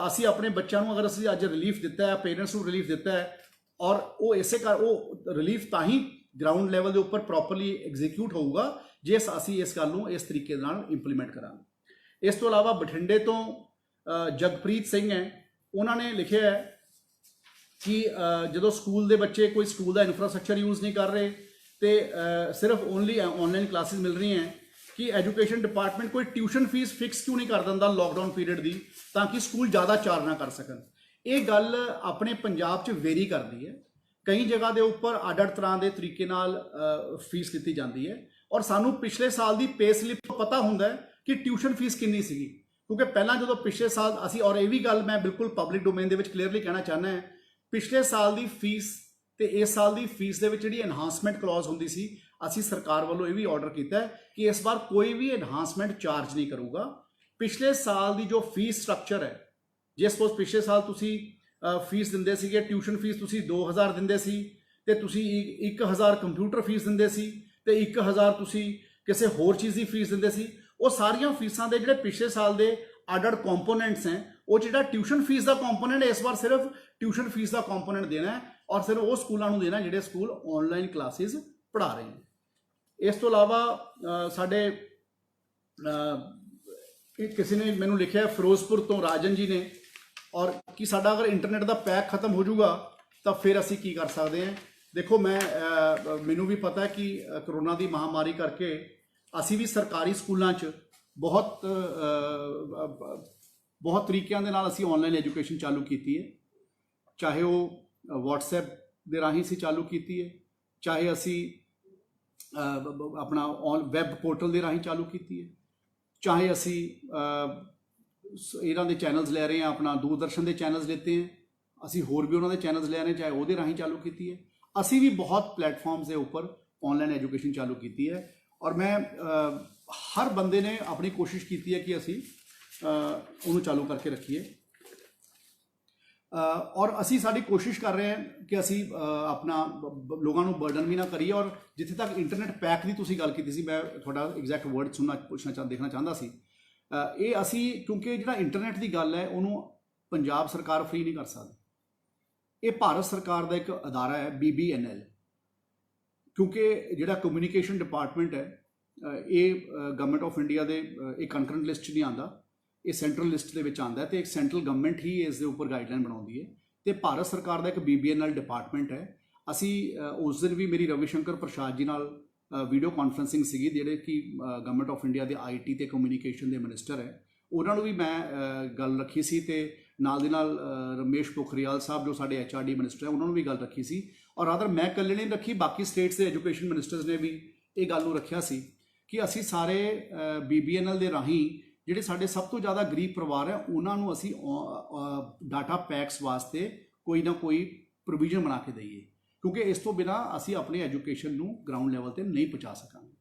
ਅਸੀਂ ਆਪਣੇ ਬੱਚਿਆਂ ਨੂੰ ਅਗਰ ਅਸੀਂ ਅੱਜ ਰਿਲੀਫ ਦਿੱਤਾ ਹੈ, ਪੇਰੈਂਟਸ ਨੂੰ ਰਿਲੀਫ ਦਿੱਤਾ ਹੈ, ਔਰ ਉਹ ਇਸੇ ਕਰ ਉਹ ਰਿਲੀਫ ਤਾਂ ਹੀ ਗਰਾਊਂਡ ਲੈਵਲ ਦੇ ਉੱਪਰ ਪ੍ਰੋਪਰਲੀ ਐਗਜ਼ੀਕਿਊਟ ਹੋਊਗਾ ਜੇ ਅਸੀਂ ਇਸ ਗੱਲ ਨੂੰ ਇਸ ਤਰੀਕੇ ਨਾਲ ਇੰਪਲੀਮੈਂਟ ਕਰਾਂਗੇ। ਇਸ ਤੋਂ ਇਲਾਵਾ ਬਠਿੰਡੇ ਤੋਂ ਜਗਪ੍ਰੀਤ ਸਿੰਘ ਹੈ, ਉਹਨਾਂ ਨੇ ਲਿਖਿਆ ਹੈ ਕਿ ਜਦੋਂ ਸਕੂਲ ਦੇ ਬੱਚੇ ਕੋਈ ਸਕੂਲ ਦਾ ਇਨਫਰਾਸਟ੍ਰਕਚਰ ਯੂਜ਼ ਨਹੀਂ ਕਰ ਰਹੇ ਤੇ ਸਿਰਫ ਓਨਲੀ ਆਨਲਾਈਨ ਕਲਾਸਿਸ ਮਿਲ ਰਹੀਆਂ ਹੈ, ਕਿ ਐਜੂਕੇਸ਼ਨ ਡਿਪਾਰਟਮੈਂਟ ਕੋਈ ਟਿਊਸ਼ਨ ਫੀਸ ਫਿਕਸ ਕਿਉਂ ਨਹੀਂ ਕਰ ਦਿੰਦਾ ਲੋਕਡਾਊਨ ਪੀਰੀਅਡ ਦੀ, ਤਾਂ ਕਿ ਸਕੂਲ ਜ਼ਿਆਦਾ ਚਾਰਜ ਨਾ ਕਰ ਸਕਣ। ਇਹ ਗੱਲ ਆਪਣੇ ਪੰਜਾਬ 'ਚ ਵੇਰੀ ਕਰਦੀ ਹੈ, ਕਈ ਜਗ੍ਹਾ ਦੇ ਉੱਪਰ ਅੱਡ-ਅੱਡ ਤਰ੍ਹਾਂ ਦੇ ਤਰੀਕੇ ਨਾਲ ਫੀਸ ਲਿੱਤੀ ਜਾਂਦੀ ਹੈ, ਔਰ ਸਾਨੂੰ ਪਿਛਲੇ ਸਾਲ ਦੀ ਪੇ ਸਲਿੱਪ ਪਤਾ ਹੁੰਦਾ ਹੈ ਕਿ ਟਿਊਸ਼ਨ ਫੀਸ ਕਿੰਨੀ ਸੀਗੀ, ਕਿਉਂਕਿ ਪਹਿਲਾਂ ਜਦੋਂ ਪਿਛਲੇ ਸਾਲ ਅਸੀਂ, ਔਰ ਇਹ ਵੀ ਗੱਲ ਮੈਂ ਬਿਲਕੁਲ ਪਬਲਿਕ ਡੋਮੇਨ ਦੇ ਵਿੱਚ ਕਲੀਅਰਲੀ ਕਹਿਣਾ ਚਾਹੁੰਦਾ ਹਾਂ, ਪਿਛਲੇ ਸਾਲ ਦੀ ਫੀਸ ਤੇ ਇਸ ਸਾਲ ਦੀ ਫੀਸ ਦੇ ਵਿੱਚ ਜਿਹੜੀ ਐਨਹਾਂਸਮੈਂਟ ਕਲੌਜ਼ ਹੁੰਦੀ ਸੀ, ਅਸੀਂ ਸਰਕਾਰ ਵੱਲੋਂ ਇਹ ਵੀ ਆਰਡਰ ਕੀਤਾ ਹੈ ਕਿ ਇਸ ਵਾਰ ਕੋਈ ਵੀ ਐਨਹਾਂਸਮੈਂਟ ਚਾਰਜ ਨਹੀਂ ਕਰੂਗਾ। ਪਿਛਲੇ ਸਾਲ ਦੀ ਜੋ ਫੀਸ ਸਟਰਕਚਰ ਹੈ, ਜੇ ਸਪੋਜ਼ ਪਿਛਲੇ ਸਾਲ ਤੁਸੀਂ ਫੀਸ ਦਿੰਦੇ ਸੀਗੇ, ਟਿਊਸ਼ਨ ਫੀਸ ਤੁਸੀਂ 2,000 ਦਿੰਦੇ ਸੀ ਤੇ ਤੁਸੀਂ 1,000 ਕੰਪਿਊਟਰ ਫੀਸ ਦਿੰਦੇ ਸੀ ਤੇ 1,000 ਤੁਸੀਂ ਕਿਸੇ ਹੋਰ ਚੀਜ਼ ਦੀ ਫੀਸ ਦਿੰਦੇ ਸੀ, ਉਹ ਸਾਰੀਆਂ ਫੀਸਾਂ ਦੇ ਜਿਹੜੇ ਪਿਛਲੇ ਸਾਲ ਦੇ ਅੱਡ-ਅੱਡ ਕੰਪੋਨੈਂਟਸ ਹੈ, ਉਹ ਜਿਹੜਾ ਟਿਊਸ਼ਨ ਫੀਸ ਦਾ ਕੰਪੋਨੈਂਟ ਇਸ ਵਾਰ ਸਿਰਫ ਟਿਊਸ਼ਨ ਫੀਸ ਦਾ ਕੰਪੋਨੈਂਟ ਦੇਣਾ ਹੈ, ਔਰ ਸਿਰਫ ਉਹ ਸਕੂਲਾਂ ਨੂੰ ਦੇਣਾ ਜਿਹੜੇ ਸਕੂਲ ਆਨਲਾਈਨ ਕਲਾਸਿਸ ਪੜ੍ਹਾ ਰਹੇ ਨੇ। ਇਸ ਤੋਂ ਇਲਾਵਾ ਸਾਡੇ ਕਿਸੇ ਨੇ ਮੈਨੂੰ ਲਿਖਿਆ ਫਿਰੋਜ਼ਪੁਰ ਤੋਂ ਰਾਜਨ ਜੀ ਨੇ, ਔਰ ਕਿ ਸਾਡਾ ਅਗਰ ਇੰਟਰਨੈਟ ਦਾ ਪੈਕ ਖਤਮ ਹੋ ਜਾਊਗਾ ਤਾਂ ਫਿਰ ਅਸੀਂ ਕੀ ਕਰ ਸਕਦੇ ਹਾਂ। ਦੇਖੋ, ਮੈਨੂੰ ਵੀ ਪਤਾ ਹੈ ਕਿ ਕਰੋਨਾ ਦੀ ਮਹਾਮਾਰੀ ਕਰਕੇ ਅਸੀਂ ਵੀ ਸਰਕਾਰੀ ਸਕੂਲਾਂ 'ਚ ਬਹੁਤ ਤਰੀਕਿਆਂ ਦੇ ਨਾਲ ਅਸੀਂ ਆਨਲਾਈਨ ਐਜੂਕੇਸ਼ਨ ਚਾਲੂ ਕੀਤੀ ਹੈ, ਚਾਹੇ ਉਹ WhatsApp ਦੇ ਰਾਹੀਂ ਅਸੀਂ ਚਾਲੂ ਕੀਤੀ ਹੈ, ਚਾਹੇ ਅਸੀਂ ਆਪਣਾ ਵੈਬ ਪੋਰਟਲ ਦੇ ਰਾਹੀਂ ਚਾਲੂ ਕੀਤੀ ਹੈ, ਚਾਹੇ ਅਸੀਂ ਇਹਨਾਂ ਦੇ ਚੈਨਲਸ ਲੈ ਰਹੇ ਹਾਂ, ਆਪਣਾ ਦੂਰਦਰਸ਼ਨ ਦੇ ਚੈਨਲਸ ਲੈਤੇ ਹੈ, ਅਸੀਂ ਹੋਰ ਵੀ ਉਹਨਾਂ ਦੇ ਚੈਨਲਸ ਲੈ ਰਹੇ ਚਾਹੇ ਉਹਦੇ ਰਾਹੀਂ ਚਾਲੂ ਕੀਤੀ ਹੈ। ਅਸੀਂ ਵੀ ਬਹੁਤ ਪਲੇਟਫਾਰਮਸ ਦੇ ਉੱਪਰ ਆਨਲਾਈਨ ਐਜੂਕੇਸ਼ਨ ਚਾਲੂ ਕੀਤੀ ਹੈ, ਔਰ ਮੈਂ ਹਰ ਬੰਦੇ ਨੇ ਆਪਣੀ ਕੋਸ਼ਿਸ਼ ਕੀਤੀ ਹੈ ਕਿ ਅਸੀਂ ਉਹਨੂੰ ਚਾਲੂ ਕਰਕੇ ਰੱਖੀਏ, ਔਰ ਅਸੀਂ ਸਾਡੀ ਕੋਸ਼ਿਸ਼ ਕਰ ਰਹੇ ਹਾਂ ਕਿ ਅਸੀਂ ਆਪਣਾ ਲੋਕਾਂ ਨੂੰ ਬਰਡਨ ਵੀ ਨਾ ਕਰੀਏ। ਔਰ ਜਿੱਥੇ ਤੱਕ ਇੰਟਰਨੈਟ ਪੈਕ ਦੀ ਤੁਸੀਂ ਗੱਲ ਕੀਤੀ ਸੀ, ਮੈਂ ਤੁਹਾਡਾ ਐਗਜ਼ੈਕਟ ਵਰਡ ਦੇਖਣਾ ਚਾਹੁੰਦਾ ਸੀ। ਇਹ ਅਸੀਂ, ਕਿਉਂਕਿ ਜਿਹੜਾ ਇੰਟਰਨੈਟ ਦੀ ਗੱਲ ਹੈ ਉਹਨੂੰ ਪੰਜਾਬ ਸਰਕਾਰ ਫ੍ਰੀ ਨਹੀਂ ਕਰ ਸਕਦੀ, ਇਹ ਭਾਰਤ ਸਰਕਾਰ ਦਾ ਇੱਕ ਅਦਾਰਾ ਹੈ BBNL, ਕਿਉਂਕਿ ਜਿਹੜਾ ਕਮਿਊਨੀਕੇਸ਼ਨ ਡਿਪਾਰਟਮੈਂਟ ਹੈ ਇਹ ਗਵਰਨਮੈਂਟ ਆਫ ਇੰਡੀਆ ਦੇ ਇੱਕ ਕੰਕਰੈਂਟ ਲਿਸਟ 'ਚ ਨਹੀਂ ਆਉਂਦਾ, ਇਹ ਸੈਂਟਰਲ ਲਿਸਟ ਦੇ ਵਿੱਚ ਆਉਂਦਾ ਤੇ ਇੱਕ ਸੈਂਟਰਲ ਗਵਰਨਮੈਂਟ ਹੀ ਇਸ ਦੇ ਉੱਪਰ ਗਾਈਡਲਾਈਨ ਬਣਾਉਂਦੀ ਹੈ ਤੇ ਭਾਰਤ ਸਰਕਾਰ ਦਾ ਇੱਕ BBNL ਡਿਪਾਰਟਮੈਂਟ ਹੈ। ਅਸੀਂ ਉਸ ਦਿਨ ਵੀ ਮੇਰੀ ਰਵੀ ਸ਼ੰਕਰ ਪ੍ਰਸਾਦ ਜੀ ਨਾਲ ਵੀਡੀਓ ਕਾਨਫਰੰਸਿੰਗ ਸੀਗੀ, ਜਿਹੜੇ ਕਿ ਗਵਰਨਮੈਂਟ ਆਫ ਇੰਡੀਆ ਦੇ IT ਤੇ ਕਮਿਊਨੀਕੇਸ਼ਨ ਦੇ ਮਿਨਿਸਟਰ ਹੈ, ਉਹਨਾਂ ਨੂੰ ਵੀ ਮੈਂ ਗੱਲ ਰੱਖੀ ਸੀ ਤੇ ਨਾਲ ਦੀ ਨਾਲ ਰਮੇਸ਼ ਪੋਖਰੀਆਲ ਸਾਹਿਬ ਜੋ ਸਾਡੇ HRD ਮਿਨਿਸਟਰ ਹੈ ਉਹਨਾਂ ਨੂੰ ਵੀ ਗੱਲ ਰੱਖੀ ਸੀ, ਔਰ ਰਾਦਰ ਮੈਂ ਇਕੱਲੇ ਨਹੀਂ ਰੱਖੀ, ਬਾਕੀ ਸਟੇਟਸ ਦੇ ਐਜੂਕੇਸ਼ਨ ਮਿਨਿਸਟਰਸ ਨੇ ਵੀ ਇਹ ਗੱਲ ਨੂੰ ਰੱਖਿਆ ਸੀ ਕਿ ਅਸੀਂ ਸਾਰੇ BBNL ਦੇ ਰਾਹੀਂ ਜਿਹੜੇ ਸਾਡੇ ਸਭ ਤੋਂ ਜ਼ਿਆਦਾ ਗਰੀਬ ਪਰਿਵਾਰ ਹੈ ਉਹਨਾਂ ਨੂੰ ਅਸੀਂ ਡਾਟਾ ਪੈਕਸ ਵਾਸਤੇ ਕੋਈ ਨਾ ਕੋਈ ਪ੍ਰੋਵੀਜ਼ਨ ਬਣਾ ਕੇ ਦਈਏ, ਕਿਉਂਕਿ ਇਸ ਤੋਂ ਬਿਨਾਂ ਅਸੀਂ ਆਪਣੀ ਐਜੂਕੇਸ਼ਨ ਨੂੰ ਗਰਾਊਂਡ ਲੈਵਲ ਤੇ ਨਹੀਂ ਪਹੁੰਚਾ ਸਕਾਂਗੇ।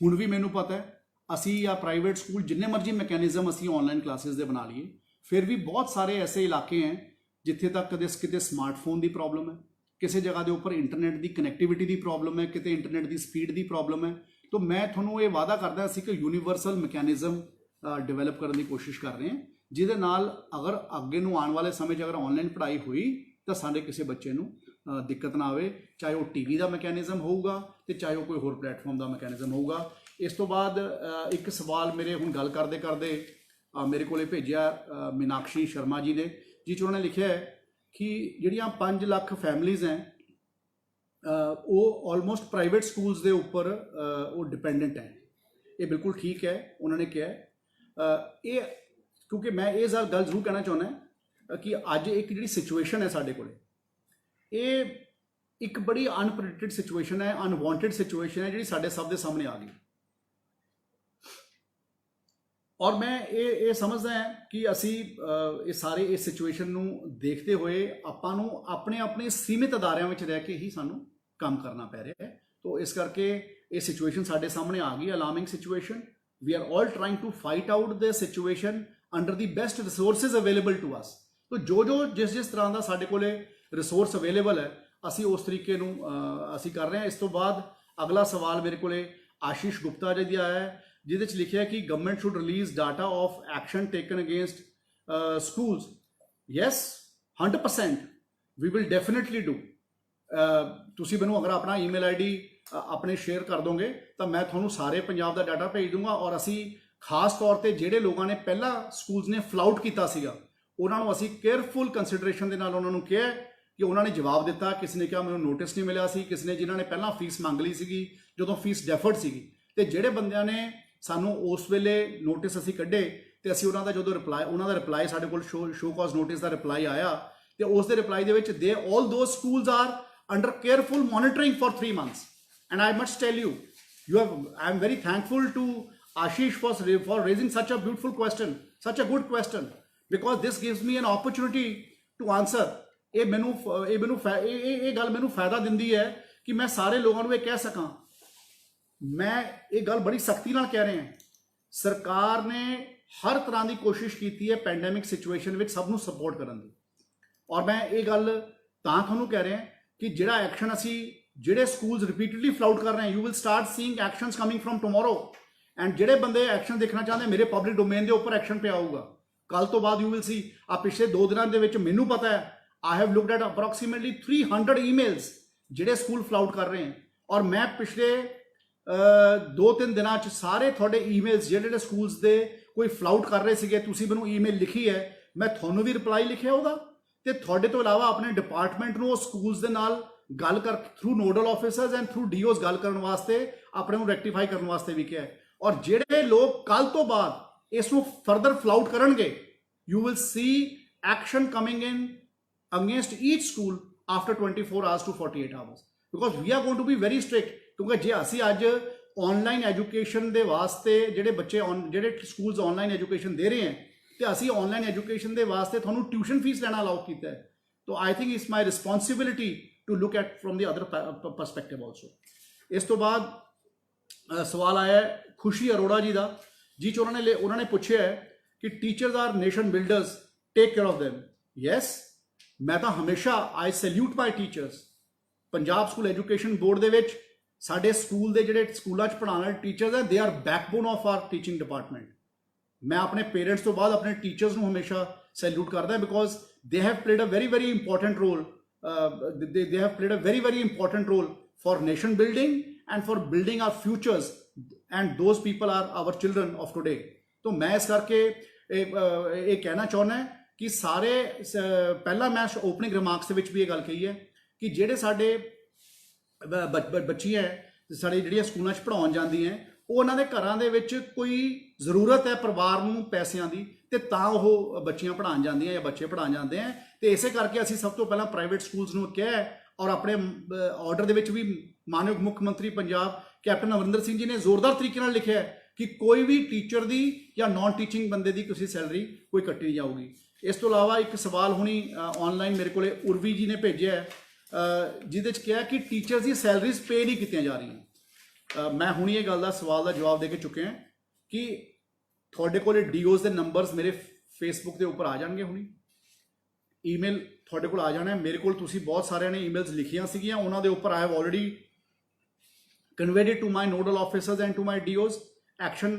ਹੁਣ ਵੀ ਮੈਨੂੰ ਪਤਾ ਹੈ ਅਸੀਂ ਜਾਂ ਪ੍ਰਾਈਵੇਟ ਸਕੂਲ ਜਿੰਨੇ ਮਰਜ਼ੀ ਮੈਕੈਨਿਜ਼ਮ ਅਸੀਂ ਆਨਲਾਈਨ ਕਲਾਸਿਸ ਦੇ ਬਣਾ ਲਈਏ, ਫਿਰ ਵੀ ਬਹੁਤ ਸਾਰੇ ਐਸੇ ਇਲਾਕੇ ਹੈ ਜਿੱਥੇ ਤੱਕ ਕਿਤੇ ਸਮਾਰਟਫੋਨ ਦੀ ਪ੍ਰੋਬਲਮ ਹੈ, ਕਿਸੇ ਜਗ੍ਹਾ ਦੇ ਉੱਪਰ ਇੰਟਰਨੈਟ ਦੀ ਕਨੈਕਟੀਵਿਟੀ ਦੀ ਪ੍ਰੋਬਲਮ ਹੈ, ਕਿਤੇ ਇੰਟਰਨੈਟ ਦੀ ਸਪੀਡ ਦੀ ਪ੍ਰੋਬਲਮ ਹੈ। ਤਾਂ ਮੈਂ ਤੁਹਾਨੂੰ ਇਹ ਵਾਅਦਾ ਕਰਦਾ ਸੀ ਕਿ ਯੂਨੀਵਰਸਲ ਮੈਕੈਨਿਜ਼ਮ ਡਿਵੈਲਪ ਕਰਨ ਦੀ ਕੋਸ਼ਿਸ਼ ਕਰ ਰਹੇ ਹਾਂ, ਜਿਹਦੇ ਨਾਲ ਅਗਰ ਅੱਗੇ ਨੂੰ ਆਉਣ ਵਾਲੇ ਸਮੇਂ 'ਚ ਅਗਰ ਆਨਲਾਈਨ ਪੜ੍ਹਾਈ ਹੋਈ ਤਾਂ ਸਾਡੇ ਕਿਸੇ ਬੱਚੇ ਨੂੰ ਦਿੱਕਤ ਨਾ ਆਵੇ, ਚਾਹੇ ਉਹ ਟੀਵੀ ਦਾ ਮੈਕੈਨਿਜ਼ਮ ਹੋਊਗਾ ਤੇ ਚਾਹੇ ਉਹ ਕੋਈ ਹੋਰ ਪਲੇਟਫਾਰਮ ਦਾ ਮੈਕੈਨਿਜ਼ਮ ਹੋਊਗਾ। ਇਸ ਤੋਂ ਬਾਅਦ ਇੱਕ ਸਵਾਲ ਮੇਰੇ ਹੁਣ ਗੱਲ ਕਰਦੇ ਕਰਦੇ ਮੇਰੇ ਕੋਲੇ ਭੇਜਿਆ ਮੀਨਾਕਸ਼ੀ ਸ਼ਰਮਾ ਜੀ ਨੇ, ਜਿਸ 'ਚ ਉਹਨਾਂ ਨੇ ਲਿਖਿਆ ਹੈ ਕਿ ਜਿਹੜੀਆਂ 5 ਲੱਖ ਫੈਮਲੀਜ਼ ਹੈ ਉਹ ਆਲਮੋਸਟ ਪ੍ਰਾਈਵੇਟ ਸਕੂਲਸ ਦੇ ਉੱਪਰ ਉਹ ਡਿਪੈਂਡੈਂਟ ਹੈ। ਇਹ ਬਿਲਕੁਲ ਠੀਕ ਹੈ, ਉਹਨਾਂ ਨੇ ਕਿਹਾ ਇਹ, ਕਿਉਂਕਿ ਮੈਂ ਇਹ ਗੱਲ ਜ਼ਰੂਰ ਕਹਿਣਾ ਚਾਹੁੰਦਾ ਕਿ ਅੱਜ ਇੱਕ ਜਿਹੜੀ ਸਿਚੁਏਸ਼ਨ ਹੈ ਸਾਡੇ ਕੋਲੇ, ਇਹ ਇੱਕ ਬੜੀ ਅਨਪ੍ਰੈਡਿਕਟਡ ਸਿਚੁਏਸ਼ਨ ਹੈ, ਅਨਵਾਂਟਡ ਸਿਚੁਏਸ਼ਨ ਹੈ ਜਿਹੜੀ ਸਾਡੇ ਸਭ ਦੇ ਸਾਹਮਣੇ ਆ ਗਈ। ਔਰ ਮੈਂ ਇਹ ਸਮਝਦਾ ਹਾਂ ਕਿ ਅਸੀਂ ਇਹ ਸਾਰੇ ਇਸ ਸਿਚੁਏਸ਼ਨ ਨੂੰ ਦੇਖਦੇ ਹੋਏ ਆਪਾਂ ਨੂੰ ਆਪਣੇ ਸੀਮਿਤ ਅਦਾਰਿਆਂ ਵਿੱਚ ਰਹਿ ਕੇ ਹੀ ਸਾਨੂੰ ਕੰਮ ਕਰਨਾ ਪੈ ਰਿਹਾ ਹੈ। ਤੋ ਇਸ ਕਰਕੇ ਇਹ ਸਿਚੁਏਸ਼ਨ ਸਾਡੇ ਸਾਹਮਣੇ ਆ ਗਈ, alarming situation. We are all trying to fight out the situation under the best resources available to us. ਤੋ ਜੋ ਜਿਸ ਤਰ੍ਹਾਂ ਦਾ ਸਾਡੇ ਕੋਲੇ ਰਿਸੋਰਸ ਅਵੇਲੇਬਲ ਹੈ ਅਸੀਂ ਉਸ ਤਰੀਕੇ ਨੂੰ ਅਸੀਂ ਕਰ ਰਹੇ ਹਾਂ। ਇਸ ਤੋਂ ਬਾਅਦ ਅਗਲਾ ਸਵਾਲ ਮੇਰੇ ਕੋਲੇ ਆਸ਼ੀਸ਼ ਗੁਪਤਾ ਜੀ ਦਾ ਆਇਆ ਹੈ, ਜਿਹਦੇ 'ਚ ਲਿਖਿਆ ਕਿ government should release data of action taken against schools. Yes 100% we will definitely do. ਤੁਸੀਂ ਮੈਨੂੰ ਅਗਰ ਆਪਣਾ ਈਮੇਲ ਆਈਡੀ ਆਪਣੇ ਸ਼ੇਅਰ ਕਰ ਦੋਗੇ ਤਾਂ ਮੈਂ ਤੁਹਾਨੂੰ ਸਾਰੇ ਪੰਜਾਬ ਦਾ ਡਾਟਾ ਭੇਜ ਦੂੰਗਾ। ਔਰ ਅਸੀਂ ਖਾਸ ਤੌਰ ਤੇ ਜਿਹੜੇ ਲੋਕਾਂ ਨੇ ਪਹਿਲਾਂ ਸਕੂਲਸ ਨੇ ਫਲਾਊਟ ਕੀਤਾ ਸੀਗਾ ਉਹਨਾਂ ਨੂੰ ਅਸੀਂ ਕੇਅਰਫੁਲ ਕੰਸੀਡਰੇਸ਼ਨ ਦੇ ਨਾਲ ਉਹਨਾਂ ਨੂੰ ਕਿਹਾ ਕਿ ਉਹਨਾਂ ਨੇ ਜਵਾਬ ਦਿੱਤਾ। ਕਿਸੇ ਨੇ ਕਿਹਾ ਮੈਨੂੰ ਨੋਟਿਸ ਨਹੀਂ ਮਿਲਿਆ ਸੀ, ਕਿਸੇ ਨੇ ਜਿਨ੍ਹਾਂ ਨੇ ਪਹਿਲਾਂ ਫੀਸ ਮੰਗ ਲਈ ਸੀਗੀ ਜਦੋਂ ਫੀਸ ਡੈਫਰਡ ਸੀਗੀ, ਤੇ ਜਿਹੜੇ ਬੰਦਿਆਂ ਨੇ ਸਾਨੂੰ ਉਸ ਵੇਲੇ ਨੋਟਿਸ ਅਸੀਂ ਕੱਢੇ ਤੇ ਅਸੀਂ ਉਹਨਾਂ ਦਾ ਜਦੋਂ ਉਹਨਾਂ ਦਾ ਰਿਪਲਾਈ ਸਾਡੇ ਕੋਲ ਸ਼ੋ ਕਾਜ਼ ਨੋਟਿਸ ਦਾ ਰਿਪਲਾਈ ਆਇਆ ਤੇ ਉਸ ਦੇ ਰਿਪਲਾਈ ਦੇ ਵਿੱਚ all those schools are under careful monitoring for 3 months and I must tell you I am very thankful to Ashish for raising such a beautiful question, such a good question, because this gives me an opportunity to answer। ਇਹ ਗੱਲ ਮੈਨੂੰ ਫਾਇਦਾ ਦਿੰਦੀ ਹੈ ਕਿ ਮੈਂ ਸਾਰੇ ਲੋਕਾਂ ਨੂੰ ਇਹ ਕਹਿ ਸਕਾਂ। ਮੈਂ ਇਹ ਗੱਲ ਬੜੀ ਸਖਤੀ ਨਾਲ ਕਹਿ ਰਿਹਾ, ਸਰਕਾਰ ਨੇ ਹਰ ਤਰ੍ਹਾਂ ਦੀ ਕੋਸ਼ਿਸ਼ ਕੀਤੀ ਹੈ ਪੈਂਡੈਮਿਕ ਸਿਚੁਏਸ਼ਨ ਵਿੱਚ ਸਭ ਨੂੰ ਸਪੋਰਟ ਕਰਨ ਦੀ। ਔਰ ਮੈਂ ਇਹ ਗੱਲ ਤਾਂ ਤੁਹਾਨੂੰ ਕਹਿ ਰਿਹਾ ਕਿ ਜਿਹੜਾ ਐਕਸ਼ਨ ਅਸੀਂ ਜਿਹੜੇ ਸਕੂਲਸ ਰਿਪੀਟਡਲੀ ਫਲਾਊਟ ਕਰ ਰਹੇ, you will start seeing actions coming firm tomorrow. And ਜਿਹੜੇ ਬੰਦੇ ਐਕਸ਼ਨ ਦੇਖਣਾ ਚਾਹੁੰਦੇ ਮੇਰੇ ਪਬਲਿਕ ਡੋਮੇਨ ਦੇ ਉੱਪਰ ਐਕਸ਼ਨ ਪਿਆ ਹੋਊਗਾ ਕੱਲ ਤੋਂ ਬਾਅਦ। ਯੂ ਵਿਲ ਸੀ ਆ ਪਿਛਲੇ 2 ਦਿਨਾਂ ਦੇ ਵਿੱਚ ਮੈਨੂੰ ਪਤਾ ਹੈ I have looked at approximately 300 emails ਜਿਹੜੇ ਸਕੂਲ ਫਲਾਊਟ ਕਰ ਰਹੇ ਹਨ। ਔਰ ਮੈਂ ਪਿਛਲੇ 2-3 ਦਿਨਾਂ 'ਚ ਸਾਰੇ ਤੁਹਾਡੇ ਈਮੇਲਸ ਜਿਹੜੇ ਸਕੂਲਸ ਦੇ ਕੋਈ ਫਲਾਊਟ ਕਰ ਰਹੇ ਸੀਗੇ ਤੁਸੀਂ ਮੈਨੂੰ ਈਮੇਲ ਲਿਖੀ ਹੈ, ਮੈਂ ਤੁਹਾਨੂੰ ਵੀ ਰਿਪਲਾਈ ਲਿਖਿਆ ਉਹਦਾ, ਤੇ ਤੁਹਾਡੇ ਤੋਂ ਇਲਾਵਾ ਆਪਣੇ ਡਿਪਾਰਟਮੈਂਟ ਨੂੰ ਉਹ ਸਕੂਲਸ ਦੇ ਨਾਲ ਗੱਲ ਕਰ through nodal officers and throw dues ਗੱਲ ਕਰਨ ਵਾਸਤੇ ਆਪਣੇ ਨੂੰ ਰੈਕਟੀਫਾਈ ਕਰਨ ਵਾਸਤੇ ਵੀ ਕਿਹਾ। ਔਰ ਜਿਹੜੇ ਲੋਕ ਕੱਲ ਤੋਂ ਬਾਅਦ ਇਸ ਨੂੰ ਫਰਦਰ ਫਲਾਊਟ ਕਰਨਗੇ you will see action coming in against each school after 24 hours to 48 hours, because we are going to be very strict। ਕਿਉਂਕਿ ਜੇ ਅਸੀਂ ਅੱਜ ਆਨਲਾਈਨ ਐਜੂਕੇਸ਼ਨ ਦੇ ਵਾਸਤੇ ਜਿਹੜੇ ਸਕੂਲਸ ਆਨਲਾਈਨ ਐਜੂਕੇਸ਼ਨ ਦੇ ਰਹੇ ਹਨ ਤੇ ਅਸੀਂ ਆਨਲਾਈਨ ਐਜੂਕੇਸ਼ਨ ਦੇ ਵਾਸਤੇ ਤੁਹਾਨੂੰ ਟਿਊਸ਼ਨ ਫੀਸ ਲੈਣਾ ਅਲਾਉ ਕੀਤਾ ਹੈ, ਤਾਂ I think it's my responsibility to look at from the other perspective also. ਇਸ ਤੋਂ ਬਾਅਦ ਸਵਾਲ ਆਇਆ ਖੁਸ਼ੀ ਅਰੋੜਾ ਜੀ ਦਾ, ਜਿਸ 'ਚ ਉਹਨਾਂ ਨੇ ਪੁੱਛਿਆ ਹੈ ਕਿ teachers are nation builders, take care of them. Yes, ਮੈਂ ਤਾਂ ਹਮੇਸ਼ਾ I salute my teachers. Punjab school education board ਦੇ ਵਿੱਚ ਸਾਡੇ ਸਕੂਲ ਦੇ ਜਿਹੜੇ ਸਕੂਲਾਂ 'ਚ ਪੜ੍ਹਾਉਣ ਵਾਲੇ ਟੀਚਰਸ ਹੈ, they are backbone of R teaching department. ਮੈਂ ਆਪਣੇ ਪੇਰੈਂਟਸ ਤੋਂ ਬਾਅਦ ਆਪਣੇ ਟੀਚਰਸ ਨੂੰ ਹਮੇਸ਼ਾ ਸੈਲਿਊਟ ਕਰਦਾ, because they have played a very important role. they have played a very important role for nation building and for building our futures, and those people are our children of today। तो मैं इस करके ਇਹ ਕਹਿਣਾ ਚਾਹੁੰਦਾ ਕਿ ਸਾਰੇ ਪਹਿਲਾਂ ਮੈਂ ਓਪਨਿੰਗ ਰਿਮਾਰਕਸ ਦੇ ਵਿੱਚ ਵੀ ਇਹ ਗੱਲ ਕਹੀ ਹੈ ਕਿ ਜਿਹੜੇ ਸਾਡੇ ਬੱਚੀਆਂ ਸਾਡੇ ਜਿਹੜੀਆਂ ਸਕੂਲਾਂ 'ਚ ਪੜ੍ਹਾਉਣ ਜਾਂਦੀਆਂ ਉਹ ਉਹਨਾਂ ਦੇ ਘਰਾਂ ਦੇ ਵਿੱਚ ਕੋਈ ਜ਼ਰੂਰਤ ਹੈ ਪਰਿਵਾਰ ਨੂੰ ਪੈਸਿਆਂ ਦੀ, ਤੇ ਤਾਂ ਉਹ ਬੱਚੀਆਂ ਪੜ੍ਹਾਉਣ ਜਾਂਦੀਆਂ ਜਾਂ ਬੱਚੇ ਪੜ੍ਹਾਉਣ ਜਾਂਦੇ ਆ। ਤੇ ਇਸੇ ਕਰਕੇ ਅਸੀਂ ਸਭ ਤੋਂ ਪਹਿਲਾਂ ਪ੍ਰਾਈਵੇਟ ਸਕੂਲਸ ਨੂੰ ਕਿਹਾ, ਔਰ ਆਪਣੇ ਆਰਡਰ ਦੇ ਵਿੱਚ ਵੀ ਮਾਨਯੋਗ ਮੁੱਖ ਮੰਤਰੀ ਪੰਜਾਬ ਕੈਪਟਨ ਅਮਰਿੰਦਰ ਸਿੰਘ ਜੀ ਨੇ ਜ਼ੋਰਦਾਰ ਤਰੀਕੇ ਨਾਲ ਲਿਖਿਆ कि कोई भी टीचर की या नॉन टीचिंग बंदे की किसी सैलरी कोई कट्टी नहीं जाऊगी। इस तो इलावा एक सवाल हुणी ऑनलाइन मेरे को उर्वी जी ने भेजा है जिहदे च कहा कि टीचर्स की सैलरीज पे नहीं की जा रही। मैं हुणी ये गल का सवाल का जवाब दे के चुके हैं कि थोड़े को डीओज के नंबरस मेरे फेसबुक के उपर आ जाएंगे, हुणी ईमेल थोड़े को आ जाना है मेरे को। तुसी बहुत सारे ने ईमेल्स लिखियां सीगियां, उन्होंने उपर I have already conveyed it to my nodal officers and to my DOs. Action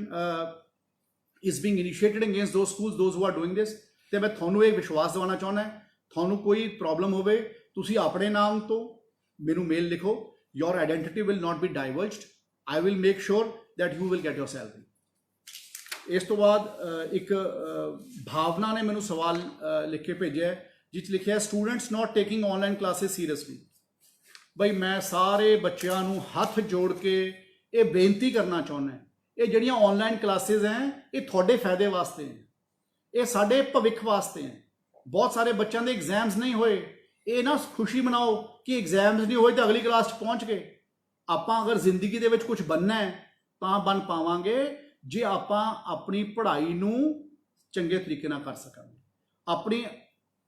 is being initiated against those schools those who are doing this. तो मैं थोनू एक विश्वास दिवाना चाहना है, थोनू कोई प्रॉब्लम होवे तुसी अपने नाम तो मैनू मेल लिखो, your identity will not be diverged, I will make sure that you will get your salary. इस तो बाद एक भावना ने मैनू सवाल लिख के भेजा है जिस लिखा है students not taking online classes seriously. बई मैं सारे बच्चों नू हथ जोड़ के ये बेनती करना चाहुंदा, ये जिहड़ियां ऑनलाइन क्लासेस हैं ये थोड़े फायदे वास्ते हैं, ये साडे भविख वास्ते हैं। बहुत सारे बच्चों के एग्जाम्स नहीं होए, ये ना खुशी मनाओ कि एग्जाम्स नहीं होए तो अगली क्लास पहुँच गए। आपां अगर जिंदगी दे विच कुछ बनना है तो बन पावांगे जे आपां अपनी पढ़ाई नू चंगे तरीके नाल कर सकांगे, अपनी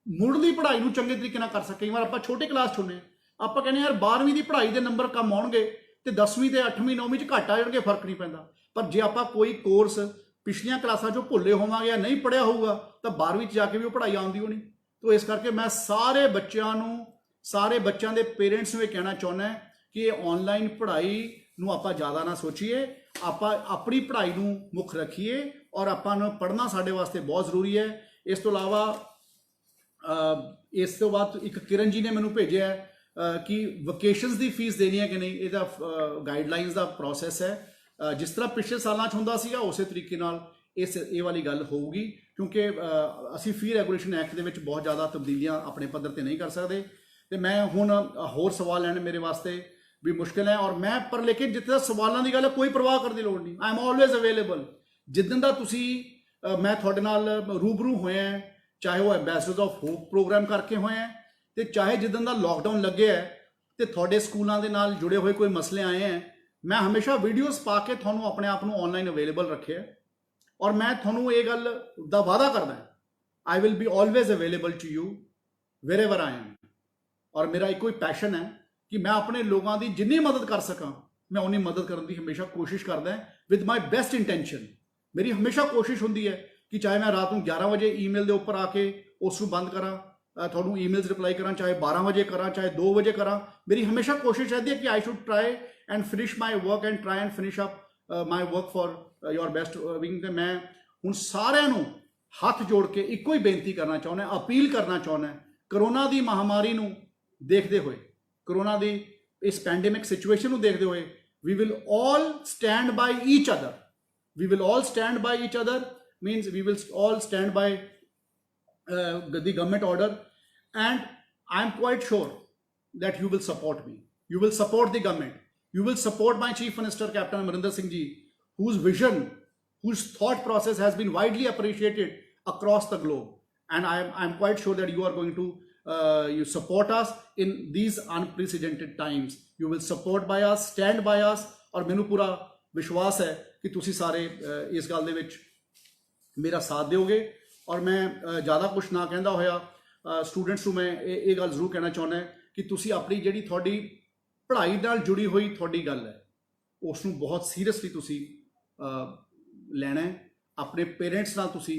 मुढ़ली पढ़ाई नू चंगे तरीके नाल कर सकें। कई बार आपां छोटे क्लास चुने आपां कहने यार 12वीं की पढ़ाई के नंबर कम आउणगे ते 10वीं ते 8वीं 9वीं च घट आ जाणगे, फर्क नहीं पैंदा। पर जे आपां कोई कोर्स पिछलियां क्लासां चों भुल्ले होवांगे या नहीं पढ़िया होऊगा तो 12वीं च जाके भी वो पढ़ाई आउंदी होनी। तो इस करके मैं सारे बच्चों के पेरेंट्स नूं ये कहना चाहुंदा कि ये ऑनलाइन पढ़ाई नूं आपां ज़्यादा ना सोचीए, आपां अपनी पढ़ाई नूं मुख रखीए और आपां नूं पढ़ना साडे वास्ते बहुत जरूरी है। इस तो इलावा इस तो बाद एक किरण जी ने मैनू भेजा है कि वकेशनस की फीस देनी है कि नहीं, ये गाइडलाइनस का प्रोसैस है। जिस तरह पिछले सालों हुंदा सीगा उस तरीके नाल ये वाली गल होगी, क्योंकि असी फी रेगूलेशन एक्ट के बहुत ज़्यादा तब्दीलियां अपने पद्धर पर नहीं कर सकते। तो मैं हुण होर सवाल लैने मेरे वास्ते भी मुश्किल है, और मैं पर लेकिन जितना सवालों की गल है कोई परवाह करने की लोड़ नहीं, आई एम ऑलवेज अवेलेबल। जिदन का तुसी मैं थोड़े नाल रूबरू होए हैं, चाहे वो एम्बेसडर्स ऑफ होप प्रोग्राम करके होए हैं, तो चाहे जिदन का लॉकडाउन लगे है तो थोड़े स्कूलों के नाल जुड़े हुए कोई मसले आए हैं, मैं हमेशा वीडियोज़ पा के थोनू अपने आप को ऑनलाइन अवेलेबल रखे है। और मैं थोनू ये गल दा वादा करना है, I will be always available to you wherever I am. और मेरा एक कोई पैशन है कि मैं अपने लोगों की जिन्नी मदद कर सका मैं उन्नी मदद करने की हमेशा कोशिश करदा है विद माई बेस्ट इंटेंशन। मेरी हमेशा कोशिश होंदी है कि चाहे मैं रात को 11 बजे ईमेल के उपर आके उसको बंद करा, थोनू ईमेल्स रिप्लाई करा, चाहे 12 बजे करा चाहे 2 बजे करा, मेरी हमेशा कोशिश रहती है कि I should try and finish my work and try and finish up my work for your best wing. मैं हूँ सारिਆਂ ਨੂੰ हथ जोड़ के एको ही बेनती करना चाहुंदा, अपील करना चाहुंदा, करोना की महामारी नूं देखते हुए, करोना की इस पैंडेमिक सिचुएशन को देखते हुए, we will all stand by each other, we will all stand by each other means we will all stand by the government order, and I am quite sure that you will support me, you will support the government, you will support my Chief Minister Captain Amarinder Singh ji, whose vision, whose thought process has been widely appreciated across the globe, and I am quite sure that you are going to you support us in these unprecedented times, you will support by us, stand by us। और मैनू पूरा विश्वास है कि तुसी सारे इस गल दे विच मेरा साथ दोगे। और मैं ज़्यादा कुछ ना कहता होया स्टूडेंट्स को मैं ये गल जरूर कहना चाहुंदा कि तुसी अपनी जिहड़ी थोड़ी पढ़ाई नाल जुड़ी हुई थोड़ी गल है उसनूं बहुत सीरियसली तुसी लैना है, अपने पेरेंट्स नाल तुसी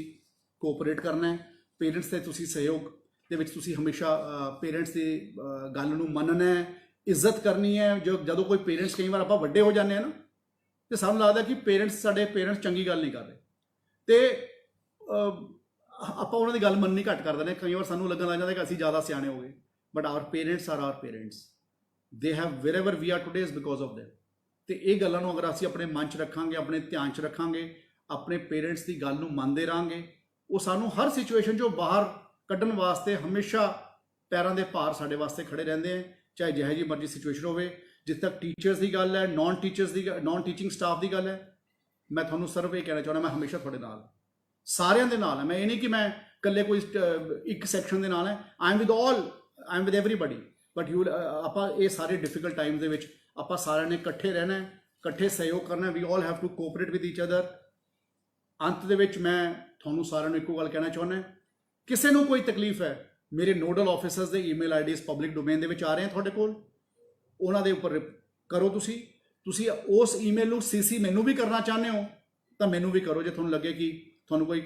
कोऑपरेट करना है, पेरेंट्स के तुसी सहयोग दे विच तुसी हमेशा पेरेंट्स की गल नूं मनना है, इज्जत करनी है। जदों कोई पेरेंट्स कई बार आपां वड्डे हो जाते हैं ना तो सानूं लगदा कि पेरेंट्स साडे पेरेंट्स चंगी गल नहीं कर रहे, तो ਆਪਾਂ ਉਹਨਾਂ ਦੀ ਗੱਲ ਮੰਨਣੀ ਘੱਟ ਕਰ ਦਿੰਦੇ। ਕਈ ਵਾਰ ਸਾਨੂੰ ਲੱਗਣ ਲੱਗ ਜਾਂਦਾ ਕਿ ਅਸੀਂ ਜ਼ਿਆਦਾ ਸਿਆਣੇ ਹੋ ਗਏ, but our parents are our parents, they have wherever we are today is because of them. ਤੇ ਇਹ ਗੱਲਾਂ ਨੂੰ ਅਗਰ ਅਸੀਂ ਆਪਣੇ ਮਨ 'ਚ ਰੱਖਾਂਗੇ, ਆਪਣੇ ਧਿਆਨ 'ਚ ਰੱਖਾਂਗੇ, ਆਪਣੇ ਪੇਰੈਂਟਸ ਦੀ ਗੱਲ ਨੂੰ ਮੰਨਦੇ ਰਹਾਂਗੇ, ਉਹ ਸਾਨੂੰ ਹਰ ਸਿਚੁਏਸ਼ਨ 'ਚੋਂ ਬਾਹਰ ਕੱਢਣ ਵਾਸਤੇ ਹਮੇਸ਼ਾ ਪੈਰਾਂ ਦੇ ਭਾਰ ਸਾਡੇ ਵਾਸਤੇ ਖੜੇ ਰਹਿੰਦੇ ਆ, ਚਾਹੇ ਜਿਹੋ ਜਿਹੀ ਮਰਜ਼ੀ ਸਿਚੁਏਸ਼ਨ ਹੋਵੇ। ਜਿੱਥੇ ਤੱਕ ਟੀਚਰਸ ਦੀ ਗੱਲ ਹੈ, ਨॉन ਟੀਚਿੰਗ ਸਟਾਫ ਦੀ ਗੱਲ ਹੈ, ਮੈਂ ਤੁਹਾਨੂੰ ਸਿਰਫ ਇਹ ਕਹਿਣਾ ਚਾਹੁੰਦਾ ਮੈਂ ਹਮੇਸ਼ਾ ਤੁਹਾਡੇ ਨਾਲ ਸਾਰਿਆਂ ਦੇ ਨਾਲ ਹੈ। ਮੈਂ ਇਹ ਨਹੀਂ ਕਿ ਮੈਂ ਇਕੱਲੇ ਕੋਈ ਇੱਕ ਸੈਕਸ਼ਨ ਦੇ ਨਾਲ ਹੈ, I am with all, I am with everybody, but you ਆਪਾਂ ਇਹ ਸਾਰੇ ਡਿਫਿਕਲਟ ਟਾਈਮਸ ਦੇ ਵਿੱਚ ਆਪਾਂ ਸਾਰਿਆਂ ਨੇ ਇਕੱਠੇ ਰਹਿਣਾ ਹੈ, ਇਕੱਠੇ ਸਹਿਯੋਗ ਕਰਨਾ, we all have to cooperate with each other. ਅੰਤ ਦੇ ਵਿੱਚ ਮੈਂ ਤੁਹਾਨੂੰ ਸਾਰਿਆਂ ਨੂੰ ਇੱਕੋ ਗੱਲ ਕਹਿਣਾ ਚਾਹੁੰਦਾ, ਕਿਸੇ ਨੂੰ ਕੋਈ ਤਕਲੀਫ ਹੈ, ਮੇਰੇ ਨੋਡਲ ਆਫਿਸਰਸ ਦੇ ਈਮੇਲ ਆਈਡੀਜ਼ ਪਬਲਿਕ ਡੋਮੇਨ ਦੇ ਵਿੱਚ ਆ ਰਹੇ ਹਨ ਤੁਹਾਡੇ ਕੋਲ, ਉਹਨਾਂ ਦੇ ਉੱਪਰ ਕਰੋ। ਤੁਸੀਂ ਉਸ ਈਮੇਲ ਨੂੰ ਸੀਸੀ ਮੈਨੂੰ ਵੀ ਕਰਨਾ ਚਾਹੁੰਦੇ ਹੋ ਤਾਂ ਮੈਨੂੰ ਵੀ ਕਰੋ, ਜੇ ਤੁਹਾਨੂੰ ਲੱਗੇ ਕਿ ਤੁਹਾਨੂੰ ਕੋਈ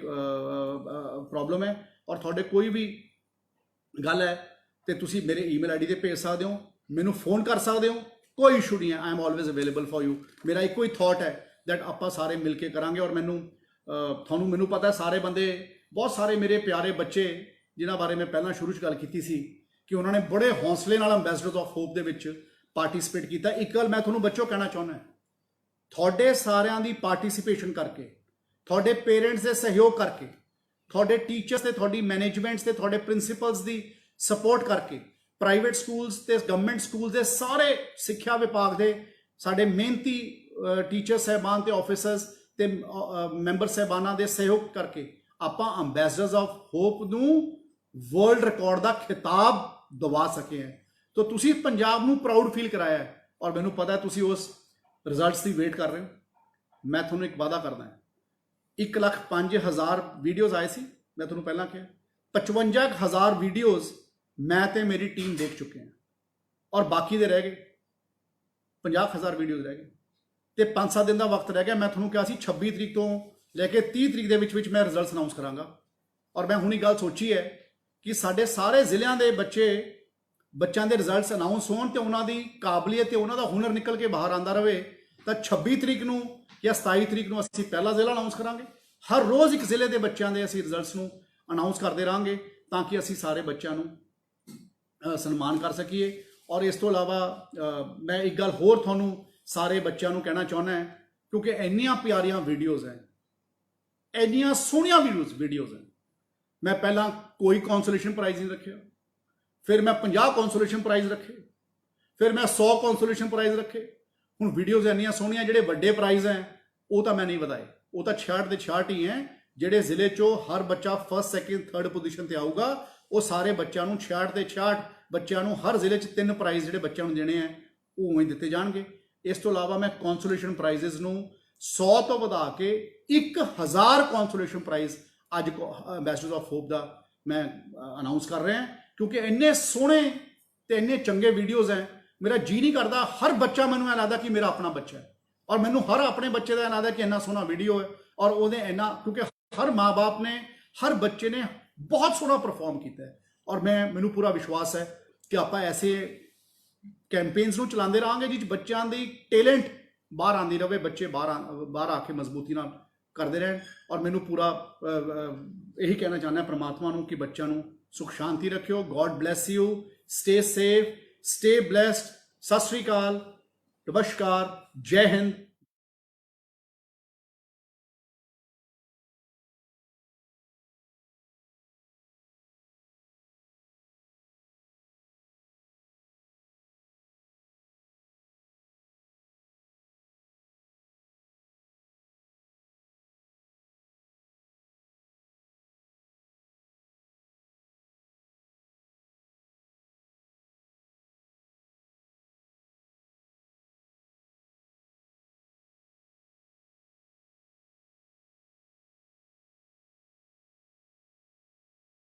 ਪ੍ਰੋਬਲਮ ਹੈ ਔਰ ਤੁਹਾਡੇ ਕੋਈ ਵੀ ਗੱਲ ਹੈ ਤੇ ਤੁਸੀਂ ਮੇਰੇ ਈਮੇਲ ਆਈਡੀ ਤੇ ਭੇਜ ਸਕਦੇ ਹੋ, ਮੈਨੂੰ ਫੋਨ ਕਰ ਸਕਦੇ ਹੋ, ਕੋਈ ਇਸ਼ੂ ਨਹੀਂ ਹੈ। I am always available for you. ਮੇਰਾ ਇੱਕੋ ਹੀ ਥਾਟ ਹੈ ਦੈਟ ਆਪਾਂ ਸਾਰੇ ਮਿਲ ਕੇ ਕਰਾਂਗੇ। ਔਰ ਮੈਨੂੰ ਪਤਾ ਸਾਰੇ ਬੰਦੇ, ਬਹੁਤ ਸਾਰੇ ਮੇਰੇ ਪਿਆਰੇ ਬੱਚੇ ਜਿਨ੍ਹਾਂ ਬਾਰੇ ਮੈਂ ਪਹਿਲਾਂ ਸ਼ੁਰੂ 'ਚ ਗੱਲ ਕੀਤੀ ਸੀ ਕਿ ਉਹਨਾਂ ਨੇ ਬੜੇ ਹੌਸਲੇ ਨਾਲ ਐਂਬੈਸਡਰਸ ਆਫ ਹੋਪ ਦੇ ਵਿੱਚ ਪਾਰਟਿਸਿਪੇਟ ਕੀਤਾ। ਇੱਕ ਗੱਲ ਮੈਂ ਤੁਹਾਨੂੰ ਬੱਚੋ ਕਹਿਣਾ ਚਾਹੁੰਦਾ, ਤੁਹਾਡੇ ਸਾਰਿਆਂ ਦੀ ਪਾਰਟਿਸਿਪੇਸ਼ਨ ਕਰਕੇ, ਤੁਹਾਡੇ ਪੇਰੈਂਟਸ ਦੇ ਸਹਿਯੋਗ ਕਰਕੇ, ਤੁਹਾਡੇ ਟੀਚਰਸ ਤੇ ਤੁਹਾਡੀ ਮੈਨੇਜਮੈਂਟਸ ਤੇ ਤੁਹਾਡੇ ਪ੍ਰਿੰਸੀਪਲਸ ਦੀ ਸਪੋਰਟ ਕਰਕੇ, ਪ੍ਰਾਈਵੇਟ ਸਕੂਲਸ ਤੇ ਗਵਰਨਮੈਂਟ ਸਕੂਲਸ ਦੇ ਸਾਰੇ ਸਿੱਖਿਆ ਵਿਭਾਗ ਦੇ ਸਾਡੇ ਮਿਹਨਤੀ ਟੀਚਰ ਸਾਹਿਬਾਨ ਤੇ ਆਫਿਸਰਸ ਤੇ ਮੈਂਬਰ ਸਾਹਿਬਾਨਾਂ ਦੇ ਸਹਿਯੋਗ ਕਰਕੇ ਆਪਾਂ ਐਂਬੈਸਡਰਸ ਆਫ ਹੋਪ ਨੂੰ ਵਰਲਡ ਰਿਕਾਰਡ ਦਾ ਖਿਤਾਬ ਦਿਵਾ ਸਕੇ ਹਾਂ। ਤਾਂ ਤੁਸੀਂ ਪੰਜਾਬ ਨੂੰ ਪ੍ਰਾਊਡ ਫੀਲ ਕਰਾਇਆ ਹੈ ਔਰ ਮੈਨੂੰ ਪਤਾ ਹੈ ਤੁਸੀਂ ਉਸ ਰਿਜ਼ਲਟਸ ਦੀ ਵੇਟ ਕਰ ਰਹੇ ਹੋ। ਮੈਂ ਤੁਹਾਨੂੰ ਇੱਕ ਵਾਅਦਾ ਕਰਦਾ, 1,05,000 ਵੀਡੀਓਜ਼ ਆਏ ਸੀ, ਮੈਂ ਤੁਹਾਨੂੰ ਪਹਿਲਾਂ ਕਿਹਾ 55,000 ਵੀਡੀਓਜ਼ ਮੈਂ ਤੇ ਮੇਰੀ ਟੀਮ ਦੇਖ ਚੁੱਕੇ ਹਾਂ ਔਰ ਬਾਕੀ ਦੇ ਰਹਿ ਗਏ 50,000 ਵੀਡੀਓਜ਼ ਰਹਿ ਗਏ ਤੇ 5-7 ਦਿਨ ਦਾ ਵਕਤ ਰਹਿ ਗਿਆ। ਮੈਂ ਤੁਹਾਨੂੰ ਕਿਹਾ ਸੀ 26 ਤਰੀਕ ਤੋਂ ਲੈ ਕੇ 30 ਤਰੀਕ ਦੇ ਵਿੱਚ ਮੈਂ ਰਿਜ਼ਲਟਸ ਅਨਾਉਂਸ ਕਰਾਂਗਾ ਔਰ ਮੈਂ ਹੁਣੀ ਗੱਲ ਸੋਚੀ ਹੈ ਕਿ ਸਾਡੇ ਸਾਰੇ ਜ਼ਿਲ੍ਹਿਆਂ ਦੇ ਬੱਚਿਆਂ ਦੇ ਰਿਜ਼ਲਟਸ ਅਨਾਉਂਸ ਹੋਣ ਤੇ ਉਹਨਾਂ ਦੀ ਕਾਬਲੀਅਤ ਤੇ ਉਹਨਾਂ ਦਾ ਹੁਨਰ ਨਿਕਲ ਕੇ ਬਾਹਰ ਆਉਂਦਾ ਰਹੇ ਤਾਂ 26 ਤਰੀਕ ਨੂੰ ਜਾਂ 27 ਤਰੀਕ ਨੂੰ ਅਸੀਂ ਪਹਿਲਾ ਜ਼ਿਲ੍ਹਾ ਅਨਾਉਂਸ ਕਰਾਂਗੇ। ਹਰ ਰੋਜ਼ ਇੱਕ ਜ਼ਿਲ੍ਹੇ ਦੇ ਬੱਚਿਆਂ ਦੇ ਅਸੀਂ ਰਿਜ਼ਲਟਸ ਨੂੰ ਅਨਾਉਂਸ ਕਰਦੇ ਰਹਾਂਗੇ ਤਾਂ ਕਿ ਅਸੀਂ ਸਾਰੇ ਬੱਚਿਆਂ ਨੂੰ ਸਨਮਾਨ ਕਰ ਸਕੀਏ। ਔਰ ਇਸ ਤੋਂ ਇਲਾਵਾ ਮੈਂ ਇੱਕ ਗੱਲ ਹੋਰ ਤੁਹਾਨੂੰ ਸਾਰੇ ਬੱਚਿਆਂ ਨੂੰ ਕਹਿਣਾ ਚਾਹੁੰਦਾ ਹਾਂ, ਕਿਉਂਕਿ ਇੰਨੀਆਂ ਪਿਆਰੀਆਂ ਵੀਡੀਓਜ਼ ਹੈ, ਇੰਨੀਆਂ ਸੋਹਣੀਆਂ ਵੀਡੀਓਜ਼ ਹੈ। ਮੈਂ ਪਹਿਲਾਂ ਕੋਈ ਕੌਂਸੋਲੇਸ਼ਨ ਪ੍ਰਾਈਜ਼ ਨਹੀਂ ਰੱਖਿਆ, ਫਿਰ ਮੈਂ 50 ਕੌਂਸੋਲੇਸ਼ਨ ਪ੍ਰਾਈਜ਼ ਰੱਖੇ, ਫਿਰ ਮੈਂ 100 ਕੌਂਸੋਲੇਸ਼ਨ ਪ੍ਰਾਈਜ਼ ਰੱਖੇ। ਹੁਣ ਵੀਡੀਓਜ਼ ਇੰਨੀਆਂ ਸੋਹਣੀਆਂ, ਜਿਹੜੇ ਵੱਡੇ ਪ੍ਰਾਈਜ਼ ਹੈ ਉਹ ਤਾਂ ਮੈਂ ਨਹੀਂ ਵਧਾਏ, ਉਹ ਤਾਂ 66 ਦੇ 66 ਹੀ ਹੈ। ਜਿਹੜੇ ਜ਼ਿਲ੍ਹੇ 'ਚੋਂ ਹਰ ਬੱਚਾ ਫਸਟ ਸੈਕਿੰਡ ਥਰਡ ਪੋਜੀਸ਼ਨ ਤੇ ਆਊਗਾ ਉਹ ਸਾਰੇ ਬੱਚਿਆਂ ਨੂੰ 66 ਦੇ 66 ਬੱਚਿਆਂ ਨੂੰ ਹਰ ਜ਼ਿਲ੍ਹੇ 'ਚ 3 ਪ੍ਰਾਈਜ਼ ਜਿਹੜੇ ਬੱਚਿਆਂ ਨੂੰ ਦੇਣੇ ਆ ਉਹ ਉਵੇਂ ਦਿੱਤੇ ਜਾਣਗੇ। ਇਸ ਤੋਂ ਇਲਾਵਾ ਮੈਂ ਕੌਂਸੋਲੇਸ਼ਨ ਪ੍ਰਾਈਜ਼ਸ ਨੂੰ 100 ਤੋਂ ਵਧਾ ਕੇ 1000 ਕੌਂਸੋਲੇਸ਼ਨ ਪ੍ਰਾਈਜ਼ ਅੱਜ ਐਂਬੈਸਡਰਸ ਆਫ ਹੋਪ ਦਾ ਮੈਂ ਅਨਾਉਂਸ ਕਰ ਰਿਹਾ, ਕਿਉਂਕਿ ਇੰਨੇ ਸੋਹਣੇ ਤੇ ਇੰਨੇ ਚੰਗੇ ਵੀਡੀਓਜ਼ ਹੈ। ਮੇਰਾ ਜੀ ਨਹੀਂ ਕਰਦਾ, ਹਰ ਬੱਚਾ ਮੈਨੂੰ ਐਂ ਲੱਗਦਾ ਕਿ ਮੇਰਾ ਆਪਣਾ ਬੱਚਾ ਹੈ ਔਰ ਮੈਨੂੰ ਹਰ ਆਪਣੇ ਬੱਚੇ ਦਾ ਐਂ ਲੱਗਦਾ ਕਿ ਇੰਨਾ ਸੋਹਣਾ ਵੀਡੀਓ ਹੈ ਔਰ ਉਹਦੇ ਇੰਨਾ, ਕਿਉਂਕਿ ਹਰ ਮਾਂ-ਬਾਪ ਨੇ, ਹਰ ਬੱਚੇ ਨੇ ਬਹੁਤ ਸੋਹਣਾ ਪਰਫਾਰਮ ਕੀਤਾ ਹੈ ਔਰ ਮੈਨੂੰ ਪੂਰਾ ਵਿਸ਼ਵਾਸ ਹੈ ਕਿ ਆਪਾਂ ਐਸੇ ਕੈਂਪੇਨਸ ਨੂੰ ਚਲਾਉਂਦੇ ਰਹਾਂਗੇ ਜਿਸ ਬੱਚਿਆਂ ਦੀ ਟੈਲੈਂਟ ਬਾਹਰ ਆਉਂਦੀ ਰਹੇ, ਬੱਚੇ ਬਾਹਰ ਆ ਕੇ ਮਜ਼ਬੂਤੀ ਨਾਲ ਕਰਦੇ ਰਹਿਣ। ਔਰ ਮੈਨੂੰ ਪੂਰਾ ਇਹੀ ਕਹਿਣਾ ਚਾਹੁੰਦਾ ਪ੍ਰਮਾਤਮਾ ਨੂੰ ਕਿ ਬੱਚਿਆਂ ਨੂੰ ਸੁਖ ਸ਼ਾਂਤੀ ਰੱਖਿਓ। God bless you, stay safe, stay blessed. ਸਤਿ ਸ਼੍ਰੀ ਅਕਾਲ, ਨਮਸਕਾਰ, ਜੈ ਹਿੰਦ।